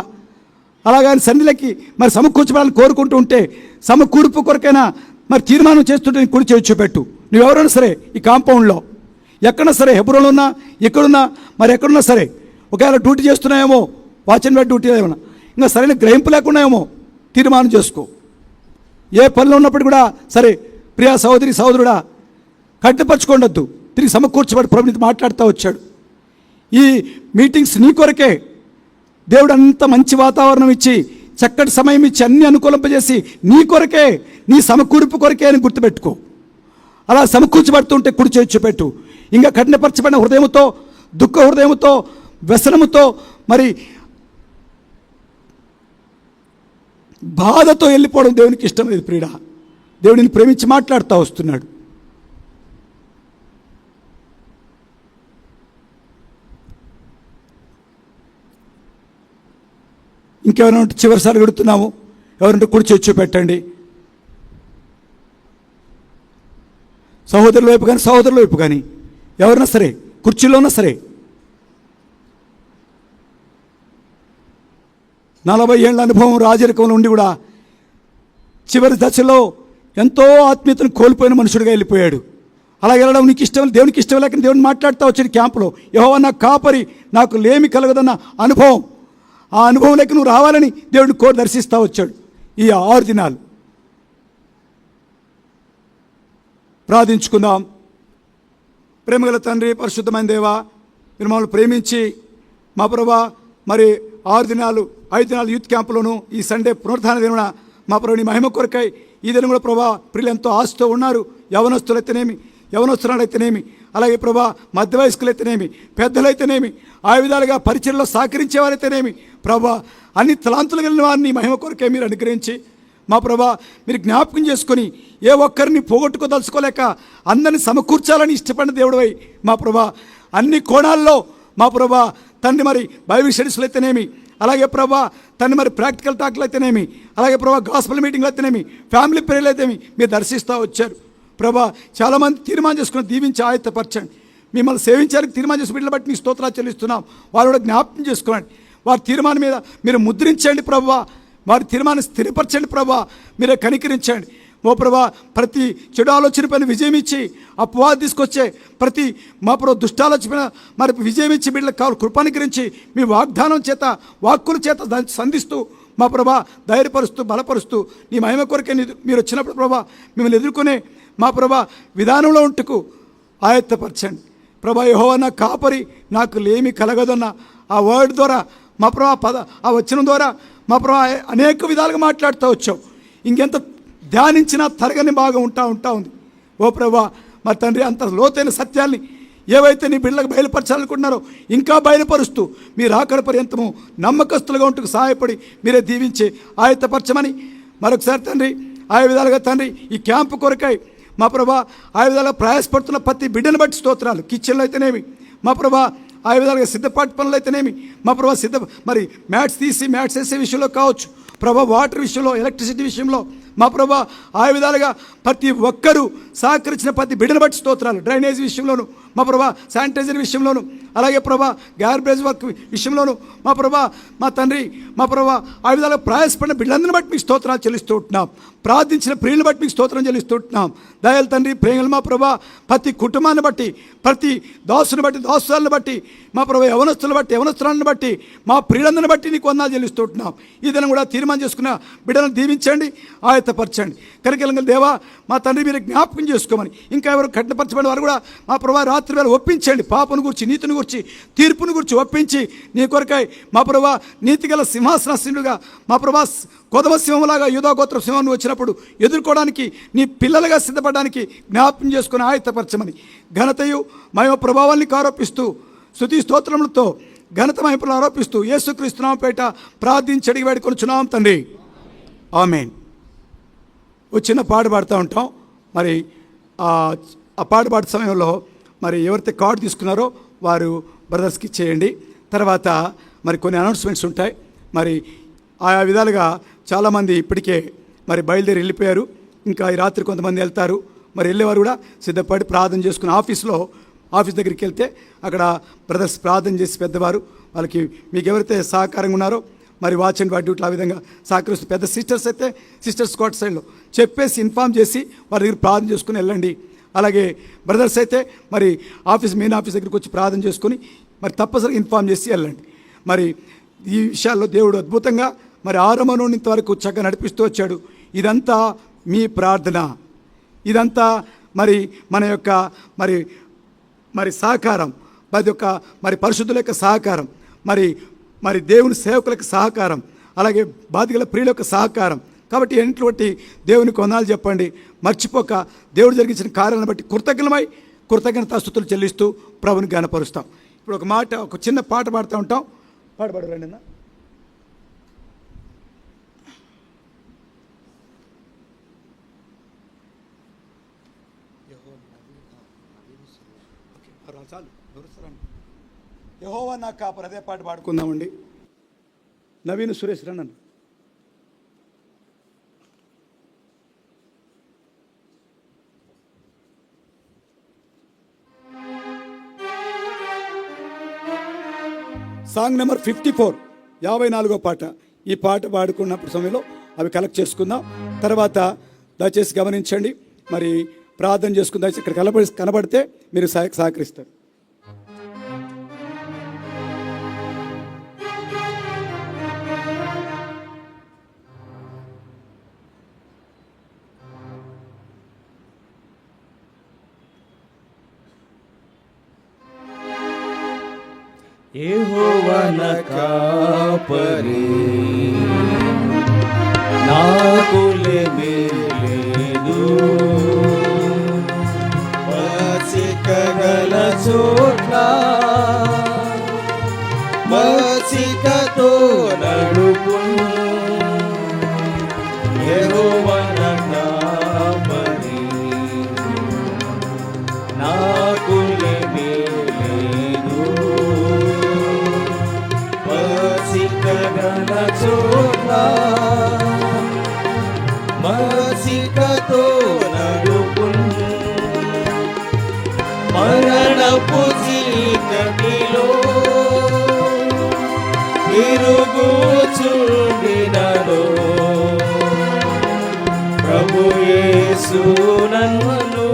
అలాగని సన్నిధిలోకి మరి సమకూర్చబడాలని కోరుకుంటూ ఉంటే సమకూర్పు కొరకైనా మరి తీర్మానం చేస్తుంటే నీ కుడి చేయి చూపెట్టు. నువ్వెవరైనా సరే ఈ కాంపౌండ్లో ఎక్కడన్నా సరే, హెబ్రోన్లో ఉన్నా ఎక్కడున్నా మరి ఎక్కడున్నా సరే ఒకవేళ డ్యూటీ చేస్తున్నాయేమో, వాచ్మెన్ బట్టి డ్యూటీ ఏమన్నా ఇంకా సరైన గ్రహింపు లేకున్నాయేమో తీర్మానం చేసుకో. ఏ పనిలో ఉన్నప్పుడు కూడా సరే ప్రియా సహోదరి సహోదరుడా, కట్టుపరచుకోండొద్దు, తిరిగి సమకూర్చబడి ప్రభుత్వం మాట్లాడుతూ వచ్చాడు. ఈ మీటింగ్స్ నీ కొరకే. దేవుడు అంత మంచి వాతావరణం ఇచ్చి చక్కటి సమయం ఇచ్చి అన్ని అనుకూలింపజేసి నీ కొరకే, నీ సమకూర్పు కొరకే అని గుర్తుపెట్టుకో. అలా సమకూర్చబడుతుంటే కుడి చేయి చూపెట్టు. ఇంకా కఠినపరచబడిన హృదయంతో, దుఃఖ హృదయంతో, వ్యసనముతో, మరి బాధతో వెళ్ళిపోవడం దేవునికి ఇష్టం లేదు ప్రియుడా. దేవుడిని ప్రేమించి మాట్లాడుతూ వస్తున్నాడు. ఇంకెవరైనా చివరిసారి అడుగుతున్నాము, ఎవరంటే కుడి చేయి చూపెట్టండి. సహోదరుల వైపు కానీ సహోదరుల వైపు కానీ ఎవరైనా సరే, కుర్చీలో ఉన్నా సరే. 40 ఏళ్ళ అనుభవం రాజరికంలో ఉండి కూడా చివరి దశలో ఎంతో ఆత్మీయతను కోల్పోయిన మనుషుడిగా వెళ్ళిపోయాడు. అలా వెళ్ళడం నీకు ఇష్టం, దేవునికి ఇష్టం లేక దేవుని మాట్లాడుతూ వచ్చాడు క్యాంపులో. యెహోవా నా కాపరి, నాకు లేమి కలగదన్న అనుభవం. ఆ అనుభవం లేక నువ్వు రావాలని దేవుడిని కోరి దర్శిస్తూ వచ్చాడు ఈ 6 దినాలు. ప్రార్థించుకుందాం. ప్రేమగల తండ్రి, పరిశుద్ధమైన దేవా, మీరు మమ్మల్ని ప్రేమించి మా ప్రభా మరి 6 దినాలు 5 దినాలు యూత్ క్యాంపులోను ఈ సండే పునరుద్ధాన దినమున మా ప్రభు నీ మహిమ కొరకై ఈ దినం కూడా ప్రభా ప్రియులు ఎంతో ఆశతో ఉన్నారు. యవనస్తులైతేనేమి, అలాగే ప్రభా మధ్య వయస్కులైతేనేమి, పెద్దలైతేనేమి, ఆ విధాలుగా పరిచయలో సహకరించేవారైతేనేమి ప్రభా అన్ని తలాంతులు కలిగిన వారిని మహిమ కొరకే మీరు అనుగ్రహించి మా ప్రభా మీరు జ్ఞాపకం చేసుకొని ఏ ఒక్కరిని పోగొట్టుకోదలుచుకోలేక అందరిని సమకూర్చాలని ఇష్టపడిన దేవుడివై మా ప్రభా అన్ని కోణాల్లో మా ప్రభా తండ్రి మరి బైబిల్ స్టడీస్లో అయితేనేమి, అలాగే ప్రభా తండ్రి మరి ప్రాక్టికల్ టాక్లు అయితేనేమి, అలాగే ప్రభా గాస్పల్ మీటింగ్లు అయితేనేమి, ఫ్యామిలీ ప్రేయర్లు అయితేనేమి మీరు దర్శిస్తూ వచ్చారు ప్రభా. చాలామంది తీర్మానం చేసుకుని దీవించి ఆయత్తపరచండి. మిమ్మల్ని సేవించాలని తీర్మానం చేసి బిడ్డలు బట్టి మీ స్తోత్రాలు చెల్లిస్తున్నాం. వారు కూడా జ్ఞాపకం చేసుకోండి. వారి తీర్మానం మీద మీరు ముద్రించండి ప్రభా. వారి తీర్మానం స్థిరపరచండి ప్రభా. మీరే కనికరించండి ఓ ప్రభా. ప్రతి చెడు ఆలోచన పైన విజయం ఇచ్చి అపవాది తీసుకొచ్చే ప్రతి మా ప్రభు దుష్టాలోచన పైన మరి విజయం ఇచ్చి బిడ్డలకు కావాలి కృపానుగ్రహించి మీ వాగ్దానం చేత వాక్కుల చేత సంధిస్తూ మా ప్రభా ధైర్యపరుస్తూ బలపరుస్తూ నీ మహిమ కొరకే మీరు వచ్చినప్పుడు ప్రభా మిమ్మల్ని ఎదుర్కొనే మా ప్రభా విధానంలో ఉంటుకు ఆయత్తపరచండి ప్రభా. యెహోవా నా కాపరి, నాకు లేమి కలగదన్న ఆ వర్డ్ ద్వారా మా ప్రభా ఆ వచనం ద్వారా మా ప్రభా అనేక విధాలుగా మాట్లాడుతూ వచ్చావు. ఇంకెంత ధ్యానించినా తరగని బాగా ఉంటా ఉంది ఓ ప్రభా. మా తండ్రి అంత లోతైన సత్యాల్ని ఏవైతే నీ బిడ్డలకు బయలుపరచాలనుకుంటున్నారో ఇంకా బయలుపరుస్తూ మీరు ఆఖరి పర్యంతము నమ్మకస్తులుగా ఉంటూ సహాయపడి మీరే దీవించి ఆయత్తపరచమని మరొకసారి తండ్రి ఆయా విధాలుగా తండ్రి ఈ క్యాంపు కొరకై మా ప్రభా ఆయా విధాలుగా ప్రయాసపడుతున్న ప్రతి బిడ్డను బట్టి స్తోత్రాలు. కిచెన్లు అయితేనేమి మా ప్రభా ఆయా విధాలుగా సిద్ధపాటు పనులు అయితేనేమి మా ప్రభా మరి మ్యాట్స్ వేసే విషయంలో కావచ్చు ప్రభా, వాటర్ విషయంలో, ఎలక్ట్రిసిటీ విషయంలో మా ప్రభా ఆ విధాలుగా ప్రతి ఒక్కరూ సహకరించిన ప్రతి బిడ్డను బట్టి స్తోత్రాలు. డ్రైనేజ్ విషయంలోను మా ప్రభా, శానిటైజర్ విషయంలోను, అలాగే ప్రభా గార్బేజ్ వర్క్ విషయంలోను మా ప్రభా మా తండ్రి మా ప్రభా ఆ విధాలుగా ప్రయాసపడిన బిడ్డలందరిని బట్టి మీకు స్తోత్రాలు చెల్లిస్తూ ఉంటున్నాం. ప్రార్థించిన ప్రియులను బట్టి మీకు స్తోత్రం చెల్లిస్తూ ఉంటున్నాం. దయాలు తండ్రి ప్రేమలు మా ప్రభా ప్రతి కుటుంబాన్ని బట్టి, ప్రతి దాసుని బట్టి, దాసులను బట్టి మా ప్రభా యవనస్తులను బట్టి, యవనస్తులను బట్టి, మా ప్రియులందరిని బట్టి నీకు వందనాలు చెల్లిస్తూ ఉంటున్నాం. ఈ దినం కూడా తీర్మానం చేసుకున్న బిడ్డలను దీవించండి, ఆయత్తపరచండి. కనుక దేవా మా తండ్రి మీరు జ్ఞాపకం చేసుకోమని ఇంకా ఎవరు కఠినపరచబడిన వారు కూడా మా ప్రభా రాత్రి వేళ ఒప్పించండి. పాపను గురించి, నీతిని గురించి, తీర్పును గురించి ఒప్పించి నీ కొరకై మా ప్రభా నీతిగల సింహాసనాసీనుడుగా మా ప్రభా కొదవ సింహంలాగా యూదా గోత్ర సింహం వచ్చినప్పుడు ఎదుర్కోవడానికి నీ పిల్లలుగా సిద్ధపడడానికి జ్ఞాపకం చేసుకుని ఆయత్తపరచమని ఘనతయు మహిమ ప్రభావాన్ని ఆరోపిస్తూ స్తుతి స్తోత్రములతో ఘనత మహిమలు ఆరోపిస్తూ యేసుక్రీస్తు నామముపేట ప్రార్థించి అడిగి వేడుకొనుచున్నాం తండ్రి, ఆమేన్. ఒక చిన్న పాట పాడుతూ ఉంటాం. మరి ఆ పాట పాడే సమయంలో మరి ఎవరైతే కార్డు తీసుకున్నారో వారు బ్రదర్స్కి ఇచ్చేయండి. తర్వాత మరి కొన్ని అనౌన్స్మెంట్స్ ఉంటాయి. మరి ఆయా విధాలుగా చాలామంది ఇప్పటికే మరి బయలుదేరి వెళ్ళిపోయారు. ఇంకా ఈ రాత్రి కొంతమంది వెళ్తారు. మరి వెళ్ళేవారు కూడా సిద్ధపడి ప్రార్థన చేసుకుని ఆఫీస్ దగ్గరికి వెళ్తే అక్కడ బ్రదర్స్ ప్రార్థన చేసి పెద్దవారు వాళ్ళకి మీకు ఎవరైతే సహకారంగా ఉన్నారో మరి వాచ్ అండ్ వాట్ డ్యూట్లు ఆ విధంగా సహకరిస్తూ పెద్ద సిస్టర్స్ అయితే సిస్టర్స్ కోట్ సైడ్లో చెప్పేసి ఇన్ఫామ్ చేసి వారి దగ్గర ప్రార్థన చేసుకుని వెళ్ళండి. అలాగే బ్రదర్స్ అయితే మరి మెయిన్ ఆఫీస్ దగ్గరికి వచ్చి ప్రార్థన చేసుకుని మరి తప్పనిసరిగా ఇన్ఫామ్ చేసి వెళ్ళండి. మరి ఈ విషయాల్లో దేవుడు అద్భుతంగా మరి ఆరంభం నుండి ఇంతవరకు చక్కగా నడిపిస్తూ వచ్చాడు. ఇదంతా మీ ప్రార్థన, ఇదంతా మరి మన యొక్క మరి మరి సహకారం, మరి యొక్క మరి పరిశుద్ధుల యొక్క సహకారం, మరి మరి దేవుని సేవకుల యొక్క సహకారం, అలాగే బాధితుల ప్రియుల యొక్క సహకారం. కాబట్టి ఎటువంటి దేవునికి వందనాలు చెప్పండి. మర్చిపోక దేవుడు జరిగించిన కార్యాలను బట్టి కృతజ్ఞతాస్తుతులు చెల్లిస్తూ ప్రభుని జ్ఞానపరుస్తాం. ఇప్పుడు ఒక చిన్న పాట పాడుతూ ఉంటాం. పాడబడు రండి అన్న. చాలు యెహోవా నా కాపరి, అదే పాట పాడుకుందామండి. నవీన్ సురేష్ రన్నన్. సాంగ్ నెంబర్ 54, 54వ పాట. ఈ పాట పాడుకున్నప్పుడు సమయంలో అవి కలెక్ట్ చేసుకుందాం. తర్వాత దయచేసి గమనించండి, మరి ప్రార్థన చేసుకుందాం. ఇక్కడ కనబడితే మీరు సహకరిస్తారు. యెహోవా నా కాపరి, నాకు లేమి లేదు. పచ్చికగల చోట్ల మచ్చికతో నడుపును. యెహోవా నా కాపరి, నాకు లేమి లేదు. పచ్చికగల చోట్ల మచ్చికతో నడుపును. మరణపు చీకటిలో తిరుగుచుండినను ప్రభు యేసు నన్ను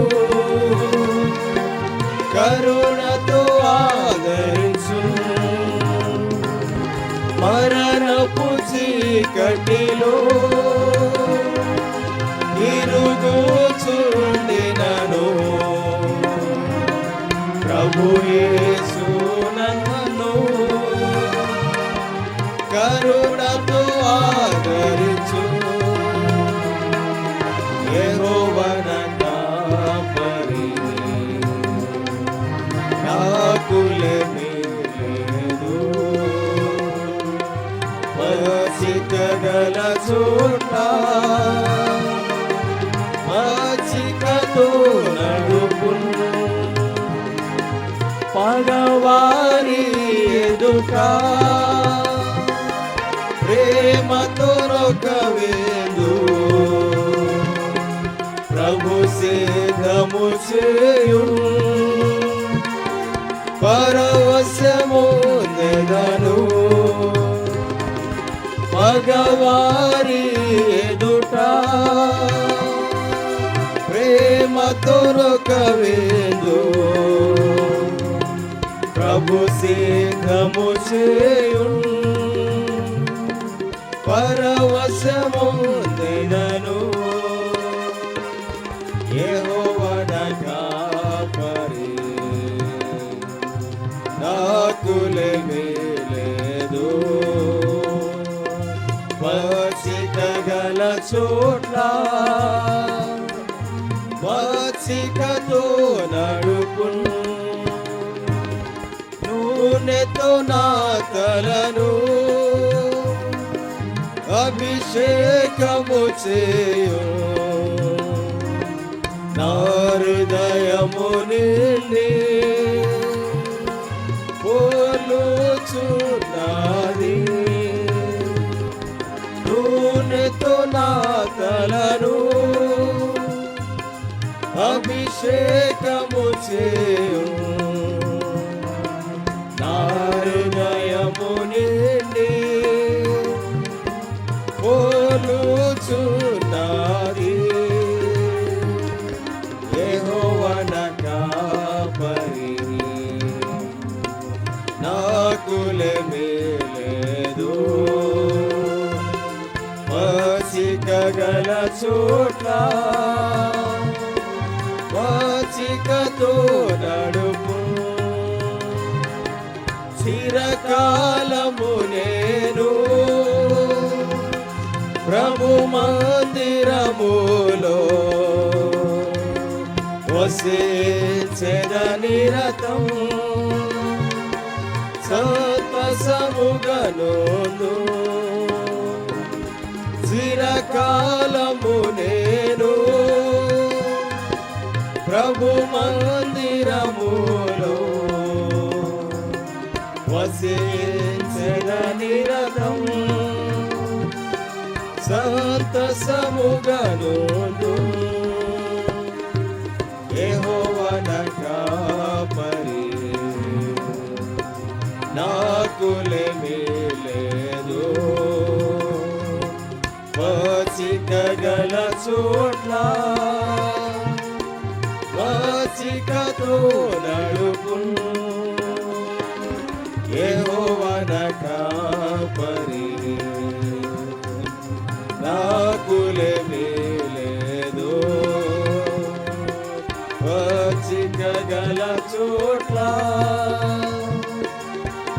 కరుణతో ఆదరించు. మరణపు చీకటిలో తిరుగుచుండినను ప్రభు యేసు నన్ను కరుణతో ఆదరించు. యెహోవా నా కాపరి, నాకు లేమి లేదు. పచ్చికగల చోట్ల మచ్చికతో నడుపును. పగవారి ఎదుట ప్రేమతో రొక్కవేందు. ప్రభు సిద్ధము చేయు పరవశము నెదను. పగవారి ఎదుట ప్రేమతో రొక్కవేందు. ప్రభు సిద్ధము చేయు పరవశము నెదను. యెహోవా నా కాపరి, నాకు లేమి లేదు. పచ్చికగల చోట్ల మచ్చికతో నడుపును. నూనెతో నా తలను అభిషేకము చేయు. నా హృదయము నిండి పోలుచున్నది. నూనెతో నా తలను అభిషేకము చేయు. నా హృదయము నిండి పోలుచున్నది. యెహోవా నా కాపరి, చోట్ల వాచికతో నడుపు చిరకాలము నేను ప్రభు మందిరములో వసించెద నిరతం సంతసముగనోను చిరకాలము నేను ప్రభు మందిరములో వసించెద నిరతం సంతసముగనోను యెహోవా నా కాపరి నాకులేమీ లేదు వాచికగల చోట్ల వాచికతో నడుపు యెహోవా నా కాపరి నాకులేమీ లేదు వాచికగల చోట్ల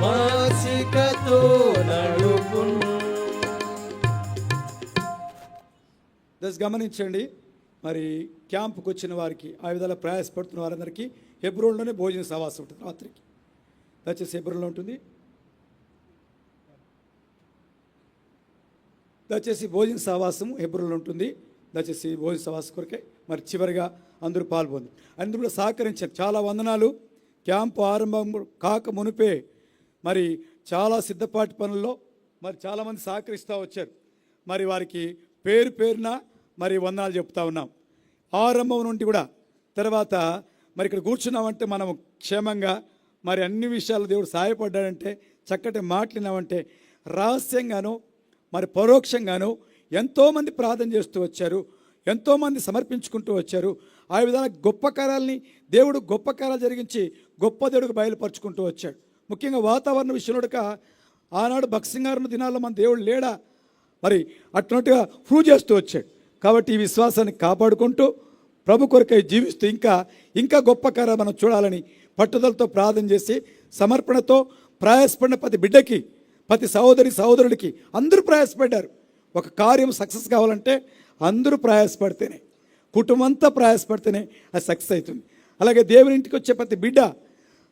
వాచికతో నడుపు. దస్ గమనించండి, మరి క్యాంపుకి వచ్చిన వారికి ఆ విధాలా ప్రయాసపడుతున్న వారందరికీ హెబ్రోన్లోనే భోజన సవాసం ఉంటుంది రాత్రికి. దయచేసి హెబ్రోన్లో ఉంటుంది. దయచేసి భోజన సహవాసం హెబ్రోన్లో ఉంటుంది. దయచేసి భోజన సహవాసం కొరకే మరి చివరిగా అందరూ పాల్గొంది అందులో సహకరించారు. చాలా వందనాలు. క్యాంపు ఆరంభం కాక మునిపే మరి చాలా సిద్ధపాటి పనుల్లో మరి చాలామంది సహకరిస్తూ వచ్చారు. మరి వారికి పేరు పేరున మరి వందనాలు చెప్తా ఉన్నాం. ఆరంభం నుండి కూడా తర్వాత మరి ఇక్కడ కూర్చున్నామంటే మనం క్షేమంగా మరి అన్ని విషయాలు దేవుడు సహాయపడ్డాడంటే చక్కటి మాట్లాడినామంటే రహస్యంగానో మరి పరోక్షంగానో ఎంతోమంది ప్రార్థన చేస్తూ వచ్చారు, ఎంతోమంది సమర్పించుకుంటూ వచ్చారు. ఆ విధంగా గొప్ప కార్యాలని దేవుడు గొప్ప కార్యాలు జరిగించి గొప్ప దేవుడికి బయలుపరుచుకుంటూ వచ్చాడు. ముఖ్యంగా వాతావరణ విషయంలో ఆనాడు భక్సింగారున్న దినాల్లో మన దేవుడు లేడా మరి అట్లా ప్రూవ్ చేస్తూ వచ్చాడు. కాబట్టి ఈ విశ్వాసాన్ని కాపాడుకుంటూ ప్రభు కొరకై జీవిస్తూ ఇంకా గొప్ప కార్యాలు మనం చూడాలని పట్టుదలతో ప్రార్థన చేసి సమర్పణతో ప్రయాసపడిన ప్రతి బిడ్డకి ప్రతి సహోదరుడికి అందరూ ప్రయాసపడ్డారు. ఒక కార్యం సక్సెస్ కావాలంటే అందరూ ప్రయాసపడితేనే, కుటుంబం అంతా ప్రయాసపడితేనే అది సక్సెస్ అవుతుంది. అలాగే దేవుని ఇంటికి వచ్చే ప్రతి బిడ్డ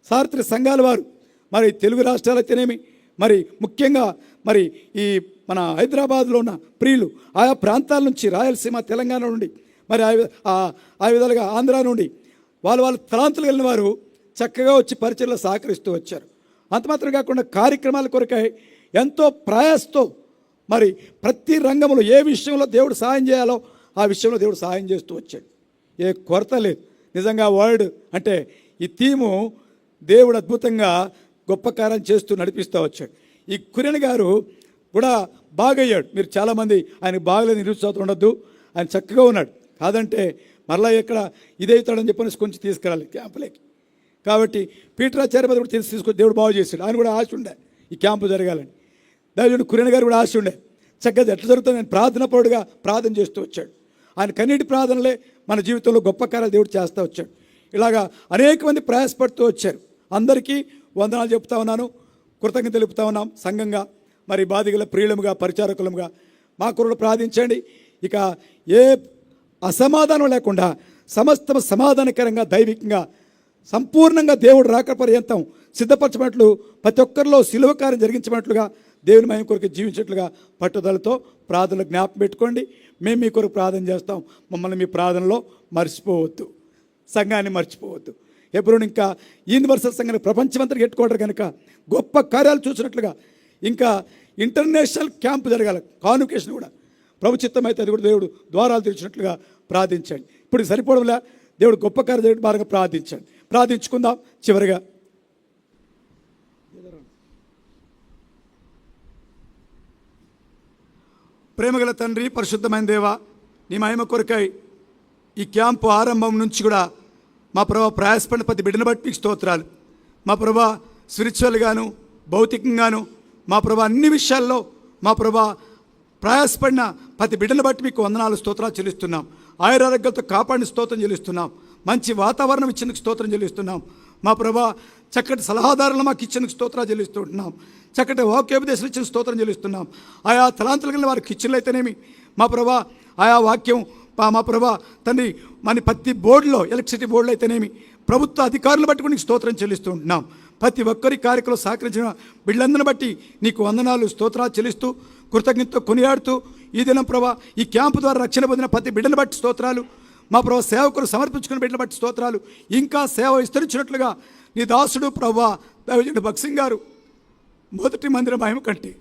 సార్వత్రిక సంఘాల వారు మరి తెలుగు రాష్ట్రాలైతేనేమి మరి ముఖ్యంగా మరి ఈ మన హైదరాబాద్లో ఉన్న ప్రియులు ఆయా ప్రాంతాల నుంచి రాయలసీమ తెలంగాణ నుండి మరి ఆ విధాలుగా ఆంధ్ర నుండి వాళ్ళ తలాంతులు వెళ్ళిన వారు చక్కగా వచ్చి పరిచయలో సహకరిస్తూ వచ్చారు. అంత మాత్రం కాకుండా కార్యక్రమాల కొరకై ఎంతో ప్రయాసతో మరి ప్రతి రంగంలో ఏ విషయంలో దేవుడు సహాయం చేయాలో ఆ విషయంలో దేవుడు సహాయం చేస్తూ వచ్చాడు. ఏ కొరత లేదు. నిజంగా వర్డ్ అంటే ఈ థీము దేవుడు అద్భుతంగా గొప్ప కార్యం చేస్తూ నడిపిస్తూ వచ్చాడు. ఈ కురియన్ గారు కూడా బాగయ్యాడు. మీరు చాలామంది ఆయన బాగలేదు నిరుత్సాహం ఉండొద్దు, ఆయన చక్కగా ఉన్నాడు. కాదంటే మరలా ఎక్కడ ఇదవుతాడని చెప్పనేసి కొంచెం తీసుకురాలి క్యాంపులోకి. కాబట్టి పీటరాచార్య కూడా తీసుకొని దేవుడు బాగు చేశాడు. ఆయన కూడా ఆశ ఉండే ఈ క్యాంపు జరగాలని. దైవజనుడు కురియన్ గారు కూడా ఆశ ఉండే చక్కగా ఎట్లా జరుగుతుంది నేను ప్రార్థనపరుడుగా ప్రార్థన చేస్తూ వచ్చాడు. ఆయన కన్నీటి ప్రార్థనలే మన జీవితంలో గొప్ప కార్యాలు దేవుడు చేస్తూ వచ్చాడు. ఇలాగా అనేక మంది ప్రయాసపడుతూ వచ్చారు. అందరికీ వందనాలు చెప్తా ఉన్నాను, కృతజ్ఞత తెలుపుతా ఉన్నాం. సంఘంగా మరి బాధిగల ప్రియులముగా పరిచారకులముగా మా కొరకు ప్రార్థించండి. ఇక ఏ అసమాధానం లేకుండా సమస్తం సమాధానకరంగా దైవికంగా సంపూర్ణంగా దేవుడు రాక పర్యంతం సిద్ధపరచబడినట్లు ప్రతి ఒక్కరిలో శిలువ కార్యం జరిగించబడినట్లుగా దేవుని మహిమ కొరకు జీవించినట్లుగా పట్టుదలతో ప్రార్థనలు జ్ఞాపకం పెట్టుకోండి. మేము మీ కొరకు ప్రార్థన చేస్తాం. మమ్మల్ని మీ ప్రార్థనలో మర్చిపోవద్దు, సంఘాన్ని మర్చిపోవద్దు. ఎప్పుడు ఇంకా యూనివర్సల్ సంఘాన్ని ప్రపంచమంతరికి ఎట్టుకోవడం కనుక గొప్ప కార్యాలు చూసినట్లుగా ఇంకా ఇంటర్నేషనల్ క్యాంపు జరగాలి. కాన్వకేషన్ కూడా ప్రభు చిత్తం అయితే అది కూడా దేవుడు ద్వారాలు తెరిచినట్లుగా ప్రార్థించండి. ఇప్పుడు సరిపోవడంలా దేవుడు గొప్ప కార్యం జరిగే బాగా ప్రార్థించండి. ప్రార్థించుకుందాం. చివరిగా ప్రేమగల తండ్రి, పరిశుద్ధమైన దేవా, నీ మహిమ కొరకై ఈ క్యాంపు ఆరంభం నుంచి కూడా మా ప్రభా ప్రయాసపడిన ప్రతి బిడ్డను బట్టి మీకు స్తోత్రాలు. మా ప్రభా స్పిరిచువల్గాను భౌతికంగాను మా ప్రభా అన్ని విషయాల్లో మా ప్రభా ప్రయాసపడిన ప్రతి బిడ్డను బట్టి మీకు వందనాలు స్తోత్రాలు చెల్లిస్తున్నాం. ఆయురారోగ్యాలతో కాపాడిన స్తోత్రం చెల్లిస్తున్నాం. మంచి వాతావరణం ఇచ్చేందుకు స్తోత్రం చెల్లిస్తున్నాం. మా ప్రభా చక్కటి సలహాదారులు మాకు ఇచ్చేందుకు స్తోత్రాలు చెల్లిస్తుంటున్నాం. చక్కటి వాక్యోపదేశాలు ఇచ్చిన స్తోత్రం చెల్లిస్తున్నాం. ఆయా తలాంతులు కలిగిన వారికి ఇచ్చినలు అయితేనేమి మా ప్రభా, ఆయా వాక్యం మా ప్రభా తండ్రి మన ప్రతి బోర్డులో, ఎలక్ట్రిసిటీ బోర్డులో అయితేనేమి ప్రభుత్వ అధికారులను బట్టి కూడా నీకు స్తోత్రం చెల్లిస్తూ ఉంటున్నాం. ప్రతి ఒక్కరి కార్యక్రమం సహకరించిన బిడ్డలందరిని బట్టి నీకు వందనాలు స్తోత్రాలు చెల్లిస్తూ కృతజ్ఞతతో కొనియాడుతూ ఈ దినం ప్రభా ఈ క్యాంపు ద్వారా రక్షణ పొందిన ప్రతి బిడ్డను బట్టి స్తోత్రాలు. మా ప్రభా సేవకులు సమర్పించుకున్న బిడ్డను బట్టి స్తోత్రాలు. ఇంకా సేవ విస్తరించినట్లుగా నీ దాసుడు ప్రభా దైవజనుడు భక్సింగ్ గారు మొదటి మందిర మహిమ కంటే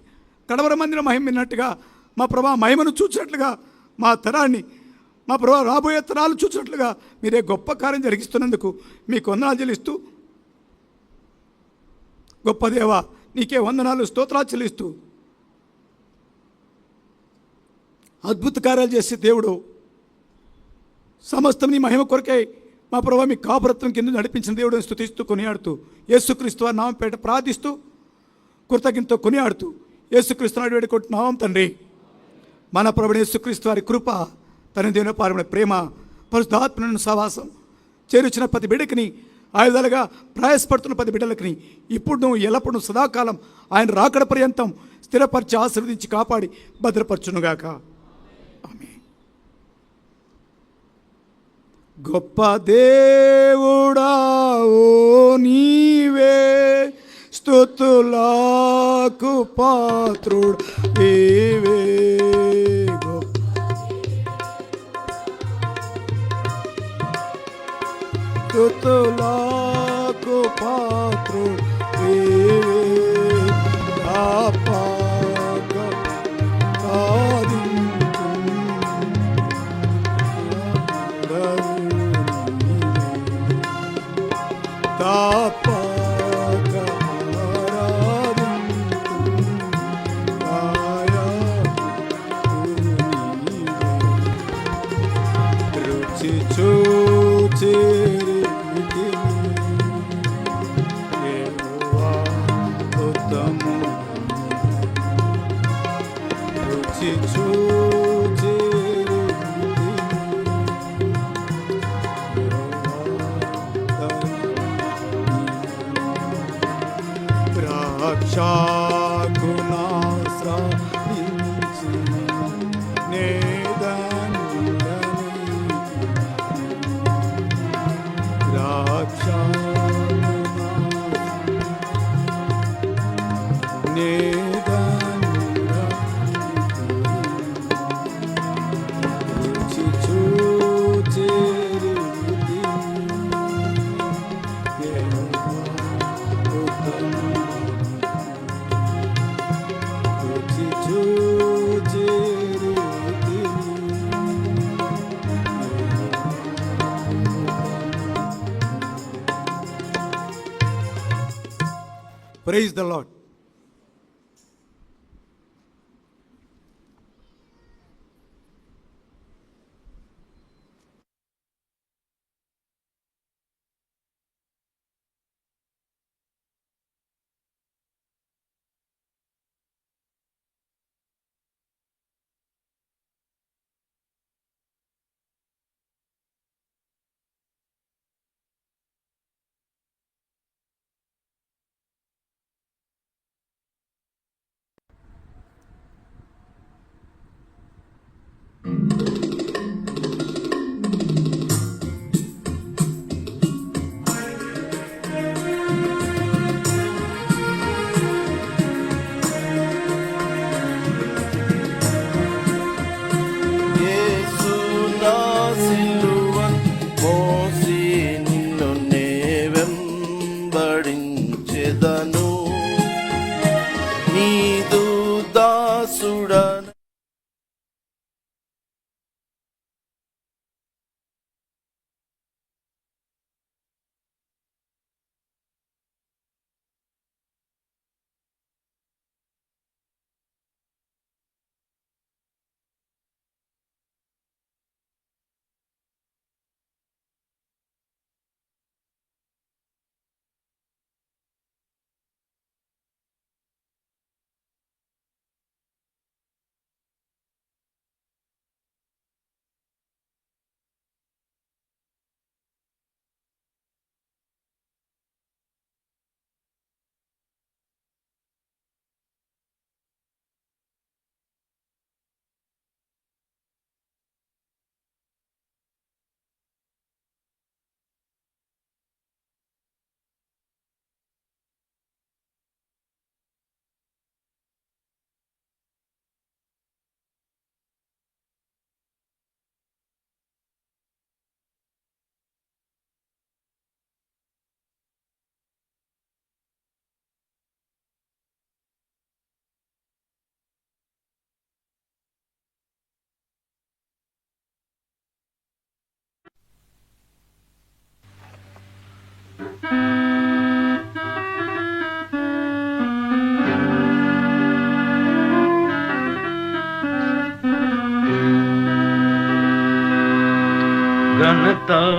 కడవర మందిర మహిమ విన్నట్టుగా మా ప్రభా మహిమను చూసినట్లుగా మా తరాన్ని మా ప్రభా రాబోయే తరాలు చూసినట్లుగా మీరే గొప్ప కార్యం జరిగిస్తున్నందుకు మీకు వందనాలు చెల్లిస్తూ, గొప్ప దేవా నీకే వందనాలు స్తోత్రాలు చెల్లిస్తూ, అద్భుత కార్యాలు చేసే దేవుడు, సమస్తం నీ మహిమ కొరకై మా ప్రభా మీ కాపురత్వం కింద నడిపించిన దేవుడిని స్తుతిస్తూ కొనియాడుతూ యేసుక్రీస్తు వారి నామపేట ప్రార్థిస్తూ కృతజ్ఞతతో కొనియాడుతూ యేసుక్రీస్తు నాడు వేడుకుంటున్నాం తండ్రి. మన ప్రభుని యేసుక్రీస్తు వారి కృప, తన దేవుని పారమైన ప్రేమ, పరిశుద్ధాత్మను సహవాసం చేరుచిన ప్రతి బిడ్డకిని, ఆయుధాలుగా ప్రయాసపడుతున్న ప్రతి బిడ్డలకి ఇప్పుడు నువ్వు ఎల్లప్పుడూ సదాకాలం ఆయన రాకడ పర్యంతం స్థిరపరిచి ఆశీర్వదించి కాపాడి భద్రపరచునుగాక. ఆమేన్. గొప్ప దేవుడా ఓ నీవే, స్తుతులకు పాత్రుడు నీవే. స్తుతులకు పాత్రుడు నీవే. ఆపాక ఆదించు తాపక రుచి చూచి రుచి చూచి ద్రాక్షాగుణాశ్రయించి Praise the Lord.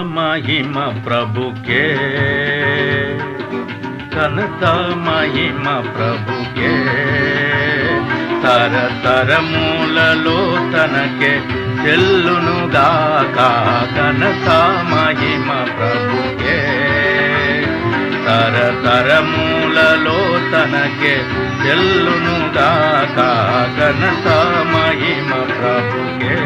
మహిమ ప్రభుకే, ఘనత మహిమ ప్రభుకే, తరతరములలో తనకే చెల్లునుగాక. ఘనత మహిమ ప్రభుకే, తరతరములలో తనకే చెల్లునుగాక. ఘనత మహిమ ప్రభుకే.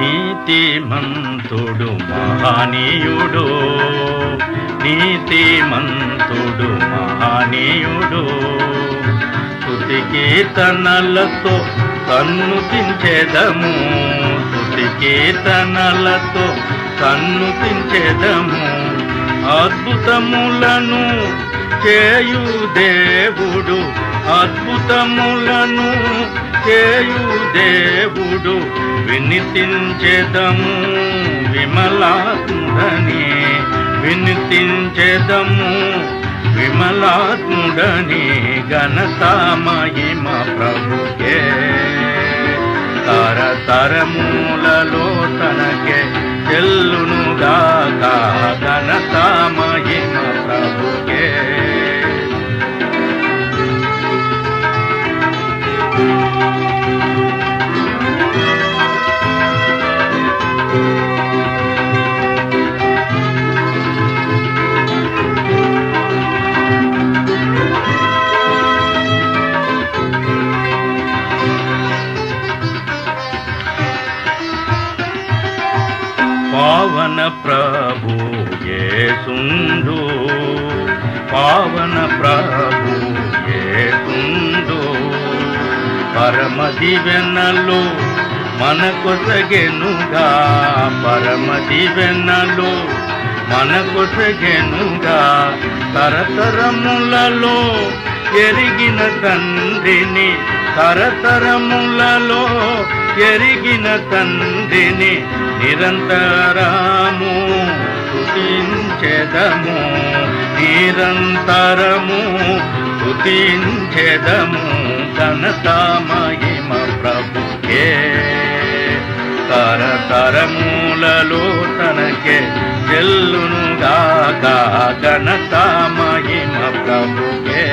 నీతిమంతుడు మహనీయుడు, నీతిమంతుడు మహనీయుడు, స్తుతి కీర్తనలతో సన్నుతించెదము, స్తుతి కీర్తనలతో సన్నుతించెదము. అద్భుతములను చేయు దేవుడు, అద్భుతములను చేయు దేవుడు, వినితించెదము విమలాత్ముడని, వినితించెదము విమలాత్ముడని. ఘనత మహిమ ప్రభుకే, తరతరములలో తనకే చెల్లునుగాక. ఘనత మహిమ ప్రభుకే. పావన ప్రభు యేసుండు, పావన ప్రభు యేసుండు, పరమ దివెనలు మనకొసగెనుగా, పరమ దివెనలు మనకొసగెనుగా. తరతరములలో ఎరిగిన తండ్రిని, తరతరములలో ఎరిగిన తండ్రిని, నిరంతరము స్తుతించెదము, నిరంతరము స్తుతించెదము. ఘనత మహిమ ప్రభుకే, తరతరములలో తనకే చెల్లునుగాక. ఘనత మహిమ ప్రభుకే.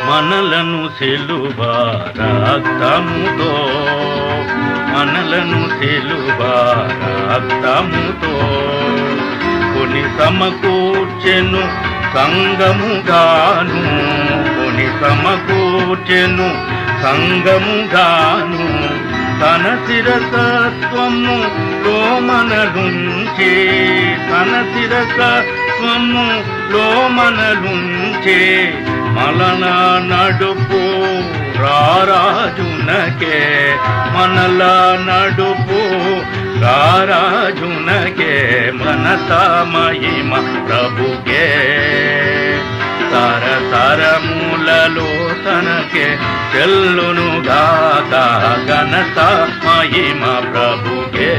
మనలను సిలువ రక్తముతో, మనలను సిలువ రక్తముతో కొని సమకూర్చెను సంగముగాను, కొని సమకూర్చెను సంగముగాను. తన శిరసత్వము లోమనలుంచే, తన శిరసత్వము లోమనలుంచే. మలన నడుపు రారాజునకే, మనల నడుపు రారాజునకే. ఘనత మహిమ ప్రభుకే, తరతరములలో తనకే చెల్లునుగాక. ఘనత మహిమ ప్రభుకే.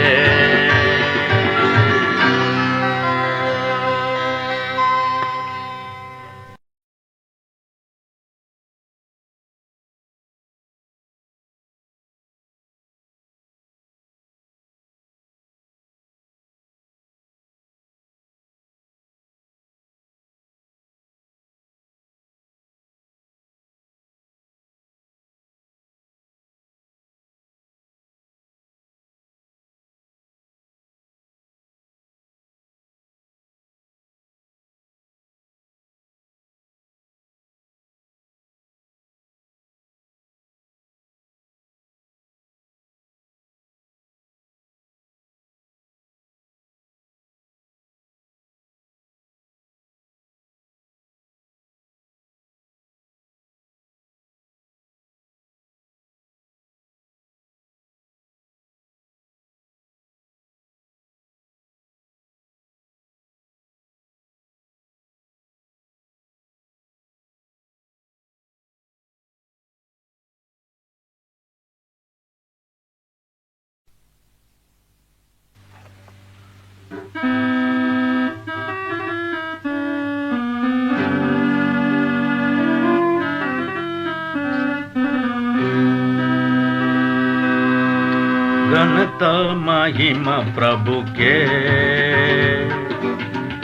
ఘనత మహిమ ప్రభుకే,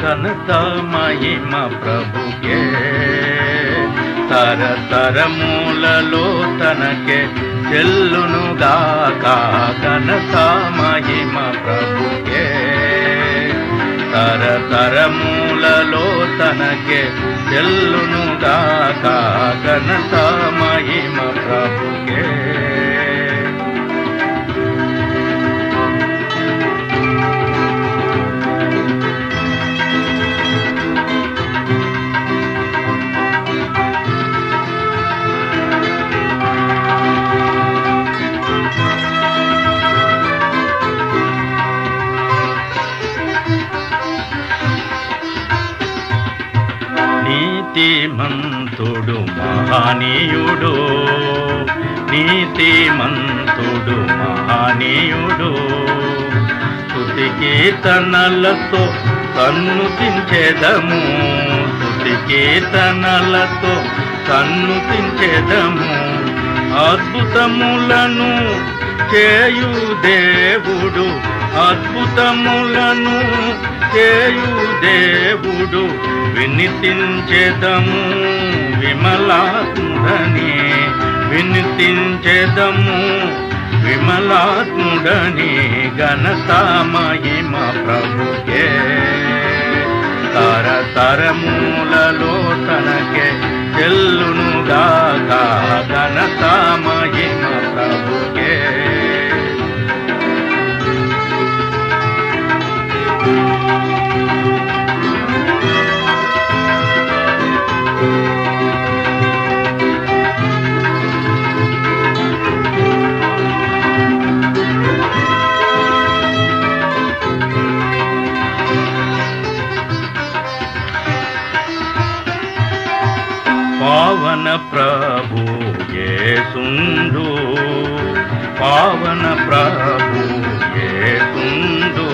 ఘనత మహిమ ప్రభుకే, తరతరములలో తనకే చెల్లునుగాక. ఘనత మహిమ ప్రభుకే, తరతరములలో తనకే చెల్లునుగాక. ఘనత మహిమ ప్రభుకే. నీతిమంతుడు మహనీయుడు, నీతిమంతుడు మహనీయుడు, స్తుతి కీర్తనలతో సన్నుతించెదము, స్తుతి కీర్తనలతో సన్నుతించెదము. అద్భుతములను చేయు దేవుడు, అద్భుతములను చేయు దేవుడు, వినితించెదము విమలాత్ముడని, వినితించెదము విమలాత్ముడని. ఘనత మహిమ ప్రభుకే, తరతరములలో తనకే చెల్లునుగాక. ఘనత మహిమ ప్రభుకే. పావన ప్రభు యేసుండు, పావన ప్రభు యేసుండు,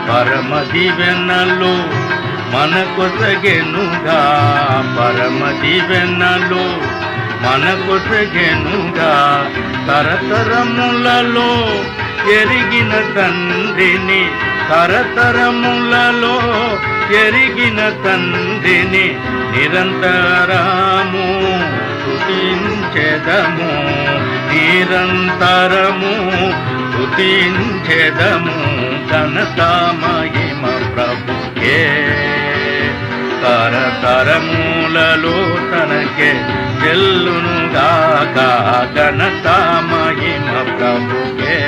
పరమ దివెనలు మనకొసగెనుగా, పరమ దివెనలు మనకొసగెనుగా. తరతరములలో ఎరిగిన తండ్రిని, తరతరములలో ఎరిగిన తండ్రిని, నిరంతరము స్తుతించెదము, నిరంతరము స్తుతించెదము. ఘనత మహిమ ప్రభుకే, తరతరములలో తనకే చెల్లునుగాక. ఘనత మహిమ ప్రభుకే.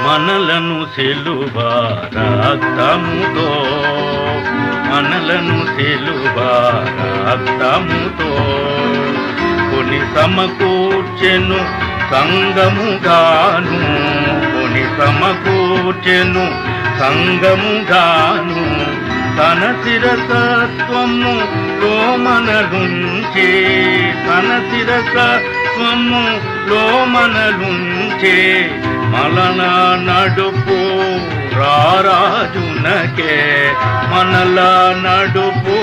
మనలను సిలువ రక్తముతో, మనలను సిలువ రక్తముతో కొని సమకూర్చెను సంగముగాను, కొని సమకూర్చెను సంగముగాను. తన శిరసత్వము లోమనలుంచే, తన శిరసత్వము లోమనలుంచే. మలన నడుపు రారాజునకే, మనల నడుపు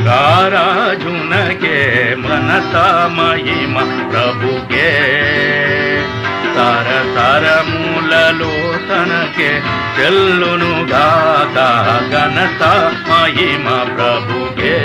రారాజునకే. ఘనత మహిమ ప్రభుకే, తరతరములలో తనకే చెల్లునుగాక. ఘనత మహిమ ప్రభుకే.